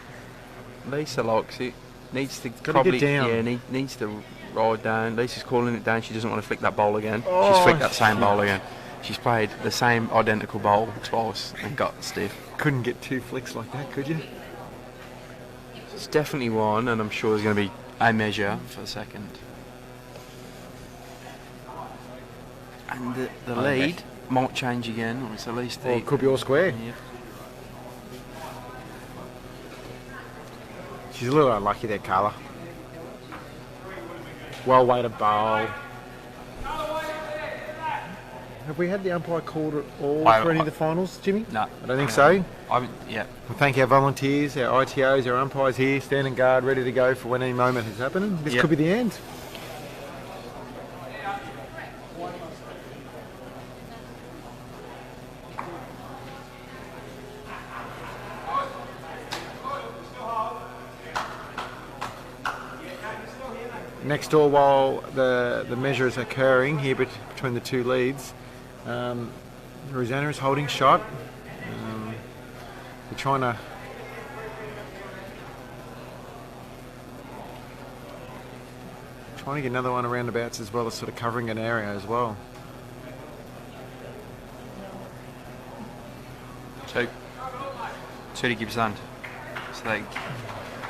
Speaker 2: Lisa likes it. Needs to probably
Speaker 1: get down.
Speaker 2: Yeah, needs to ride down. Lisa's calling it down. She doesn't want to flick that bowl again. She's flicked that same bowl again. She's played the same identical bowl twice and got stiff.
Speaker 1: Couldn't get 2 flicks like that, could you?
Speaker 2: It's definitely one, and I'm sure there's going to be a measure for the second. And the lead might change again, or it's at least
Speaker 1: or it could be all square.
Speaker 2: Yeah.
Speaker 1: She's a little unlucky there, Carla. Well weighted bowl. Have we had the umpire called at all for any of the finals, Jimmy?
Speaker 2: No.
Speaker 1: I don't think so.
Speaker 2: Yeah.
Speaker 1: We thank our volunteers, our ITOs, our umpires here, standing guard, ready to go for when any moment is happening. This could be the end. Next door, while the measure is occurring here between the two leads, Krizanic is holding shot. They're trying to get another one around abouts as well as sort of covering an area as well.
Speaker 2: Two to Gippsland. So they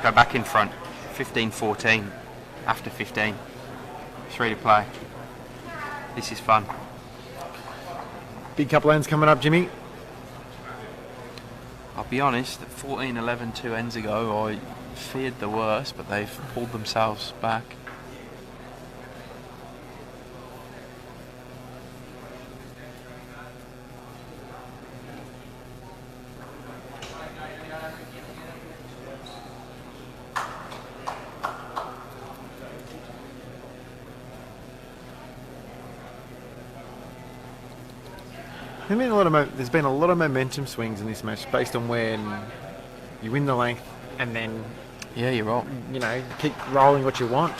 Speaker 2: go back in front. 15-14. After 15. 3 to play. This is fun.
Speaker 1: Big couple ends coming up, Jimmy.
Speaker 2: I'll be honest, at 14-11 2 ends ago, I feared the worst, but they've pulled themselves back.
Speaker 1: There's been a lot of momentum swings in this match based on when you win the length and then
Speaker 2: you're right.
Speaker 1: Keep rolling what you want.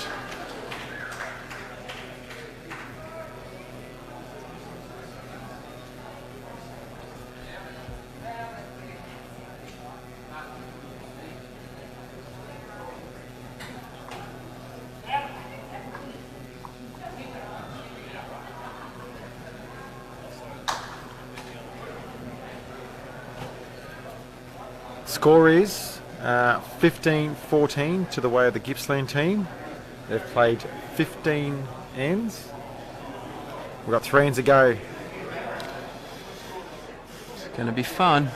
Speaker 1: Score is 15-14 to the way of the Gippsland team. They've played 15 ends. We've got 3 ends to go.
Speaker 2: It's going to be fun.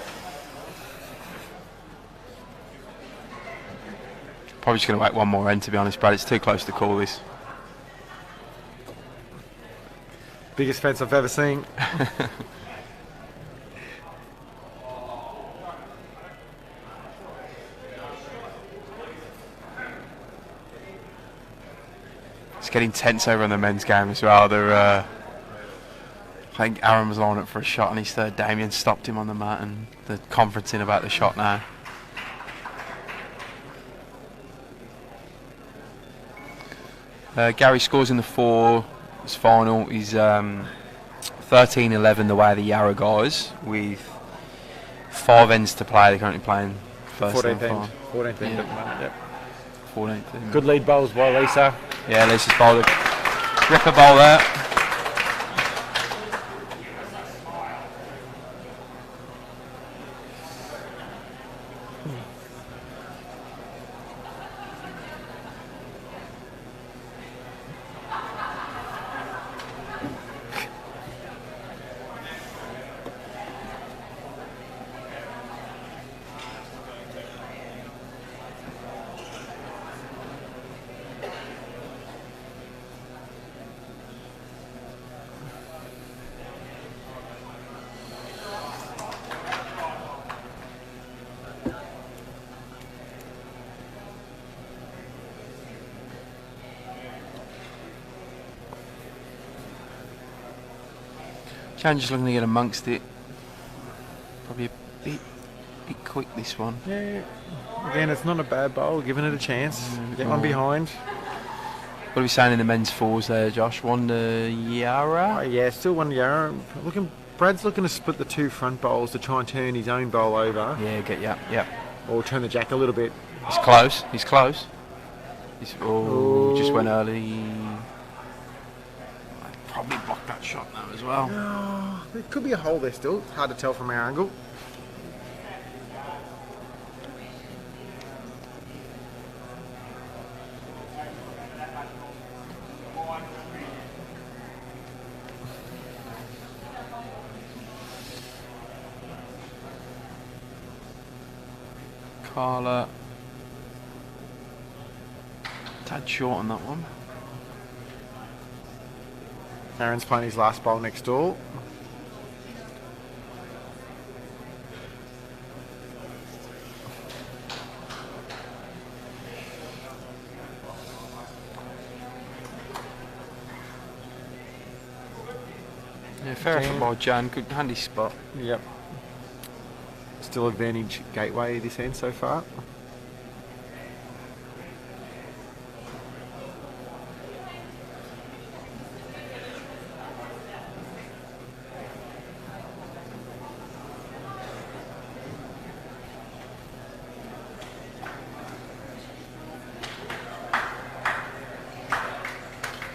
Speaker 2: Probably just going to wait one more end, to be honest, Brad. It's too close to call this.
Speaker 1: Biggest fence I've ever seen.
Speaker 2: It's getting tense over in the men's game as well. I think Aaron was lining up for a shot on his third. Damien stopped him on the mat, and the conferencing about the shot now. Gary scores in the 4. His final. He's 13-11 the way of the Yarra guys with 5 ends to play. They're currently playing first
Speaker 1: 14th
Speaker 2: and
Speaker 1: end. 14th end at the moment, yep.
Speaker 2: 14th end.
Speaker 1: Good lead bowls by Lisa.
Speaker 2: Yeah, Lisa's bowled a ripper bowl there. Chan just looking to get amongst it. Probably a bit quick, this one.
Speaker 1: Yeah. Again, it's not a bad bowl, giving it a chance. Get one behind.
Speaker 2: What are we saying in the men's 4s there, Josh? 1 to Yarra?
Speaker 1: Oh, yeah, still 1 Yarra. Brad's looking to split the 2 front bowls to try and turn his own bowl over.
Speaker 2: Yeah, yeah.
Speaker 1: Or turn the jack a little bit.
Speaker 2: He's close. Just went early. Probably blocked that shot now as well.
Speaker 1: Oh, there could be a hole there still. It's hard to tell from our angle.
Speaker 2: Carla. Tad short on that one.
Speaker 1: Aaron's playing his last bowl next door.
Speaker 2: fair effort by Jan. Good, handy spot.
Speaker 1: Yep. Still advantage Gateway this end so far.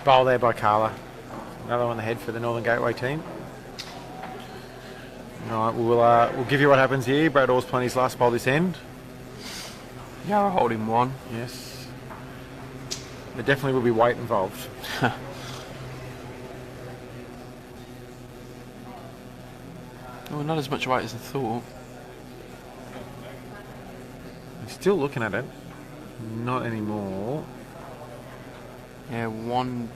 Speaker 1: Bowl there by Carla. Another one on the head for the Northern Gateway team. All right, we'll give you what happens here. Brad Orr's playing his last bowl this end.
Speaker 2: Yarra holding one.
Speaker 1: Yes. There definitely will be weight involved.
Speaker 2: Well, not as much weight as I thought.
Speaker 1: I'm still looking at it. Not anymore.
Speaker 2: Yeah, one.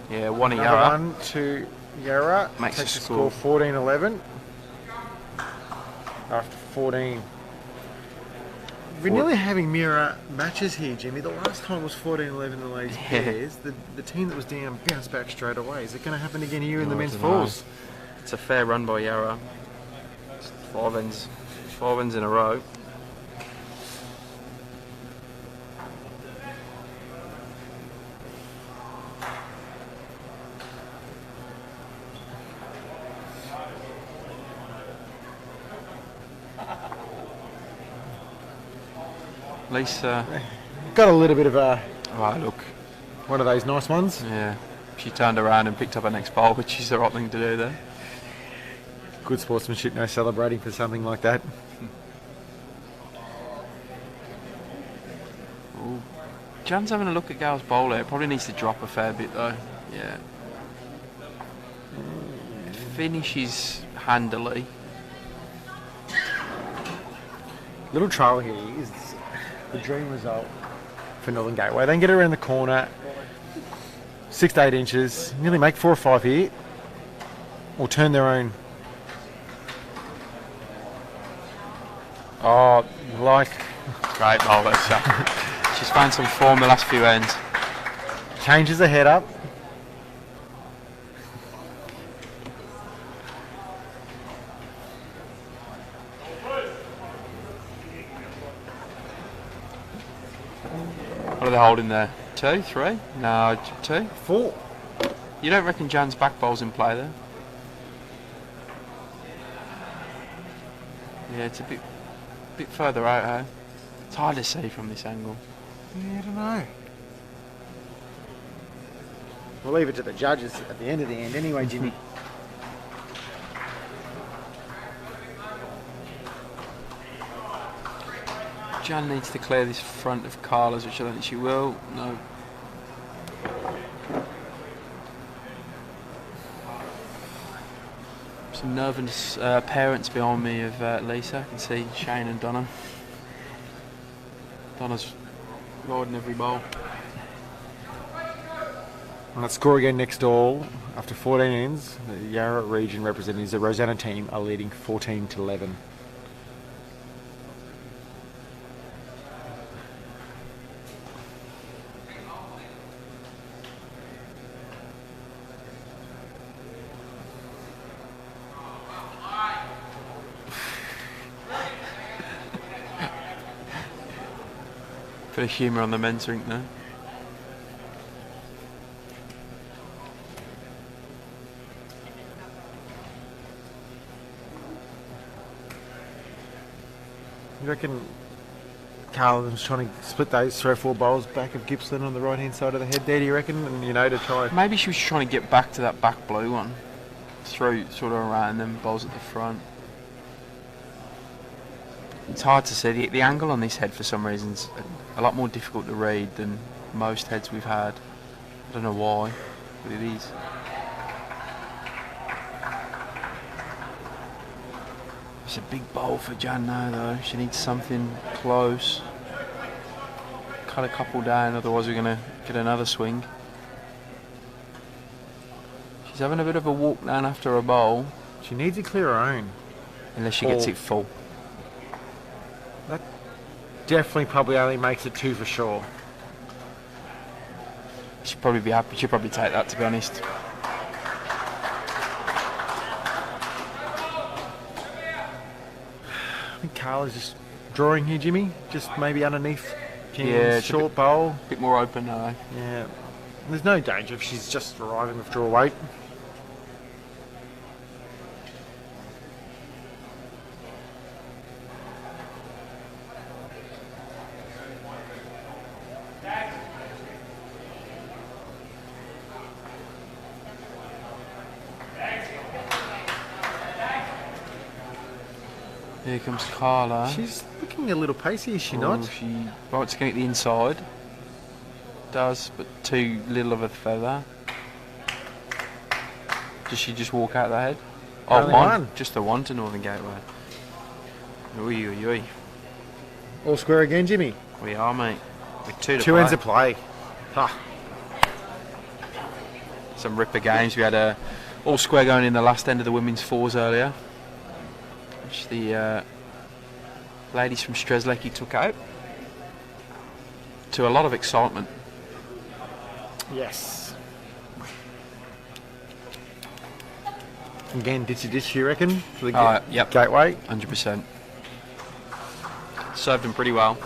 Speaker 2: Yeah, one a
Speaker 1: Another
Speaker 2: Yarra.
Speaker 1: one to Yarra.
Speaker 2: Makes
Speaker 1: Takes
Speaker 2: the
Speaker 1: the
Speaker 2: score.
Speaker 1: score 14-11. After 14. We're nearly having mirror matches here, Jimmy. The last time was 14-11 in the ladies' pairs. The team that was down bounced back straight away. Is it going to happen again here in the men's fours?
Speaker 2: It's a fair run by Yarra. It's five ends in a row. Lisa.
Speaker 1: Got a little bit of a
Speaker 2: Oh, look.
Speaker 1: one of those nice ones.
Speaker 2: Yeah. She turned around and picked up her next bowl, which is the right thing to do there.
Speaker 1: Good sportsmanship, no celebrating for something like that.
Speaker 2: Ooh. Jan's having a look at Gail's bowl there. Probably needs to drop a fair bit though. Yeah. It finishes handily.
Speaker 1: Little trial here is the dream result for Northern Gateway. They can get it around the corner, 6 to 8 inches, nearly make 4 or 5 here, or turn their own. Oh, like
Speaker 2: Great bowl there, so. She's found some form the last few ends.
Speaker 1: changes the head up.
Speaker 2: What are they holding there? 2, 3? No, 2.
Speaker 1: 4.
Speaker 2: You don't reckon Jan's back bowl's in play there? Yeah, it's a bit further out, huh? It's hard to see from this angle.
Speaker 1: Yeah, I don't know. We'll leave it to the judges at the end of the end anyway, Jimmy.
Speaker 2: Jan needs to clear this front of Carla's, which I don't think she will. No. Some nervous parents behind me of Lisa. I can see Shane and Donna. Donna's riding every bowl.
Speaker 1: And let's score again next all. After 14 ends, the Yarra region representatives, the Rosanna team, are leading 14-11.
Speaker 2: Bit of humour on the men's rink there.
Speaker 1: You reckon Carla was trying to split those 3 or 4 bowls back of Gippsland on the right hand side of the head there, do you reckon? And to try.
Speaker 2: Maybe she was trying to get back to that back blue one. Throw sort of around them, bowls at the front. It's hard to see. The angle on this head for some reason is a lot more difficult to read than most heads we've had. I don't know why, but it is. It's a big bowl for Jan now though. She needs something close. Cut a couple down, otherwise we're going to get another swing. She's having a bit of a walk down after a bowl.
Speaker 1: She needs to clear her own.
Speaker 2: Unless she gets it full.
Speaker 1: Definitely probably only makes it 2 for sure.
Speaker 2: She'd probably be happy. She'd probably take that, to be honest.
Speaker 1: I think Carla's just drawing here, Jimmy. Just maybe underneath.
Speaker 2: Yeah,
Speaker 1: short bowl.
Speaker 2: A bit more open, though.
Speaker 1: Yeah. There's no danger if she's just arriving with draw weight.
Speaker 2: Here comes Carla.
Speaker 1: She's looking a little pacey, is she
Speaker 2: Oh,
Speaker 1: not?
Speaker 2: She likes to get the inside. Does, but too little of a feather. Does she just walk out the head? Oh,
Speaker 1: Only one.
Speaker 2: Just the one to Northern Gateway. Oi, oi, oi.
Speaker 1: All square again, Jimmy.
Speaker 2: We are, mate. With two to
Speaker 1: Two
Speaker 2: play.
Speaker 1: ends of play. Ah.
Speaker 2: Some ripper games. We had a all square going in the last end of the women's fours earlier, which the ladies from Strzelecki took out to a lot of excitement.
Speaker 1: Yes. Again, ditchy ditch, you reckon? For the
Speaker 2: Yep.
Speaker 1: Gateway.
Speaker 2: 100%. Served them pretty well.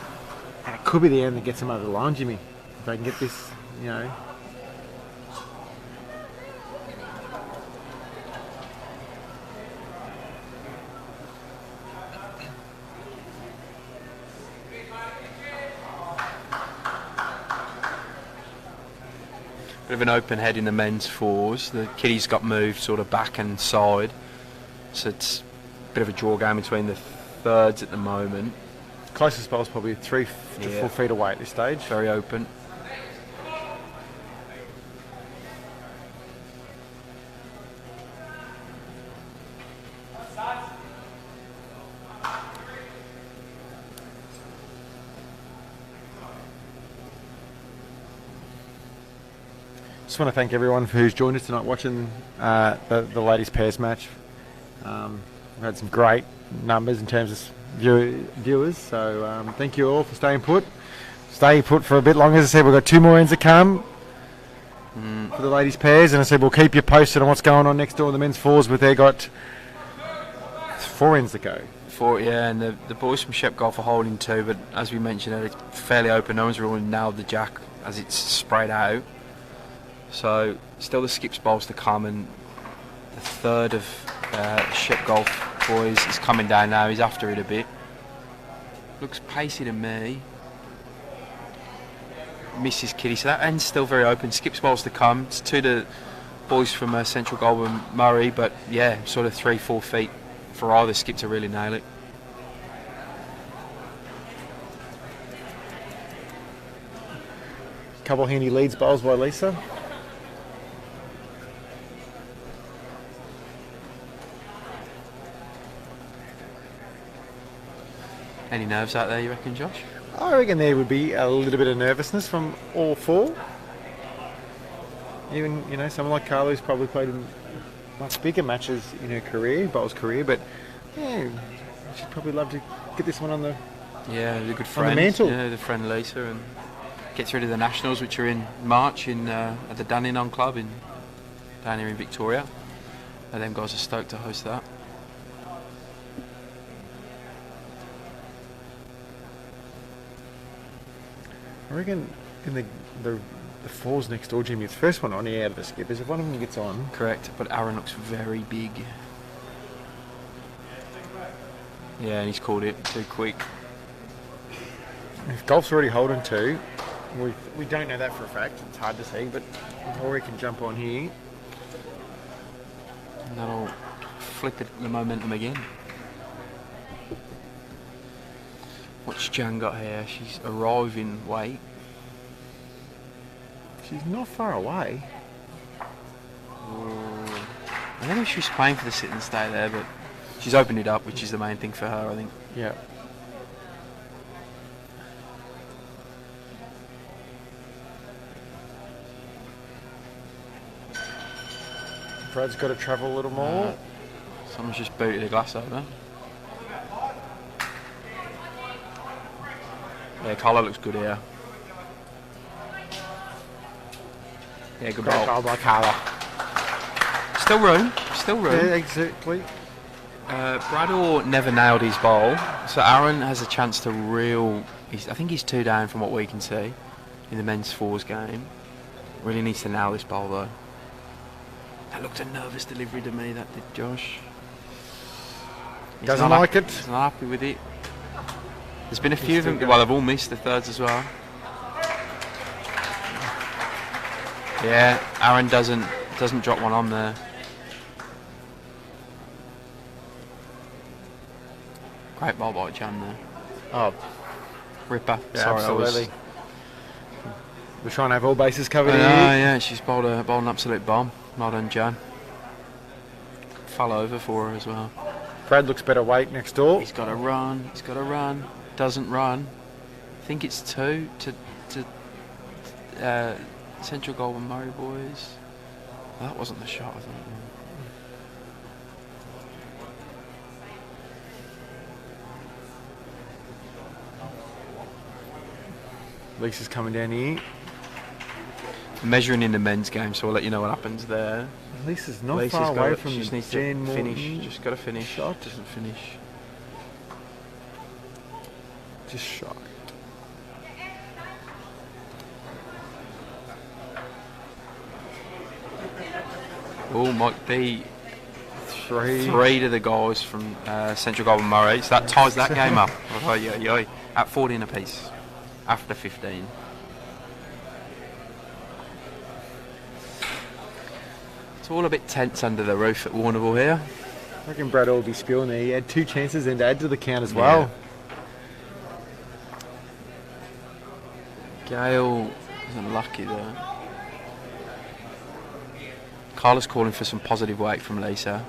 Speaker 1: And it could be the end that gets them over the line, Jimmy. If they can get this, you know.
Speaker 2: Bit of an open head in the men's fours. The kiddies got moved sort of back and side, so it's a bit of a draw game between the thirds at the moment.
Speaker 1: Closest bowl's probably 3 to 4 feet away at this stage.
Speaker 2: Very open.
Speaker 1: Just want to thank everyone who's joined us tonight watching the ladies pairs match. We've had some great numbers in terms of viewers, so thank you all for staying put. Stay put for a bit longer. As I said, we've got 2 more ends to come for the ladies pairs, and I said we'll keep you posted on what's going on next door in the men's fours, but they've got 4 ends to go.
Speaker 2: And the boys from Shep Golf are holding 2, but as we mentioned, it's fairly open. No one's really nailed the jack as it's sprayed out. So still the skips bowls to come, and the third of Shep Golf boys is coming down now. He's after it a bit. Looks pacey to me. Misses Kitty, so that end's still very open. Skips bowls to come. It's 2 to boys from Central Goulburn Murray, but yeah, sort of 3-4 feet for either skip to really nail it.
Speaker 1: Couple handy leads bowls by Lisa.
Speaker 2: Any nerves out there, you reckon, Josh?
Speaker 1: I reckon there would be a little bit of nervousness from all 4. Even, you know, someone like Carla who's probably played in much bigger matches in her career, bowls career, but yeah, she'd probably love to get this one on the
Speaker 2: the good friend.
Speaker 1: on the mantle.
Speaker 2: Yeah, the friend Lisa, and get through to the Nationals, which are in March in at the Dandenong Club down here in Victoria. And them guys are stoked to host that.
Speaker 1: I reckon in the fours next door, Jimmy, it's the first one on the out of the skippers. If one of them gets on.
Speaker 2: Correct, but Aaron looks very big. Yeah, and he's called it too quick.
Speaker 1: If golf's already holding 2, we don't know that for a fact. It's hard to see, but Rory can jump on here.
Speaker 2: And that'll flip it the momentum again. What's Jan got here? She's arriving weight.
Speaker 1: She's not far away.
Speaker 2: I don't know if she was playing for the sit and stay there, but she's opened it up, which is the main thing for her, I think.
Speaker 1: Yeah. Brad's got to travel a little more.
Speaker 2: Someone's just booted a glass over. Yeah, Carla looks good here. Yeah, good
Speaker 1: Great
Speaker 2: ball.
Speaker 1: bowl by Carla.
Speaker 2: Still room. Still room.
Speaker 1: Yeah, exactly.
Speaker 2: Brador never nailed his bowl, so Aaron has a chance to reel. I think he's 2 down from what we can see in the men's fours game. Really needs to nail this bowl though. That looked a nervous delivery to me, that did Josh. He's
Speaker 1: Doesn't
Speaker 2: not
Speaker 1: like it.
Speaker 2: He's not happy with it. There's been a few of them. Well, they've all missed the thirds as well. Yeah, Aaron doesn't drop one on there. Great ball by Jan there.
Speaker 1: Oh,
Speaker 2: Ripper.
Speaker 1: yeah,
Speaker 2: Sorry,
Speaker 1: absolutely. We're trying to have all bases covered here.
Speaker 2: Yeah, she's bowled an absolute bomb. Well done, Jan. Fell over for her as well.
Speaker 1: Brad looks better weight next door.
Speaker 2: He's got to run. He's got to run. Doesn't run. I think it's 2 to Central Golden Murray boys. That wasn't the shot, I think.
Speaker 1: Lisa's coming down here.
Speaker 2: Measuring in the men's game, so I'll let you know what happens there.
Speaker 1: Lisa's not
Speaker 2: Lisa's
Speaker 1: far
Speaker 2: got
Speaker 1: away
Speaker 2: it.
Speaker 1: from
Speaker 2: She just needs to
Speaker 1: Jan
Speaker 2: finish.
Speaker 1: Morton.
Speaker 2: Just got to finish.
Speaker 1: Shot.
Speaker 2: Doesn't finish.
Speaker 1: Just shot.
Speaker 2: Oh, might be
Speaker 1: 3
Speaker 2: to the guys from Central Golden Murray. So that ties that game up. Oh, yeah, at 14 apiece after 15. It's all a bit tense under the roof at Warrnambool here.
Speaker 1: I reckon Brad will be spewing there. He had 2 chances then to add to the count as well.
Speaker 2: Gail is unlucky there. Carla's calling for some positive weight from Lisa.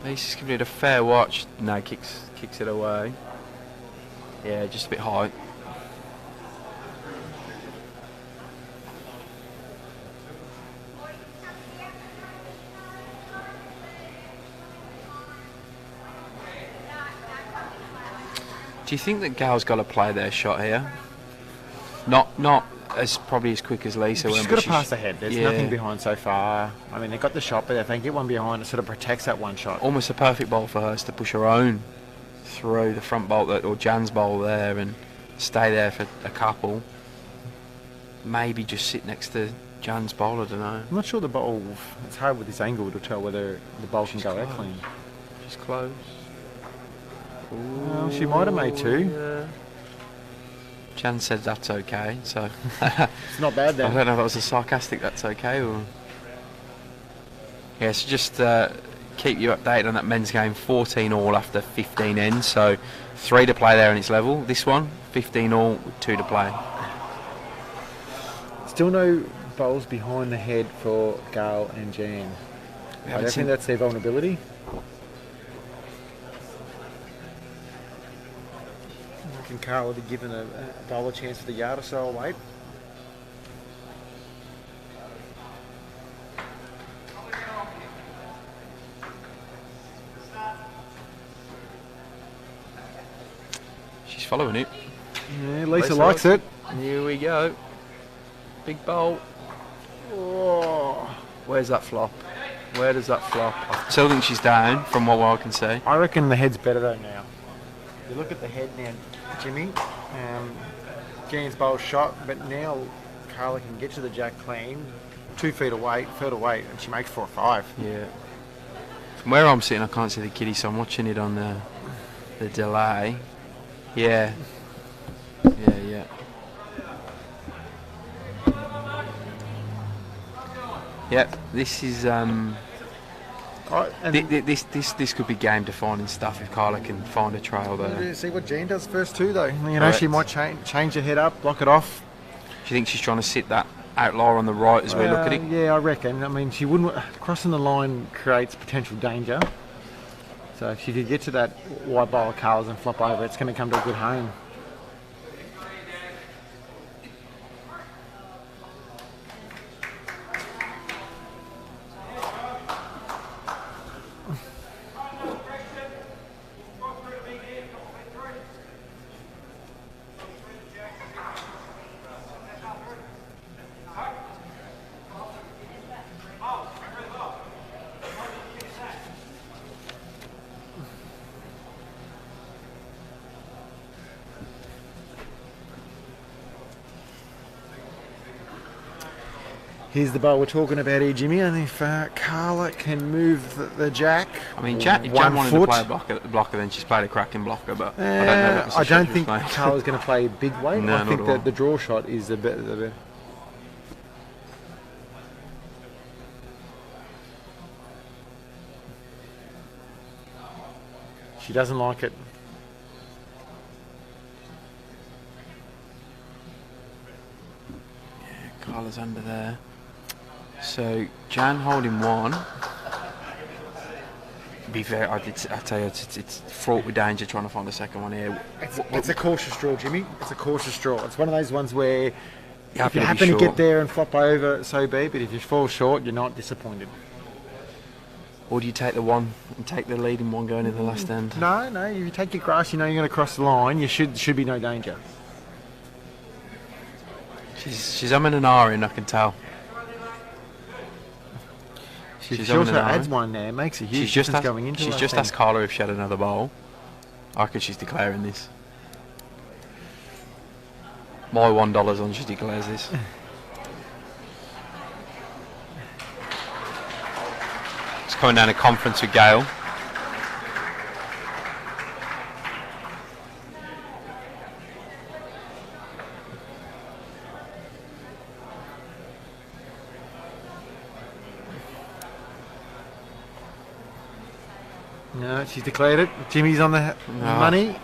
Speaker 2: Lisa's giving it a fair watch. No, kicks it away. Yeah, just a bit high. Do you think that Gail's got to play their shot here? Not as probably as quick as Lisa.
Speaker 1: She's got to pass ahead. There's
Speaker 2: yeah.
Speaker 1: nothing behind so far. I mean, they got the shot, but if they get one behind, it sort of protects that one shot.
Speaker 2: Almost a perfect bowl for her to push her own through the front bowl or Jan's bowl there and stay there for a couple. Maybe just sit next to Jan's bowl. I don't know.
Speaker 1: I'm not sure the bowl. It's hard with this angle to tell whether the bowl can go out clean.
Speaker 2: She's close.
Speaker 1: Well, she might have made 2.
Speaker 2: Yeah. Jan said that's okay, so
Speaker 1: It's not bad then.
Speaker 2: I don't know if that was a sarcastic that's okay or... Yeah, so just keep you updated on that men's game. 14 all after 15 ends, so 3 to play there and it's level. This one, 15 all with 2 to play.
Speaker 1: Still no bowls behind the head for Gail and Jan. I don't think that's their vulnerability. I reckon Carla would be given a bowler chance for the yard or so. I'll wait.
Speaker 2: She's following it.
Speaker 1: Yeah, Lisa likes it.
Speaker 2: Here we go. Big bowl.
Speaker 1: Oh.
Speaker 2: Where's that flop? Where does that flop? I still think she's down from what I can see.
Speaker 1: I reckon the head's better though now. You look at the head now, Jimmy. Jan's bowl shot, but now Carla can get to the jack clean, 2 feet away, further away, and she makes 4 or 5.
Speaker 2: Yeah. From where I'm sitting, I can't see the kiddie, so I'm watching it on the delay. Yeah. Yeah. Yep. This is this could be game defining stuff if Carla can find a trail there.
Speaker 1: See what Jan does first too, though. You know,
Speaker 2: Correct.
Speaker 1: she might change her head up, block it off.
Speaker 2: Do you think she's trying to sit that outlier on the right as we look at it?
Speaker 1: Yeah, I reckon. I mean, she wouldn't. Crossing the line creates potential danger. So if she could get to that wide bowl of Carla's and flop over, it's going to come to a good home. Here's the bowl we're talking about here, Jimmy. And if Carla can move the jack,
Speaker 2: I mean, Jan wanted to play a blocker, then she's played a cracking blocker, but
Speaker 1: I don't think Carla's going to play big weight.
Speaker 2: No,
Speaker 1: I think that the draw shot is the better. She doesn't like it.
Speaker 2: Yeah, Carla's under there. So Jan holding one. Be fair, I tell you, it's fraught with danger trying to find a second one here.
Speaker 1: It's a cautious draw, Jimmy. It's a cautious draw. It's one of those ones where if you happen to get there and flop over, so be. But if you fall short, you're not disappointed.
Speaker 2: Or do you take the one and take the leading one going in the last end?
Speaker 1: No. If you take your grass, you know you're going to cross the line. You should be no danger.
Speaker 2: She's umming and ahhing, I can tell.
Speaker 1: She also adds one there, makes a huge difference going into it.
Speaker 2: She's just asked Carla if she had another bowl. I reckon she's declaring this. My $1 on she declares this. It's coming down a conference with Gail.
Speaker 1: No, she's declared it. Jimmy's on the money.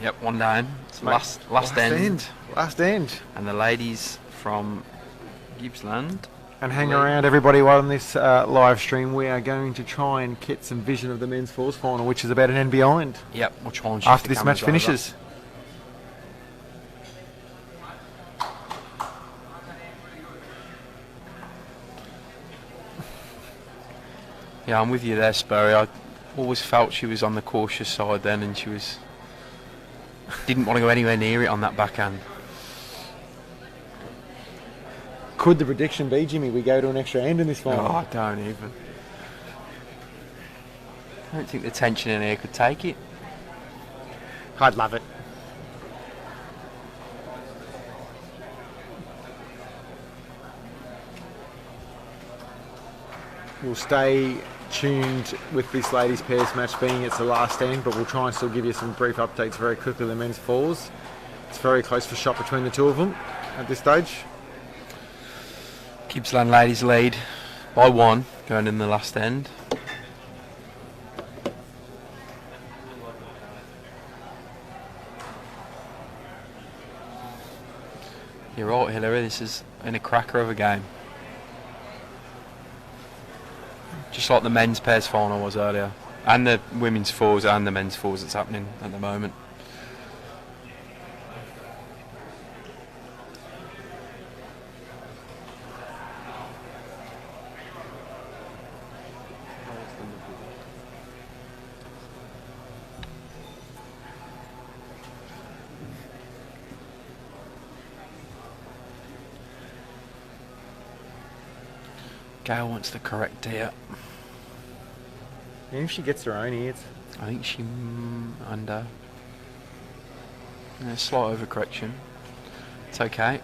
Speaker 2: Yep, one down. It's last end.
Speaker 1: Last end.
Speaker 2: And the ladies from Gippsland.
Speaker 1: And hang around, everybody, while on this live stream. We are going to try and get some vision of the men's fours final, which is about an end behind.
Speaker 2: Yep, we'll try and
Speaker 1: after this match finishes.
Speaker 2: Yeah, I'm with you there, Spurry. I always felt she was on the cautious side then, and she didn't want to go anywhere near it on that backhand.
Speaker 1: Could the prediction be, Jimmy, we go to an extra end in this final?
Speaker 2: Oh, I don't even. I don't think the tension in here could take it.
Speaker 1: I'd love it. We'll stay tuned with this ladies pairs match being it's the last end, but we'll try and still give you some brief updates very quickly. The men's fours, it's very close for shot between the two of them at this stage.
Speaker 2: Gippsland ladies lead by one going in the last end. You're right, Hillary, this is in a cracker of a game. Just like the men's pairs final was earlier. And the women's fours and the men's fours that's happening at the moment. Gail wants the correct here.
Speaker 1: Yeah, if she gets her own here,
Speaker 2: I think she under. Yeah, slight overcorrection. It's okay.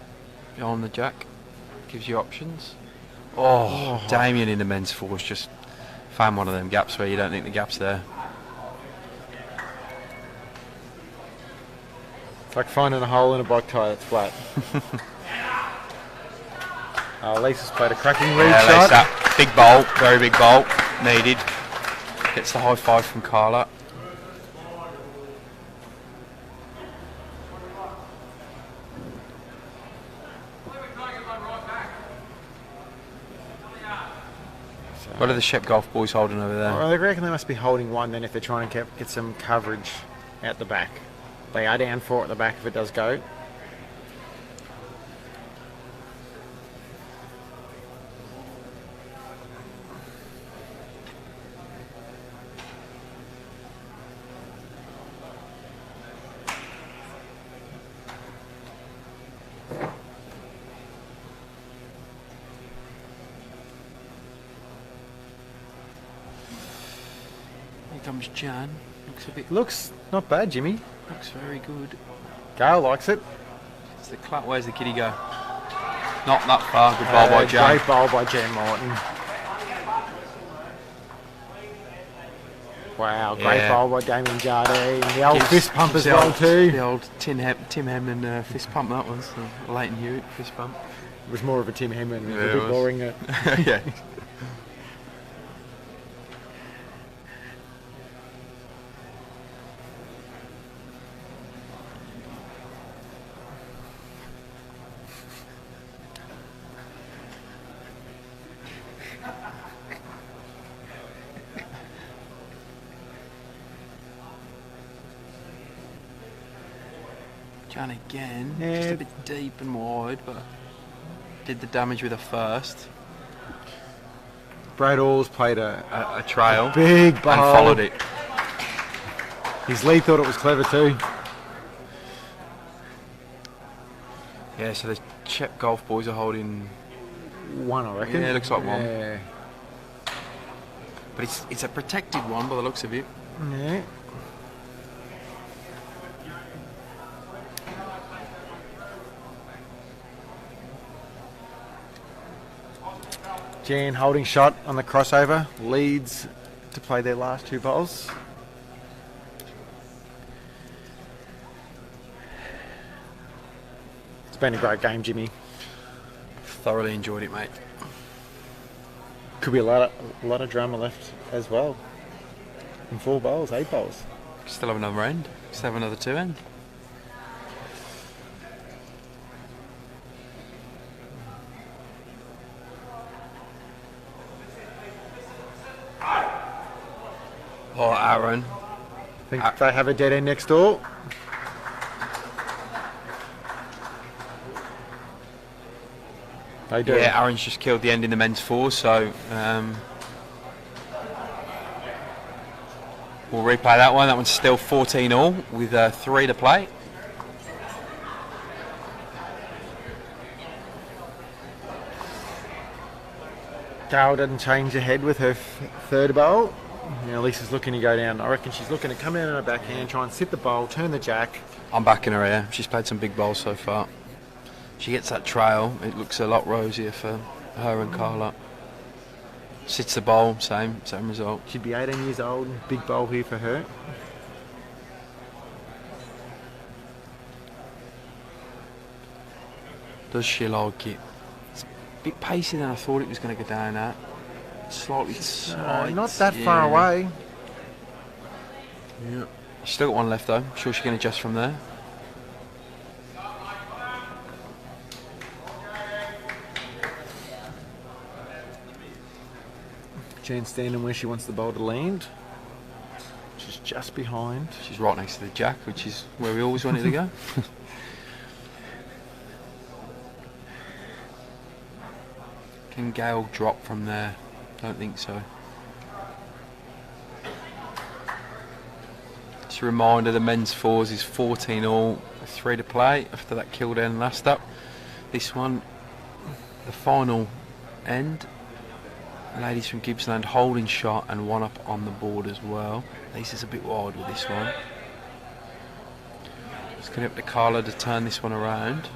Speaker 2: You're on the jack. Gives you options. Oh, Damien in the men's fours just found one of them gaps where you don't think the gap's there.
Speaker 1: It's like finding a hole in a bike tyre that's flat. Lisa's played a cracking lead shot.
Speaker 2: Lisa, big bowl, very big bowl, needed. Gets the high five from Carla. What are the Shep Golf boys holding over there?
Speaker 1: Well, I reckon they must be holding one then if they're trying to get some coverage out the back. They are down 4 at the back if it does go.
Speaker 2: Comes Jan.
Speaker 1: Looks not bad, Jimmy.
Speaker 2: Looks very good.
Speaker 1: Gail likes it.
Speaker 2: It's the where's the kitty go? Not that far. Good ball by Jan.
Speaker 1: Great bowl by Jan Morton. Wow, great bowl by Damien Jardine. The old fist pump as well too.
Speaker 2: The old Tim Hemman fist pump that was. Leighton Hewitt fist pump.
Speaker 1: It was more of a Tim Hemman. It was a bit boring.
Speaker 2: Yeah. Jan again, just a bit deep and wide, but did the damage with a first.
Speaker 1: Brad All's played a
Speaker 2: trail,
Speaker 1: big bowl,
Speaker 2: and followed it.
Speaker 1: His lead thought it was clever too.
Speaker 2: Yeah, so the Czech golf boys are holding
Speaker 1: one, I reckon.
Speaker 2: Yeah, it looks like one.
Speaker 1: Yeah.
Speaker 2: But it's a protected one by the looks of it.
Speaker 1: Yeah. Jan holding shot on the crossover, leads to play their last two bowls. It's been a great game, Jimmy.
Speaker 2: Thoroughly enjoyed it, mate.
Speaker 1: Could be a lot of drama left as well. In 4 bowls, 8 bowls.
Speaker 2: Still have another end. Still have another 2 end. Oh, Aaron.
Speaker 1: Think they have a dead end next door. They do.
Speaker 2: Yeah, Aaron's just killed the end in the men's 4, so we'll replay that one. That one's still 14-all with 3 to play.
Speaker 1: Gail doesn't change ahead with her third bowl. Lisa's looking to go down. I reckon she's looking to come down on her backhand, try and sit the bowl, turn the jack.
Speaker 2: I'm backing her here. She's played some big bowls so far. She gets that trail. It looks a lot rosier for her and Carla. Sits the bowl, same result.
Speaker 1: She'd be 18 years old. Big bowl here for her.
Speaker 2: Does she like it? It's a bit pacey than I thought it was going to go down at. Slightly tight.
Speaker 1: Not that far away.
Speaker 2: Yeah. She's still got one left though. I'm sure she can adjust from there.
Speaker 1: Jan standing where she wants the bowl to land. She's just behind.
Speaker 2: She's right next to the jack, which is where we always wanted to go. Can Gail drop from there? Don't think so. Just a reminder, the men's 4s is 14-all, 3 to play after that killed end last up. This one, the final end. Ladies from Gippsland holding shot and 1 up on the board as well. Lisa's a bit wide with this one. It's going up to Carla to turn this one around.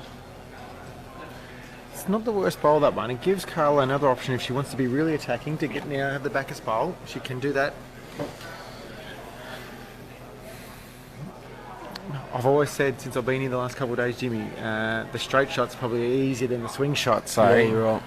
Speaker 1: It's not the worst bowl, that one. It gives Carla another option if she wants to be really attacking to get now have the backers bowl. She can do that. I've always said since I've been here the last couple of days, Jimmy, the straight shot's probably easier than the swing shot. So
Speaker 2: yeah, you're right.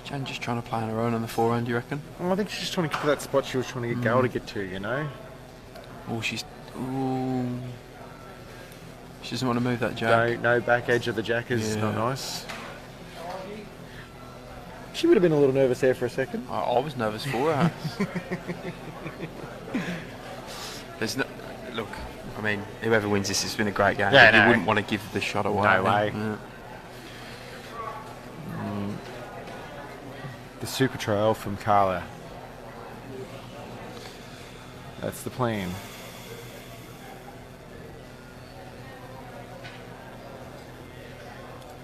Speaker 2: Jan just trying to play on her own on the 4 end, you reckon?
Speaker 1: I think she's just trying to get to that spot she was trying to get Gail to get to, you know?
Speaker 2: Oh, she doesn't want to move that jack.
Speaker 1: No back edge of the jack is not nice. She would have been a little nervous there for a second.
Speaker 2: I was nervous for her. There's no... Look, I mean, whoever wins this has been a great game. You wouldn't want to give the shot away.
Speaker 1: No way.
Speaker 2: Yeah.
Speaker 1: the super trail from Carla. That's the plan.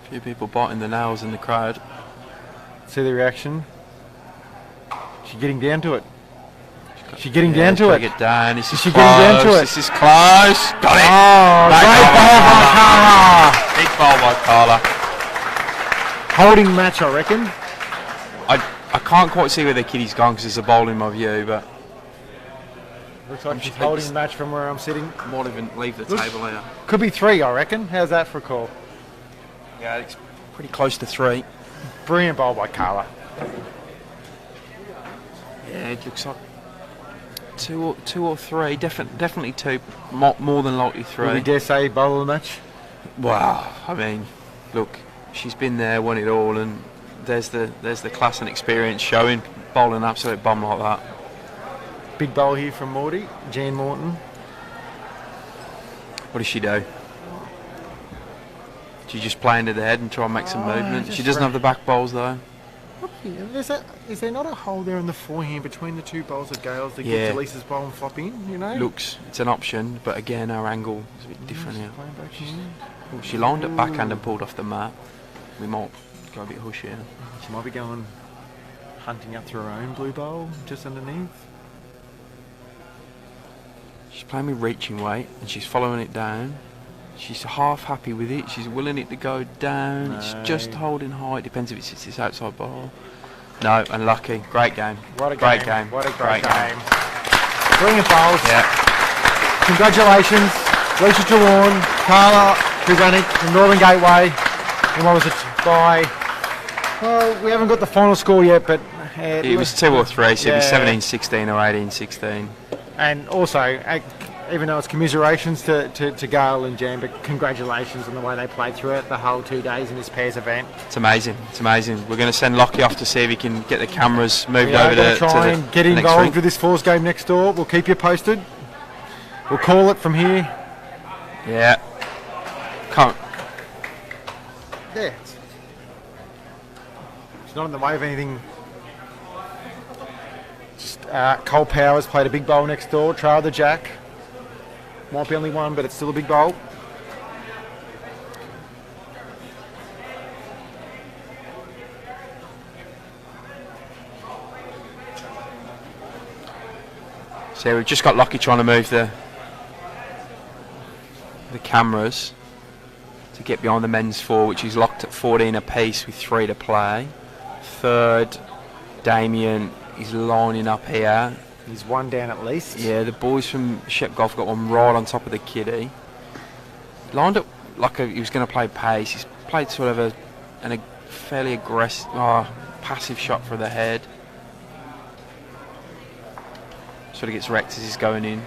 Speaker 2: A few people biting the nails in the crowd.
Speaker 1: See the reaction? She's getting down to it. She's getting down to it.
Speaker 2: Get down. This is
Speaker 1: getting
Speaker 2: close.
Speaker 1: down to it.
Speaker 2: This is close. Got it.
Speaker 1: Oh, great ball by Carla.
Speaker 2: Big ball by Carla.
Speaker 1: Holding match, I reckon.
Speaker 2: I can't quite see where the kiddie's gone because there's a bowl in my view, but
Speaker 1: Looks like she's holding match from where I'm sitting.
Speaker 2: might even leave the table here.
Speaker 1: Could be 3, I reckon. How's that for a call?
Speaker 2: Yeah, it's pretty close to 3.
Speaker 1: Brilliant bowl by Carla.
Speaker 2: Yeah, it looks like 2 or 3. Definitely 2. More than likely 3.
Speaker 1: Would we dare say bowl of the match?
Speaker 2: Wow. I mean, look, she's been there, won it all, and there's the class and experience showing. Bowling an absolute bomb like that.
Speaker 1: Big bowl here from Morty, Jan Morton.
Speaker 2: What does she do? She just play into the head and try and make some movement. She doesn't have the back bowls though.
Speaker 1: Is there not a hole there in the forehand between the 2 bowls of Gail's that
Speaker 2: Yeah.
Speaker 1: gives Elisa's bowl and flop in, you know?
Speaker 2: Looks, it's an option, but again, our angle is a bit different here.
Speaker 1: Playing back here.
Speaker 2: Oh, she lined it backhand and pulled off the mat. We might go a bit hush here.
Speaker 1: She might be going hunting up through her own blue bowl just underneath.
Speaker 2: She's playing with reaching weight and she's following it down. She's half happy with it. She's willing it to go down.
Speaker 1: No.
Speaker 2: It's just holding high. It depends if it's this outside ball. No, unlucky. Great game.
Speaker 1: What a
Speaker 2: great
Speaker 1: game.
Speaker 2: game.
Speaker 1: What a great game. Brilliant bowls.
Speaker 2: Yeah.
Speaker 1: Congratulations, Lisa Trewarne, Carla, Krizanic from Northern Gateway. And what was it by? Well, we haven't got the final score yet, but
Speaker 2: It was 2 or 3, so
Speaker 1: Yeah.
Speaker 2: it was 17-16 or 18-16.
Speaker 1: And also, even though it's commiserations to Gail and Jan, but congratulations on the way they played through it the whole 2 days in this pairs event.
Speaker 2: It's amazing. It's amazing. We're going to send Lockie off to see if he can get the cameras moved
Speaker 1: Yeah,
Speaker 2: over
Speaker 1: we're
Speaker 2: to
Speaker 1: going to try
Speaker 2: the
Speaker 1: and get
Speaker 2: next
Speaker 1: involved
Speaker 2: ring.
Speaker 1: with this Force game next door. We'll keep you posted. We'll call it from here.
Speaker 2: Yeah. Can't.
Speaker 1: Yeah. It's not in the way of anything. Just Cole Powers played a big bowl next door. Trail the jack. Might be only one, but it's still a big bowl.
Speaker 2: So we've just got Lockie trying to move the cameras to get behind the men's 4, which is locked at 14 apiece with 3 to play. Third, Damien is lining up here.
Speaker 1: He's one down at least.
Speaker 2: Yeah, the boys from Shep Golf got one right on top of the kiddie. Lined up like he was going to play pace. He's played sort of a fairly aggressive, passive shot for the head. Sort of gets wrecked as he's going in.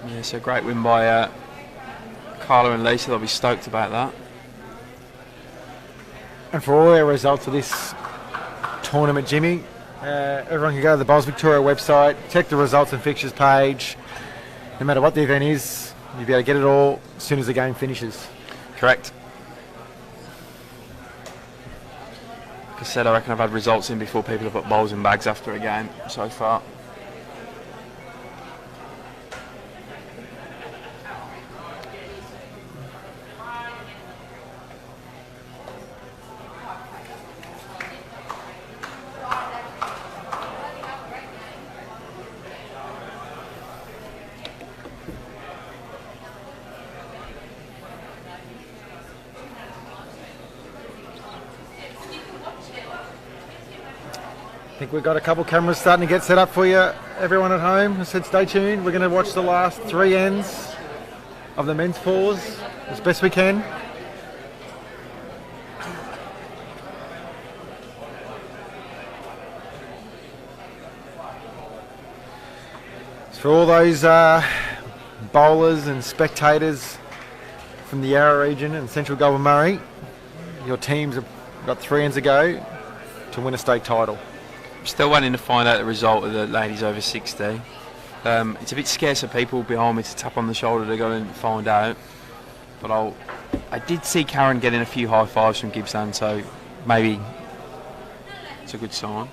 Speaker 2: Yeah, so great win by Carla and Lisa. They'll be stoked about that.
Speaker 1: And for all our results of this tournament, Jimmy, everyone can go to the Bowls Victoria website, check the results and fixtures page. No matter what the event is, you'll be able to get it all as soon as the game finishes.
Speaker 2: Correct. Like I said, I reckon I've had results in before people have put bowls in bags after a game so far.
Speaker 1: I think we've got a couple cameras starting to get set up for you. Everyone at home, I said stay tuned. We're going to watch the last 3 ends of the men's 4s as best we can. For all those bowlers and spectators from the Yarra region and Central Goulburn Murray, your teams are We've got 3 ends to go to win a state title.
Speaker 2: Still waiting to find out the result of the ladies over 60. It's a bit scarce of people behind me to tap on the shoulder to go and find out. But I did see Karen getting a few high fives from Gippsland, so maybe it's a good sign.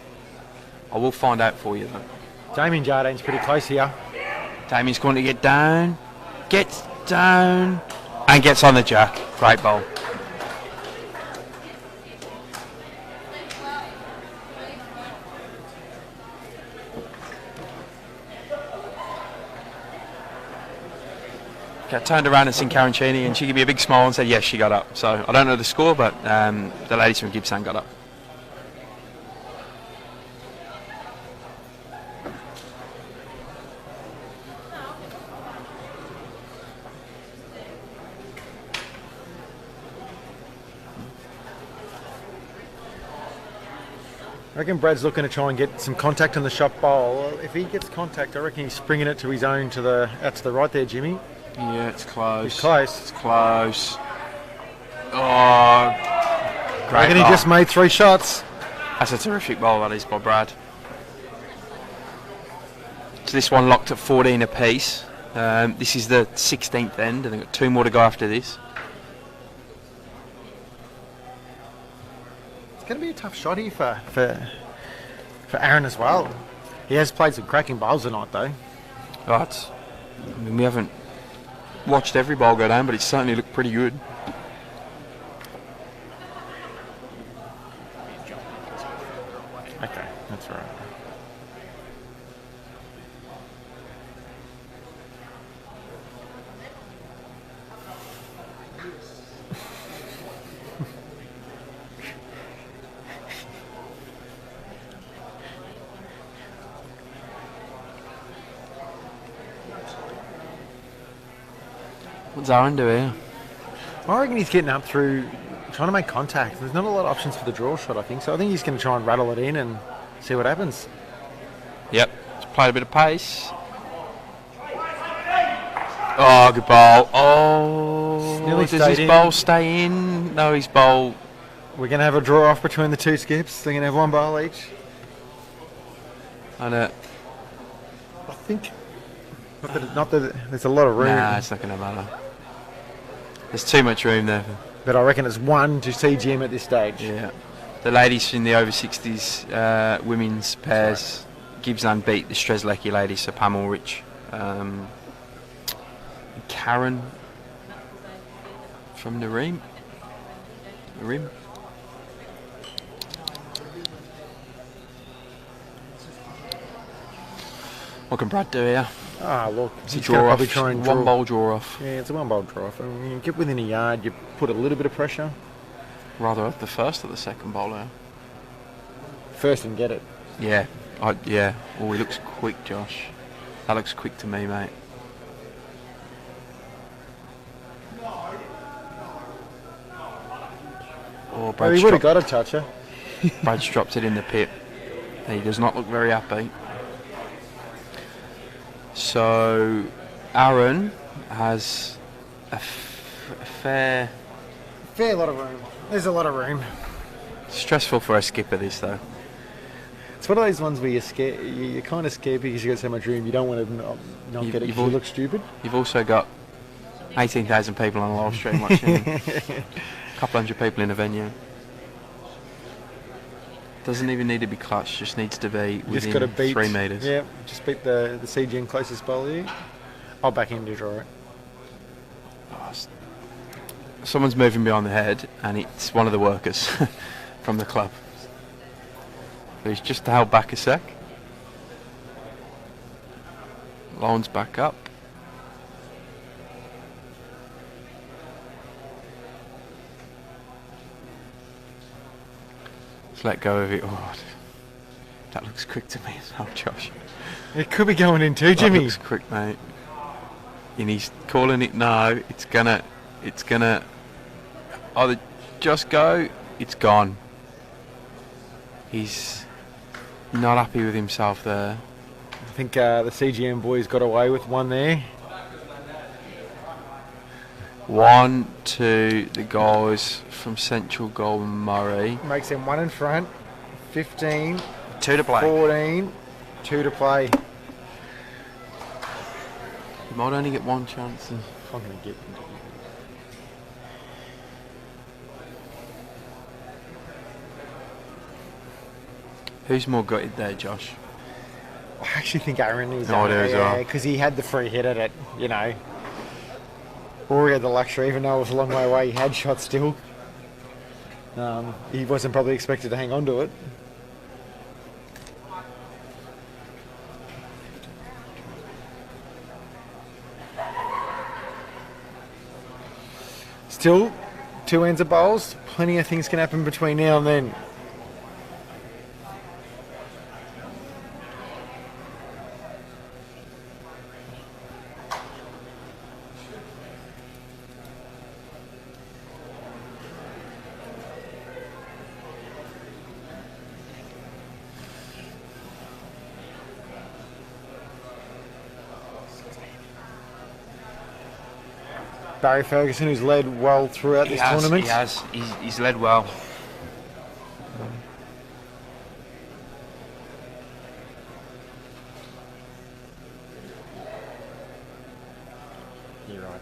Speaker 2: I will find out for you though.
Speaker 1: Damien Jardine's pretty close here.
Speaker 2: Damien's going to get down, gets down, and gets on the jack. Great bowl. I turned around and seen Karen Cheney, and she gave me a big smile and said yes, she got up. So I don't know the score, but the ladies from Gippsland got up.
Speaker 1: I reckon Brad's looking to try and get some contact on the shot bowl. If he gets contact, I reckon he's springing it to his own out to the right there, Jimmy.
Speaker 2: Yeah, it's close.
Speaker 1: He's close.
Speaker 2: It's close. Oh, great.
Speaker 1: I reckon he just made 3 shots.
Speaker 2: That's a terrific bowl, that is, by Brad. So this one locked at 14 apiece. This is the 16th end, and they've got 2 more to go after this.
Speaker 1: It's going to be a tough shot here for Aaron as well. He has played some cracking bowls tonight, though.
Speaker 2: Right. I mean, we haven't watched every bowl go down, but it certainly looked pretty good.
Speaker 1: Okay, that's right.
Speaker 2: What's Aaron doing here?
Speaker 1: I reckon he's getting up through trying to make contact. There's not a lot of options for the draw shot, I think. So I think he's going to try and rattle it in and see what happens.
Speaker 2: Yep, he's played a bit of pace. Oh, good bowl. Oh,
Speaker 1: Nearly
Speaker 2: does his
Speaker 1: stayed
Speaker 2: bowl
Speaker 1: in.
Speaker 2: stay in? No, his bowl.
Speaker 1: We're going to have a draw off between the 2 skips. They're going to have 1 bowl each.
Speaker 2: And
Speaker 1: I think... Not that there's a lot of room.
Speaker 2: nah, it's not going to matter. There's too much room there.
Speaker 1: But I reckon it's 1 to CGM at this stage.
Speaker 2: Yeah. The ladies in the over 60s women's pairs, Gippsland beat the Strzelecki ladies, so Pam Ulrich. Karen from the rim. What can Brad do here?
Speaker 1: Ah, look.
Speaker 2: It's a
Speaker 1: He's
Speaker 2: draw
Speaker 1: gonna
Speaker 2: off.
Speaker 1: probably try and
Speaker 2: 1 bowl draw off.
Speaker 1: Yeah, it's a 1 bowl draw off. I mean, you get within a yard, you put a little bit of pressure.
Speaker 2: Rather at the first or the second bowler.
Speaker 1: First and get it.
Speaker 2: Yeah. Yeah. Oh, he looks quick, Josh. That looks quick to me, mate. Oh,
Speaker 1: Well,
Speaker 2: Brad's
Speaker 1: he would have
Speaker 2: dropped,
Speaker 1: got a toucher.
Speaker 2: Brad's dropped it in the pit. He does not look very happy. So, Aaron has a fair...
Speaker 1: Fair lot of room. There's a lot of room.
Speaker 2: Stressful for a skipper, this, though.
Speaker 1: It's one of those ones where you're scared. You're kind of scared because you got so much room. You don't want to not get it because you look stupid.
Speaker 2: You've also got 18,000 people on the live stream watching. A couple hundred people in the venue. Doesn't even need to be clutch, just needs to be within
Speaker 1: Just got to beat
Speaker 2: 3 metres.
Speaker 1: Yeah, just beat the CGN closest bowler here. I'll back him to draw it.
Speaker 2: Someone's moving behind the head, and it's one of the workers from the club. So he's just held back a sec. Line's back up. Let's let go of it. Oh, that looks quick to me as well, Josh.
Speaker 1: It could be going in too, Jimmy.
Speaker 2: That looks quick, mate. And he's calling it now. It's gonna either just go, it's gone. He's not happy with himself there.
Speaker 1: I think the CGM boys got away with one there.
Speaker 2: 1 to the guys from Central Golden Murray.
Speaker 1: Makes them 1 in front. 15.
Speaker 2: 2 to play.
Speaker 1: 14. 2 to play.
Speaker 2: You might only get 1 chance.
Speaker 1: I'm going to get...
Speaker 2: Who's more gutted there, Josh?
Speaker 1: I actually think Aaron is.
Speaker 2: I do as well.
Speaker 1: Because he had the free hit at it, you know. Rory had the luxury, even though it was a long way away, he had shot still. He wasn't probably expected to hang on to it. Still, 2 ends of bowls. Plenty of things can happen between now and then. Barry Ferguson, who's led well throughout this tournament.
Speaker 2: He has. He's led well.
Speaker 1: You're right.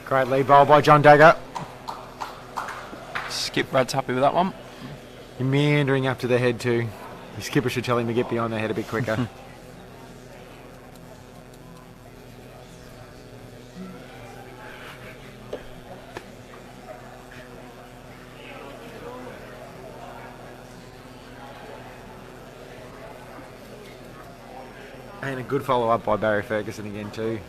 Speaker 1: Great lead bowl by John Dagger.
Speaker 2: Skip Brad's happy with that one.
Speaker 1: You're meandering up to the head too. The skipper should tell him to get behind the head a bit quicker. And a good follow-up by Barry Ferguson again too.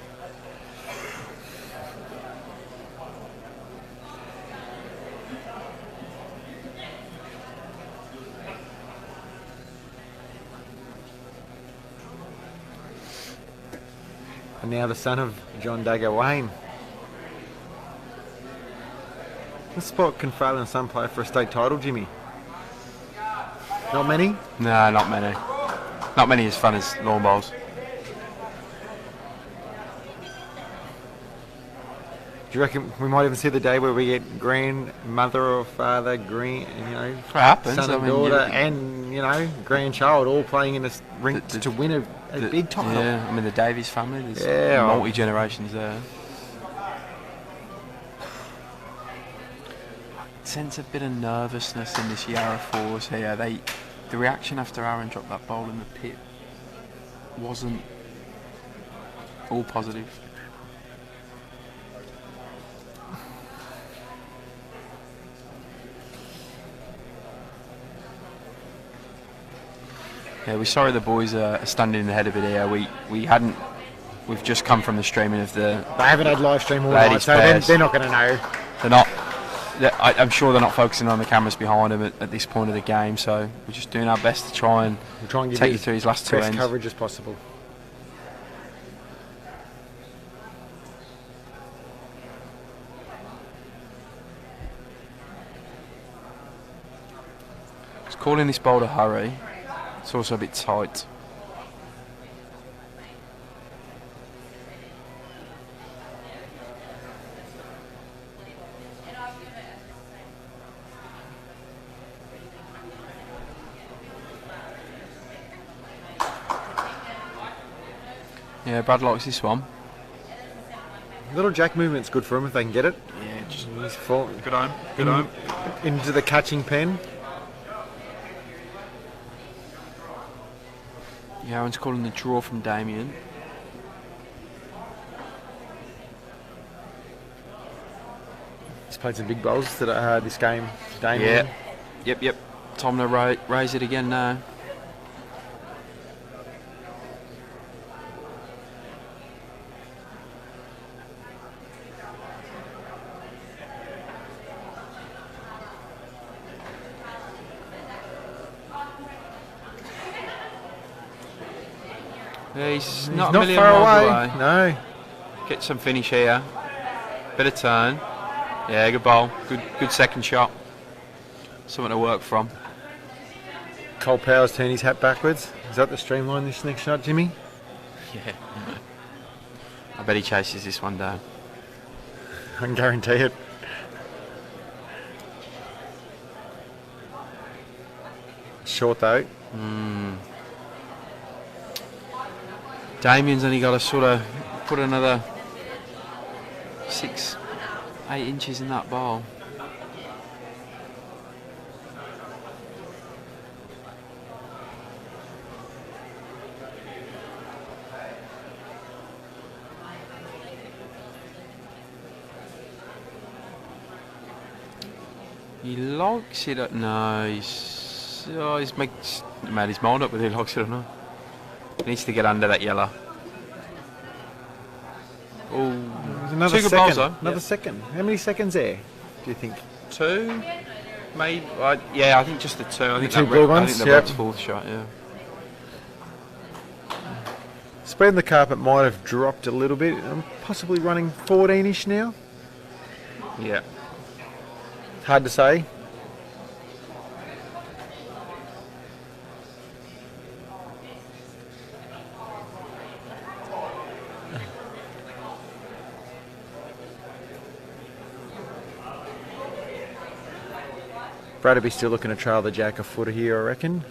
Speaker 1: And now the son of John Dagger, Wayne. What spot can Father and son play for a state title, Jimmy? Not many?
Speaker 2: No, not many. Not many as fun as lawn bowls.
Speaker 1: Do you reckon we might even see the day where we get grandmother or father, son
Speaker 2: Happens.
Speaker 1: and daughter, and grandchild all playing in a rink to win a big title?
Speaker 2: Yeah, I mean the Davies family. There's multi generations there. Sense a bit of nervousness in this Yarra force here. The reaction after Aaron dropped that bowl in the pit wasn't all positive. Yeah, we're sorry the boys are standing ahead of it here. We've just come from the streaming of the.
Speaker 1: They haven't had live stream all night, so they're not going to know.
Speaker 2: They're not. I'm sure they're not focusing on the cameras behind them at this point of the game. So we're just doing our best to try and
Speaker 1: give
Speaker 2: take you through his last 2 ends.
Speaker 1: Best coverage as possible.
Speaker 2: Just calling this bowl to hurry. It's also a bit tight. Yeah, Brad likes this one.
Speaker 1: Little jack movement's good for him if they can get it.
Speaker 2: Yeah, just
Speaker 1: He's falling.
Speaker 2: good home. Good home.
Speaker 1: Into the catching pen.
Speaker 2: Yeah, Aaron's calling the draw from Damien.
Speaker 1: He's played some big bowls this game. Damien.
Speaker 2: Yeah. Yep. Time to raise it again now. Yeah, he's not a million
Speaker 1: far
Speaker 2: miles
Speaker 1: away. No.
Speaker 2: Get some finish here. Bit of turn. Yeah, good bowl. Good second shot. something to work from.
Speaker 1: Cole Powers turned his hat backwards. Is that the streamline this next shot, Jimmy?
Speaker 2: Yeah. I bet he chases this one down.
Speaker 1: I can guarantee it. Short though.
Speaker 2: Damien's only got to sort of put another 6-8 inches in that ball. He likes it. No, he's made his mind up whether he likes it or not. He needs to get under that yellow. Oh,
Speaker 1: another
Speaker 2: two good
Speaker 1: second.
Speaker 2: bowls though.
Speaker 1: Another second. How many seconds there do you think?
Speaker 2: 2, maybe. Yeah, I think just the 2. I think
Speaker 1: two blue ones.
Speaker 2: I think the red's fourth shot. Yeah.
Speaker 1: Spread on the carpet might have dropped a little bit. I'm possibly running 14-ish now.
Speaker 2: Yeah.
Speaker 1: Hard to say. Brad will be still looking to trail the jack a footer here, I reckon.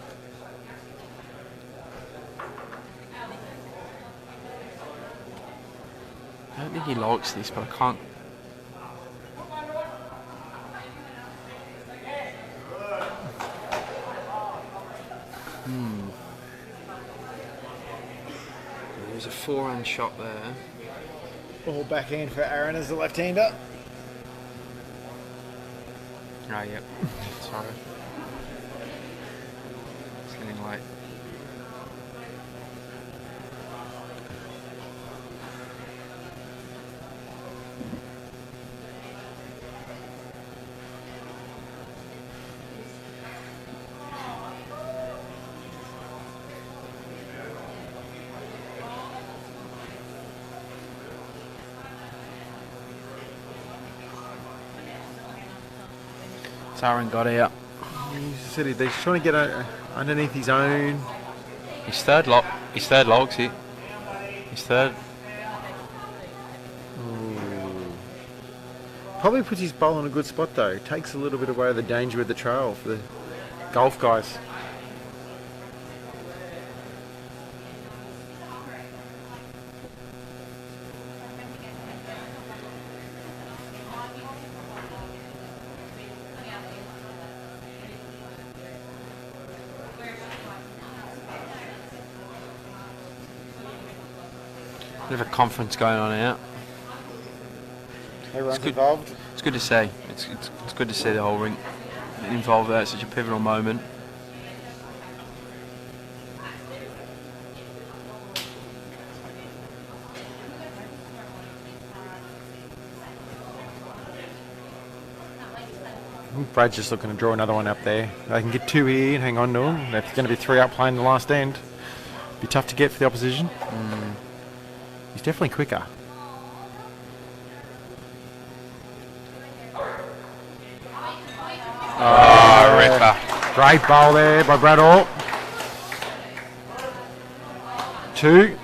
Speaker 2: I don't think he likes this, but I can't. There's a forehand shot there.
Speaker 1: Ball backhand for Aaron as the left-hander.
Speaker 2: Oh, yep. Sorry. It's getting late. Aaron got out.
Speaker 1: He said he's trying to get underneath his own.
Speaker 2: His third log's it. His third.
Speaker 1: Ooh. Probably puts his bowl in a good spot though. Takes a little bit away of the danger with the trail for the golf guys.
Speaker 2: Bit of a conference going on out.
Speaker 1: Everyone's involved.
Speaker 2: It's good to see. It's good to see the whole ring involved at such a pivotal moment.
Speaker 1: Brad's just looking to draw another one up there. They can get 2 here and hang on to them. There's going to be 3 up playing the last end. Be tough to get for the opposition. He's definitely quicker.
Speaker 2: Oh, ripper.
Speaker 1: Great bowl there by Brad Orr. 2.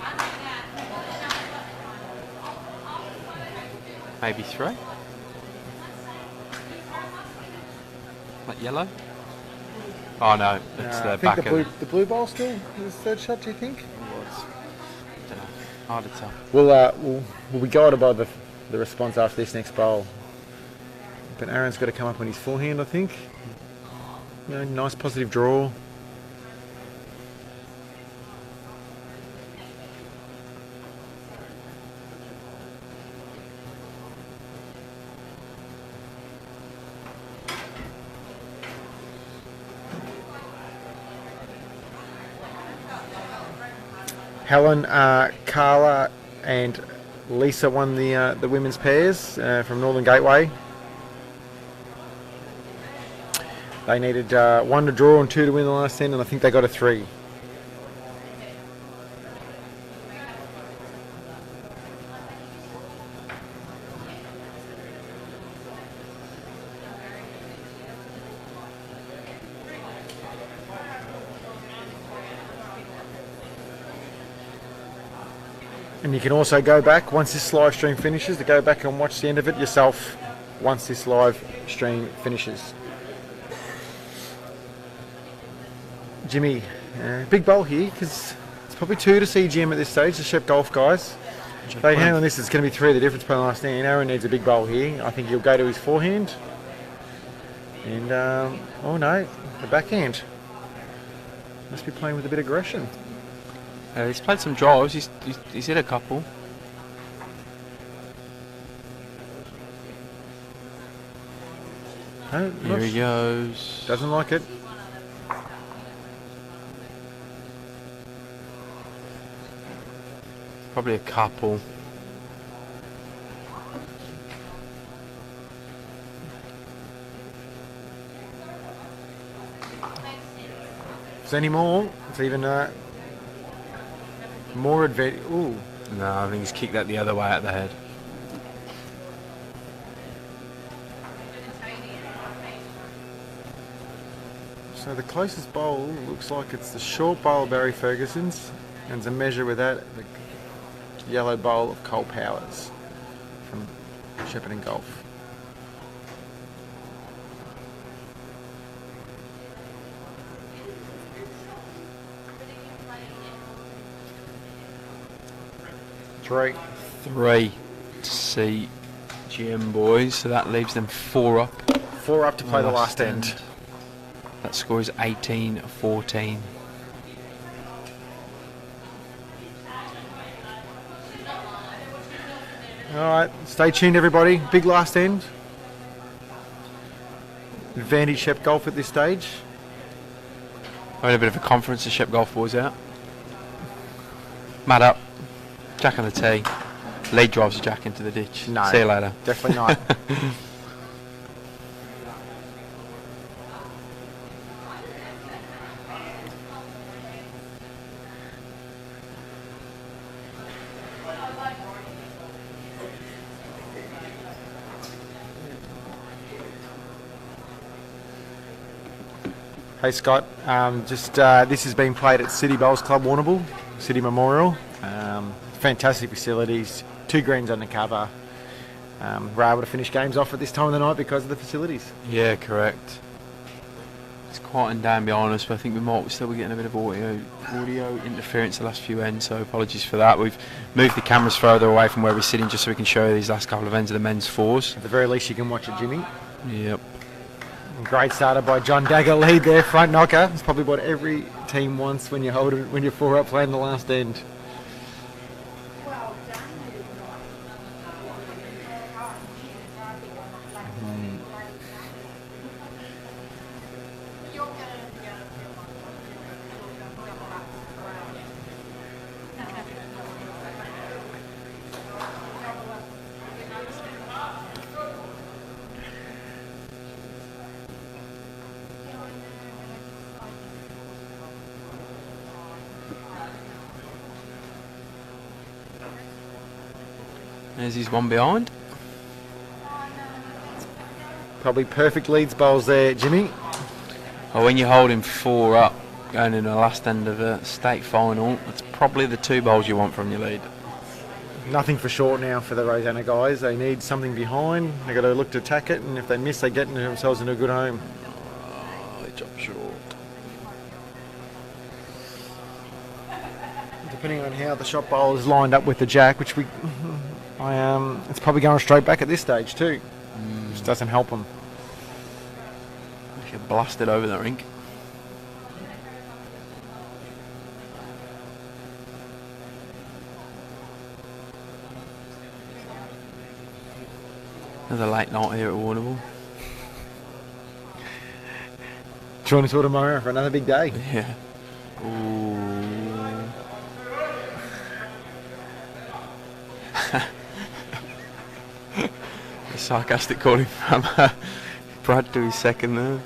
Speaker 2: Maybe 3. That yellow? Oh no, it's the
Speaker 1: I
Speaker 2: back
Speaker 1: think
Speaker 2: of
Speaker 1: the blue bowl still is the third shot, do you think?
Speaker 2: Don't know. Hard to tell.
Speaker 1: We'll be guided by the response after this next bowl. But Aaron's got to come up on his forehand, I think. You know, nice positive draw. Helen, Carla and Lisa won the women's pairs from Northern Gateway. They needed 1 to draw and 2 to win the last end, and I think they got a 3. And you can also go back, once this live stream finishes, to go back and watch the end of it yourself once this live stream finishes. Jimmy, big bowl here, because it's probably 2 to CGM at this stage, the Shep Golf guys. If they handle this, it's going to be 3 the difference per last stand. Aaron needs a big bowl here. I think he'll go to his forehand. And, oh no, the backhand. Must be playing with a bit of aggression.
Speaker 2: He's played some drives, he's hit a couple.
Speaker 1: No,
Speaker 2: Here he goes.
Speaker 1: Doesn't like it.
Speaker 2: Probably a couple.
Speaker 1: If there's any more, it's even more advantage. Ooh.
Speaker 2: No, I think he's kicked that the other way at the head.
Speaker 1: So the closest bowl looks like it's the short bowl of Barry Ferguson's, and to measure with that, the yellow bowl of Cole Powers from Shepparton Golf. Three
Speaker 2: to see GM boys, so that leaves them 4 up.
Speaker 1: 4 up to play the last end.
Speaker 2: That score is 18-14.
Speaker 1: Alright, stay tuned everybody. Big last end. Advantage Shep Golf at this stage.
Speaker 2: Having a bit of a conference, the Shep Golf boys out. Mat up. Jack on the tee. Lead drives the jack into the ditch.
Speaker 1: No.
Speaker 2: See you later.
Speaker 1: Definitely not. Hey Scott, this has been played at City Bowls Club Warrnambool, City Memorial. Fantastic facilities, 2 greens undercover. We're able to finish games off at this time of the night because of the facilities.
Speaker 2: Yeah, correct. It's quieting down behind us, but I think we might still be getting a bit of audio interference the last few ends, so apologies for that. We've moved the cameras further away from where we're sitting just so we can show you these last couple of ends of the men's 4s.
Speaker 1: At the very least you can watch it, Jimmy.
Speaker 2: Yep.
Speaker 1: Great starter by John Dagger, lead there, front knocker. It's probably what every team wants when you hold it, when you're 4 up playing the last end.
Speaker 2: There's his one behind.
Speaker 1: Probably perfect leads bowls there, Jimmy.
Speaker 2: Well, when you're holding 4 up, going in the last end of a state final, it's probably the 2 bowls you want from your lead.
Speaker 1: Nothing for short now for the Rosanna guys. They need something behind. They've got to look to attack it, and if they miss, they get themselves into a good home.
Speaker 2: Oh, they drop short.
Speaker 1: Depending on how the shot bowl is lined up with the jack, which it's probably going straight back at this stage too. Which doesn't help them.
Speaker 2: They should blast it over the rink. Another late night here at Warrnambool.
Speaker 1: Join us all tomorrow for another big day.
Speaker 2: Yeah. Ooh. The sarcastic calling from Brad to his second there.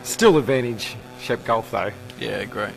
Speaker 1: Still advantage Shep Golf though.
Speaker 2: Yeah, great.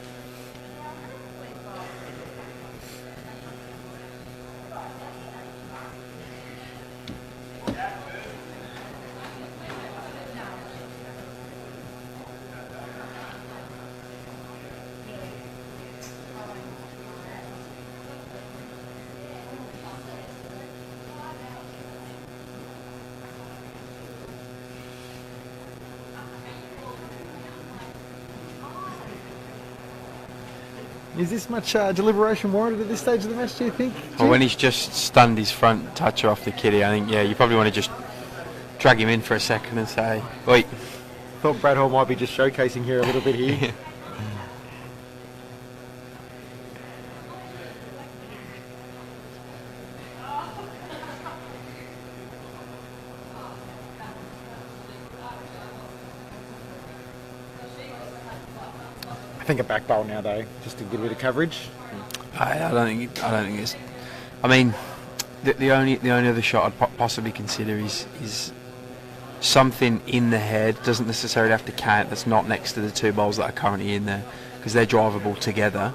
Speaker 1: Is this much deliberation warranted at this stage of the match, do you think?
Speaker 2: Well, when he's just stunned his front toucher off the kiddie, I think, yeah, you probably want to just drag him in for a second and say, wait.
Speaker 1: Thought Brad Hall might be just showcasing here a little bit here. I think a back bowl now though, just to get a bit of coverage.
Speaker 2: I don't think it's. I mean, the only other shot I'd possibly consider is something in the head. Doesn't necessarily have to count. That's not next to the two bowls that are currently in there, because they're drivable together.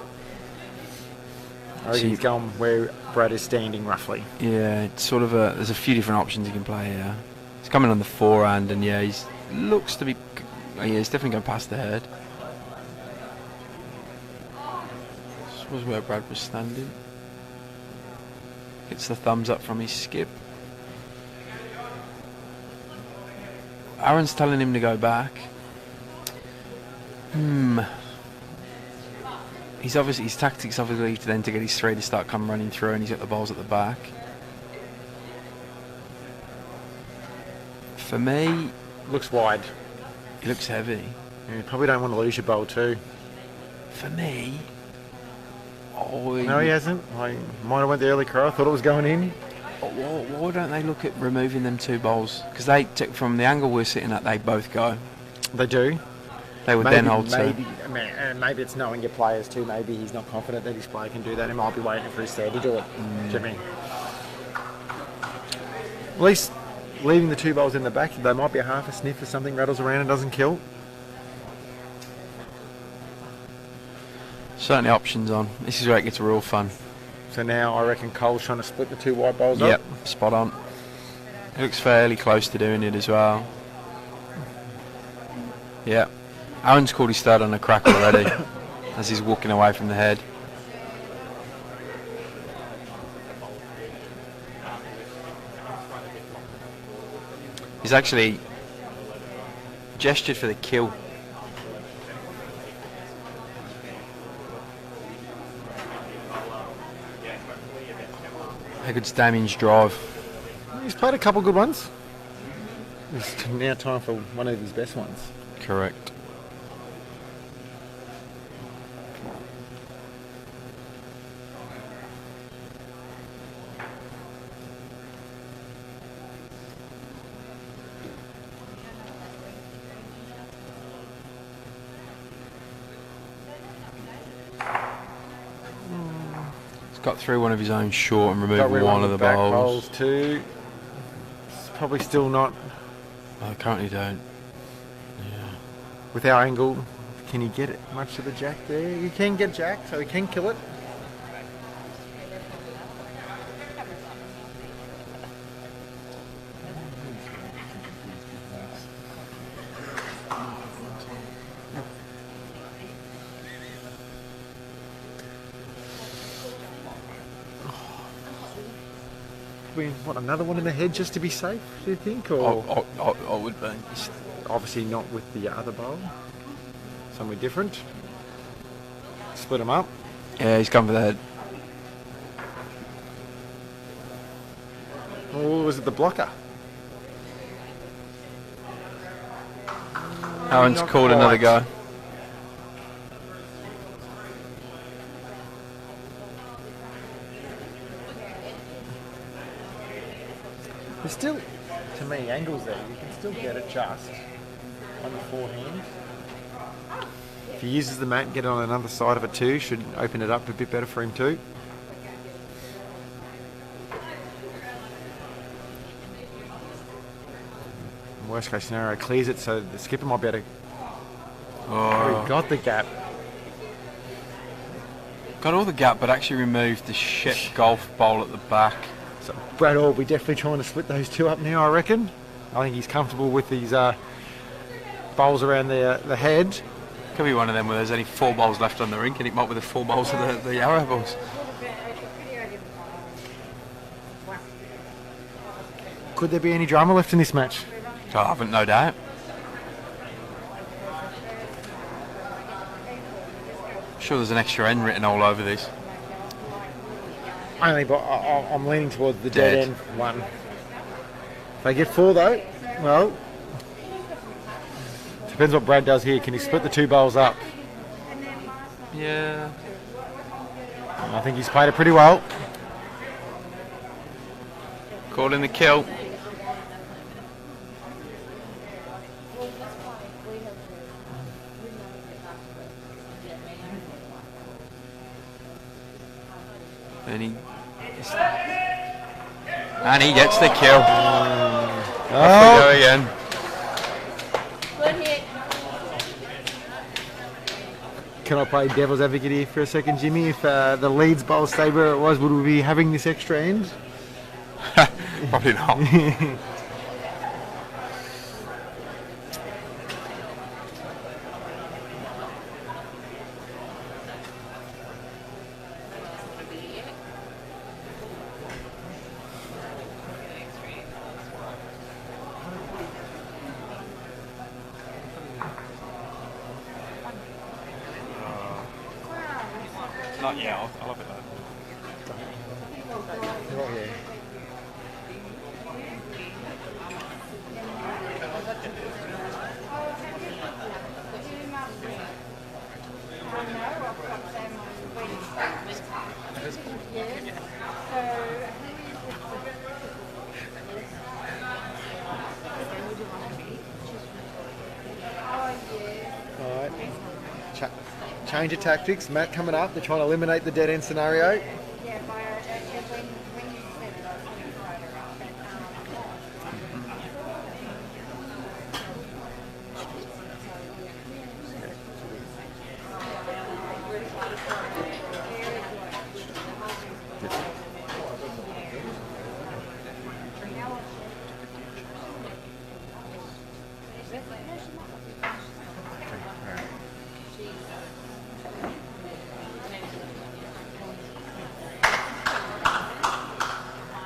Speaker 1: I think he's going where Brad is standing roughly.
Speaker 2: Yeah, it's sort of there's a few different options you can play here. He's coming on the forehand, and yeah, he's definitely going past the head. This was where Brad was standing. Gets the thumbs up from his skip. Aaron's telling him to go back. His tactics obviously to then to get his three to start come running through, and he's got the balls at the back. For me,
Speaker 1: looks wide.
Speaker 2: He looks heavy.
Speaker 1: Yeah, you probably don't want to lose your bowl too.
Speaker 2: For me,
Speaker 1: no, he hasn't. I might have went the early cry. I thought it was going in.
Speaker 2: Why don't they look at removing them two bowls? Because they took from the angle we're sitting at, they both go.
Speaker 1: They do.
Speaker 2: They would then hold
Speaker 1: maybe it's knowing your players too. Maybe he's not confident that his player can do that. He might be waiting for his third to do it. Jimmy. At least leaving the two bowls in the back, they might be a half a sniff if something rattles around and doesn't kill.
Speaker 2: Certainly options on. This is where it gets real fun.
Speaker 1: So now I reckon Cole's trying to split the two white bowls up.
Speaker 2: Yep, spot on. He looks fairly close to doing it as well. Yeah. Aaron's called his third on a crack already as he's walking away from the head. He's actually gestured for the kill. How good's Damien's drive?
Speaker 1: He's played a couple good ones. It's now time for one of his best ones.
Speaker 2: Correct. Got through one of his own short and removed one of the bowls.
Speaker 1: Too. It's probably still not.
Speaker 2: I currently don't. Yeah.
Speaker 1: With our angle, can he get it much to the jack there? He can get jack, so he can kill it. What, another one in the head just to be safe, do you think? Or
Speaker 2: I would be.
Speaker 1: Obviously not with the other bowl. Somewhere different. Split them up.
Speaker 2: Yeah, he's come for the head.
Speaker 1: Or was it the blocker?
Speaker 2: Aaron's called another go.
Speaker 1: There's still, to me, angles there. You can still get it just on the forehand. If he uses the mat and get it on another side of it too, should open it up a bit better for him too. Worst case scenario, clears it so the skipper might be able to... Oh, he got the gap.
Speaker 2: Got all the gap, but actually removed the shit golf ball at the back.
Speaker 1: So Brad will be definitely trying to split those two up now, I reckon. I think he's comfortable with these bowls around the head.
Speaker 2: Could be one of them where there's only 4 bowls left on the rink and it might be the 4 bowls of the arrow balls.
Speaker 1: Could there be any drama left in this match?
Speaker 2: I haven't, no doubt. sure there's an extra N written all over this.
Speaker 1: Only, but I'm leaning towards the dead end one. If they get 4 though, well, depends what Brad does here. Can he split the 2 bowls up?
Speaker 2: Yeah.
Speaker 1: I think he's played it pretty well.
Speaker 2: Calling the kill. And he gets the kill. Off we go again.
Speaker 3: Good hit.
Speaker 1: Can I play devil's advocate here for a second, Jimmy? If the Leeds bowl stayed where it was, would we be having this extra end?
Speaker 2: Probably not. Not yet, I'll have it though.
Speaker 1: Oh, yeah. Alright. Change of tactics. Matt coming up. They're trying to eliminate the dead end scenario.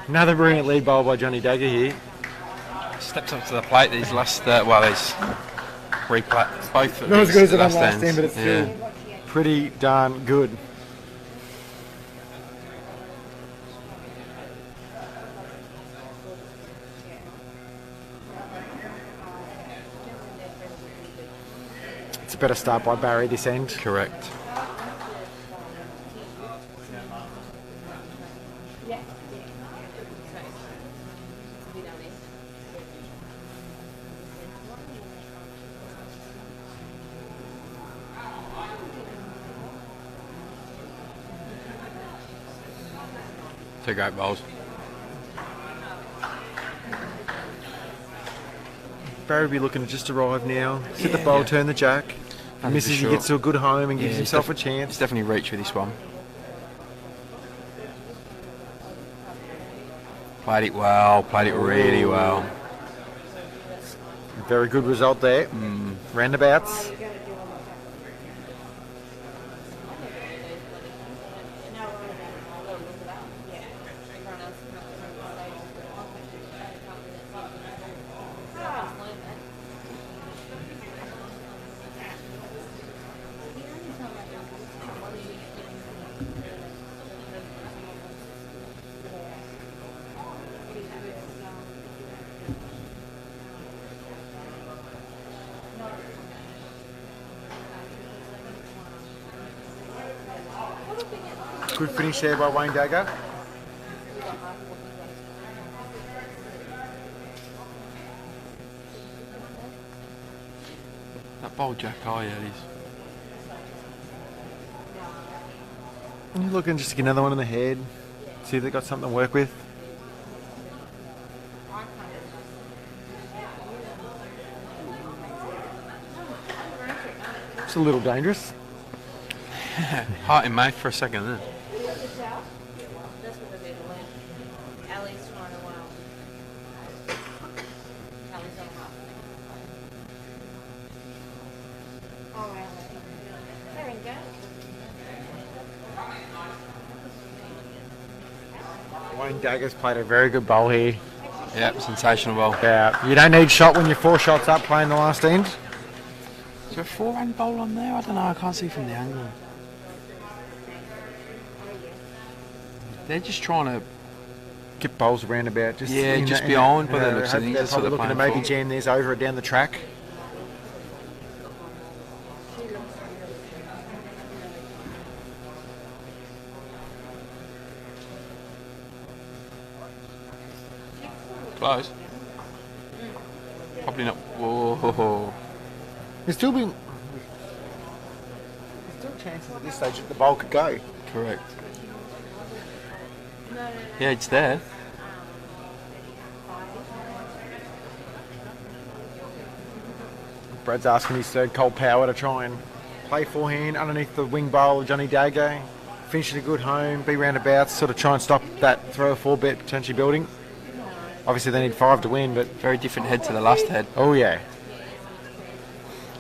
Speaker 1: Another brilliant lead bowl by Johnny Dagger here.
Speaker 2: Steps up to the plate these last, well, there's both of
Speaker 1: Not as
Speaker 2: these
Speaker 1: good as the one
Speaker 2: last
Speaker 1: last
Speaker 2: ends.
Speaker 1: end, but it's still pretty darn good. It's a better start by Barry this end.
Speaker 2: Correct. Two great bowls.
Speaker 1: Barry will be looking to just arrive now. Sit the bowl, turn the jack.
Speaker 2: For
Speaker 1: Misses,
Speaker 2: sure.
Speaker 1: he gets to a good home and gives
Speaker 2: Yeah,
Speaker 1: himself a
Speaker 2: He's
Speaker 1: chance.
Speaker 2: definitely reached with this one. Played it well, played it really well.
Speaker 1: Very good result there. Roundabouts. Good finish there by Wayne Dagger.
Speaker 2: That bowl jack high, yeah,
Speaker 1: And you're looking just to get another one in the head. See if they've got something to work with. It's a little dangerous.
Speaker 2: heart in mouth for a second, isn't it?
Speaker 1: Wayne Dagger's played a very good bowl here.
Speaker 2: Yep, sensational bowl.
Speaker 1: Yeah, you don't need shot when you're 4 shots up playing the last end.
Speaker 2: Is there a 4-run bowl on there? I don't know, I can't see from the angle. They're just trying to.
Speaker 1: Get bowls around about. Just
Speaker 2: behind by the looks of things.
Speaker 1: They're
Speaker 2: That's what
Speaker 1: probably
Speaker 2: they're
Speaker 1: looking to
Speaker 2: playing
Speaker 1: maybe
Speaker 2: for.
Speaker 1: jam theirs over or down the track.
Speaker 2: Close. Probably not. Whoa.
Speaker 1: There's still chances at this stage that the bowl could go.
Speaker 2: Correct. Yeah, it's there.
Speaker 1: Brad's asking his third cold power to try and play forehand underneath the wing bowl of Johnny Dago. Finish at a good home, be roundabouts, sort of try and stop that 3 or 4 bet potentially building. Obviously they need 5 to win, but...
Speaker 2: Very different head to the last head.
Speaker 1: Oh yeah.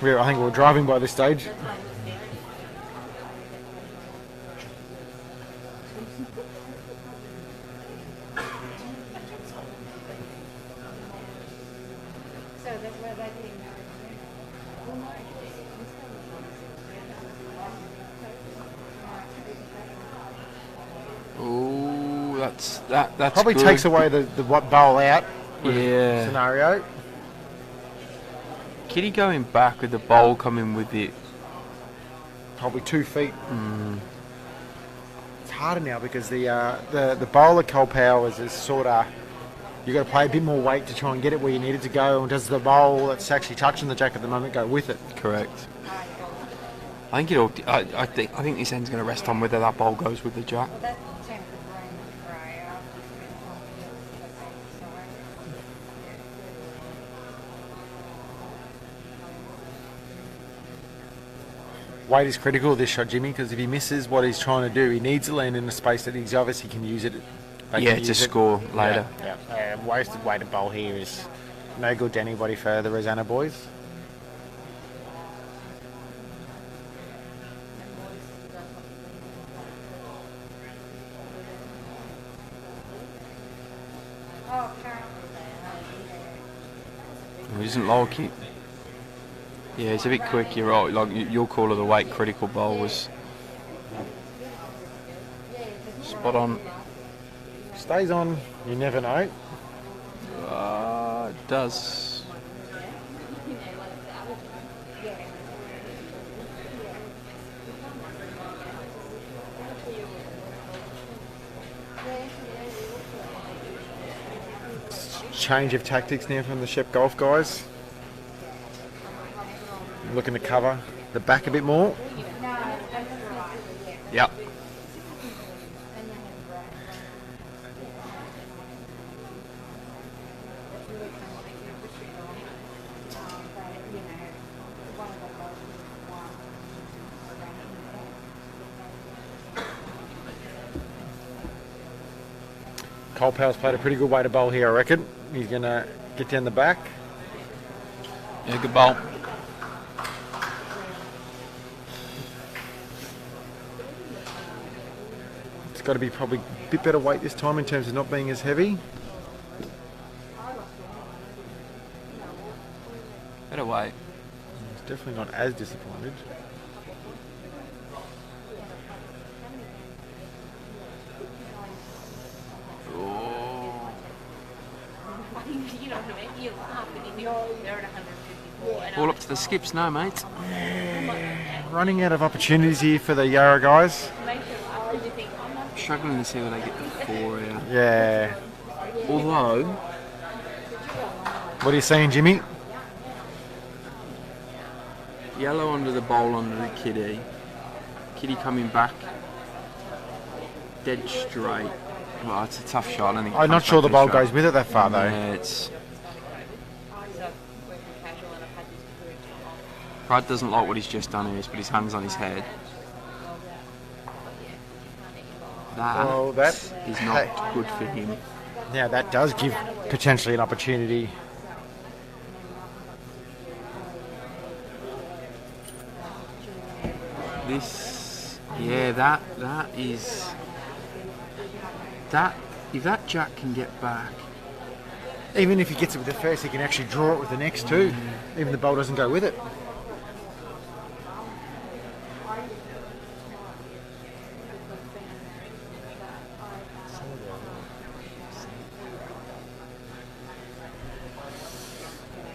Speaker 1: I think we're driving by this stage.
Speaker 2: Ooh, that's
Speaker 1: probably
Speaker 2: good.
Speaker 1: takes away the bowl out
Speaker 2: Yeah.
Speaker 1: scenario.
Speaker 2: Kitty going back with the bowl coming with it.
Speaker 1: Probably 2 feet. It's harder now because the bowl of cold power is sort of, you got to play a bit more weight to try and get it where you need it to go. And does the bowl that's actually touching the jack at the moment go with it?
Speaker 2: Correct. I think this end's going to rest on whether that bowl goes with the jack.
Speaker 1: Weight is critical of this shot, Jimmy, because if he misses what he's trying to do, he needs to land in a space that he's obviously can use it.
Speaker 2: To score later.
Speaker 1: Yeah. Wasted weighted bowl here is no good to anybody for the Rosanna boys.
Speaker 2: He doesn't like it. Yeah, it's a bit quick, you're right. Like your call of the weight critical bowl was spot on.
Speaker 1: Stays on, you never know.
Speaker 2: It does.
Speaker 1: Change of tactics now from the Shep Golf guys. Looking to cover the back a bit more.
Speaker 2: Yep.
Speaker 1: Cole Powell's played a pretty good way to bowl here, I reckon. He's going to get down the back.
Speaker 2: Yeah, good bowl.
Speaker 1: It's got to be probably a bit better weight this time in terms of not being as heavy.
Speaker 2: Better weight.
Speaker 1: He's definitely not as disappointed.
Speaker 3: You know what I mean? You laugh and you think they're at 154. And
Speaker 2: All up to the skips now, mate.
Speaker 1: Running out of opportunities here for the Yarra guys.
Speaker 3: you think, I'm not
Speaker 2: Struggling to see where they get the 4 here.
Speaker 1: Yeah.
Speaker 2: Although,
Speaker 1: What are you saying, Jimmy?
Speaker 2: yellow under the bowl under the kitty. Kitty coming back. Dead straight. Well, it's a tough shot. I don't think it
Speaker 1: I'm not
Speaker 2: comes
Speaker 1: sure
Speaker 2: back
Speaker 1: the
Speaker 2: to
Speaker 1: bowl
Speaker 2: straight.
Speaker 1: goes with it that far though.
Speaker 2: Yeah, it's...
Speaker 3: so working casual and I've had this career
Speaker 2: Brad doesn't like what he's just done here. He's put his hands on his head.
Speaker 1: Well, that
Speaker 2: is not good for him.
Speaker 1: Yeah, that does give potentially an opportunity.
Speaker 2: This, yeah, that is that. If that jack can get back,
Speaker 1: Even if he gets it with the first, he can actually draw it with the next two. Even the bowl doesn't go with it.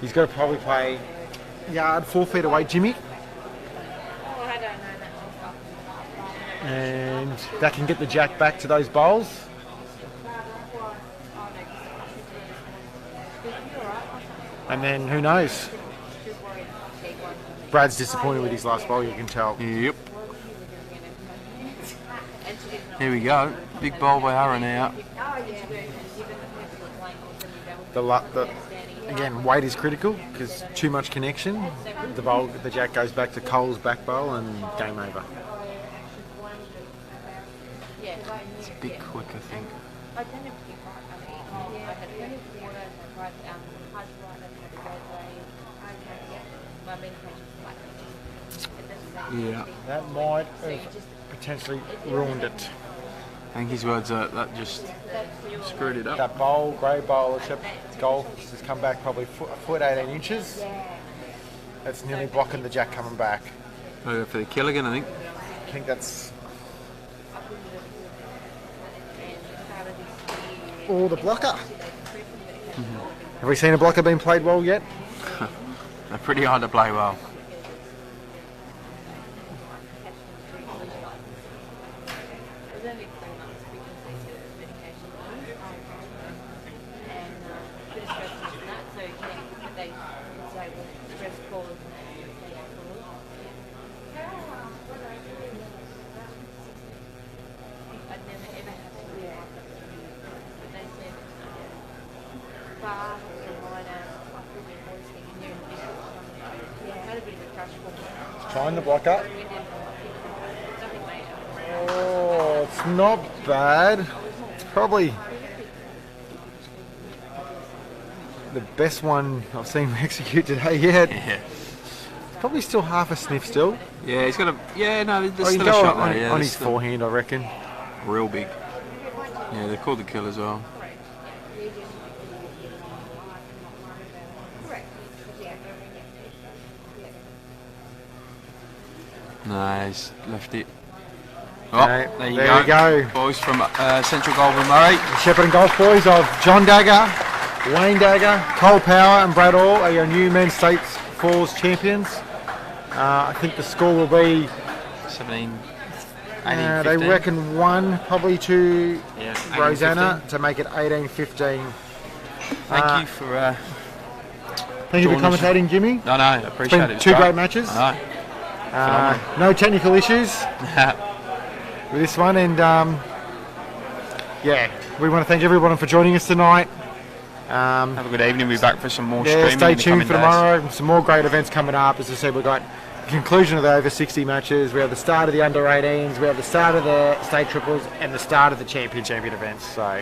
Speaker 1: He's got to probably play yard 4 feet away, Jimmy.
Speaker 3: Oh, I don't know that one.
Speaker 1: And that can get the jack back to those bowls. And then who knows? Brad's disappointed with his last bowl, you can tell.
Speaker 2: Yep. Here we go. Big bowl by Aaron now.
Speaker 1: Again, weight is critical because too much connection. The jack goes back to Cole's back bowl and game over.
Speaker 2: It's a bit quick, I think. Yeah.
Speaker 1: That might have potentially ruined it.
Speaker 2: I think his words are that just screwed it up.
Speaker 1: That bowl, grey bowl, except golf has come back probably foot 18 inches. That's nearly blocking the jack coming back.
Speaker 2: Oh, for the kill again, I think.
Speaker 1: I think that's all the blocker. Have we seen a blocker being played well yet?
Speaker 2: They're pretty hard to play well.
Speaker 1: Trying the block up. Oh, it's not bad. It's probably the best one I've seen him execute today yet.
Speaker 2: Yeah.
Speaker 1: Probably still half a sniff still.
Speaker 2: Yeah, he's got a. Yeah, no, there's
Speaker 1: Oh, you
Speaker 2: still
Speaker 1: go
Speaker 2: a shot
Speaker 1: on,
Speaker 2: there. Yeah,
Speaker 1: on
Speaker 2: there's
Speaker 1: his
Speaker 2: still
Speaker 1: forehand, I reckon.
Speaker 2: real big. Yeah, they're called the kill as well. Nice, left it. Oh,
Speaker 1: Okay,
Speaker 2: there you
Speaker 1: there
Speaker 2: go.
Speaker 1: we go.
Speaker 2: Boys from Central Goulburn Murray.
Speaker 1: The Shepherd and Golf boys of John Dagger, Wayne Dagger, Cole Power and Brad Orr are your new men's states fours champions. I think the score will be
Speaker 2: 17, 18,
Speaker 1: they
Speaker 2: 15.
Speaker 1: reckon one probably to
Speaker 2: Yeah, 18,
Speaker 1: Rosanna
Speaker 2: 15.
Speaker 1: to make it 18-15.
Speaker 2: Thank you for.
Speaker 1: Thank you for
Speaker 2: joining us.
Speaker 1: commentating, Jimmy.
Speaker 2: No, I
Speaker 1: It's
Speaker 2: appreciate
Speaker 1: been
Speaker 2: it. It's
Speaker 1: two great matches.
Speaker 2: I
Speaker 1: No technical issues
Speaker 2: know.
Speaker 1: with this one, and yeah, we want to thank everyone for joining us tonight.
Speaker 2: Have a good evening. We'll be back for some more
Speaker 1: Yeah,
Speaker 2: streaming
Speaker 1: stay
Speaker 2: in the
Speaker 1: tuned
Speaker 2: coming
Speaker 1: for
Speaker 2: days.
Speaker 1: tomorrow. Some more great events coming up. As I said, we've got the conclusion of the over 60 matches. We have the start of the under 18s. We have the start of the state triples and the start of the champion events. So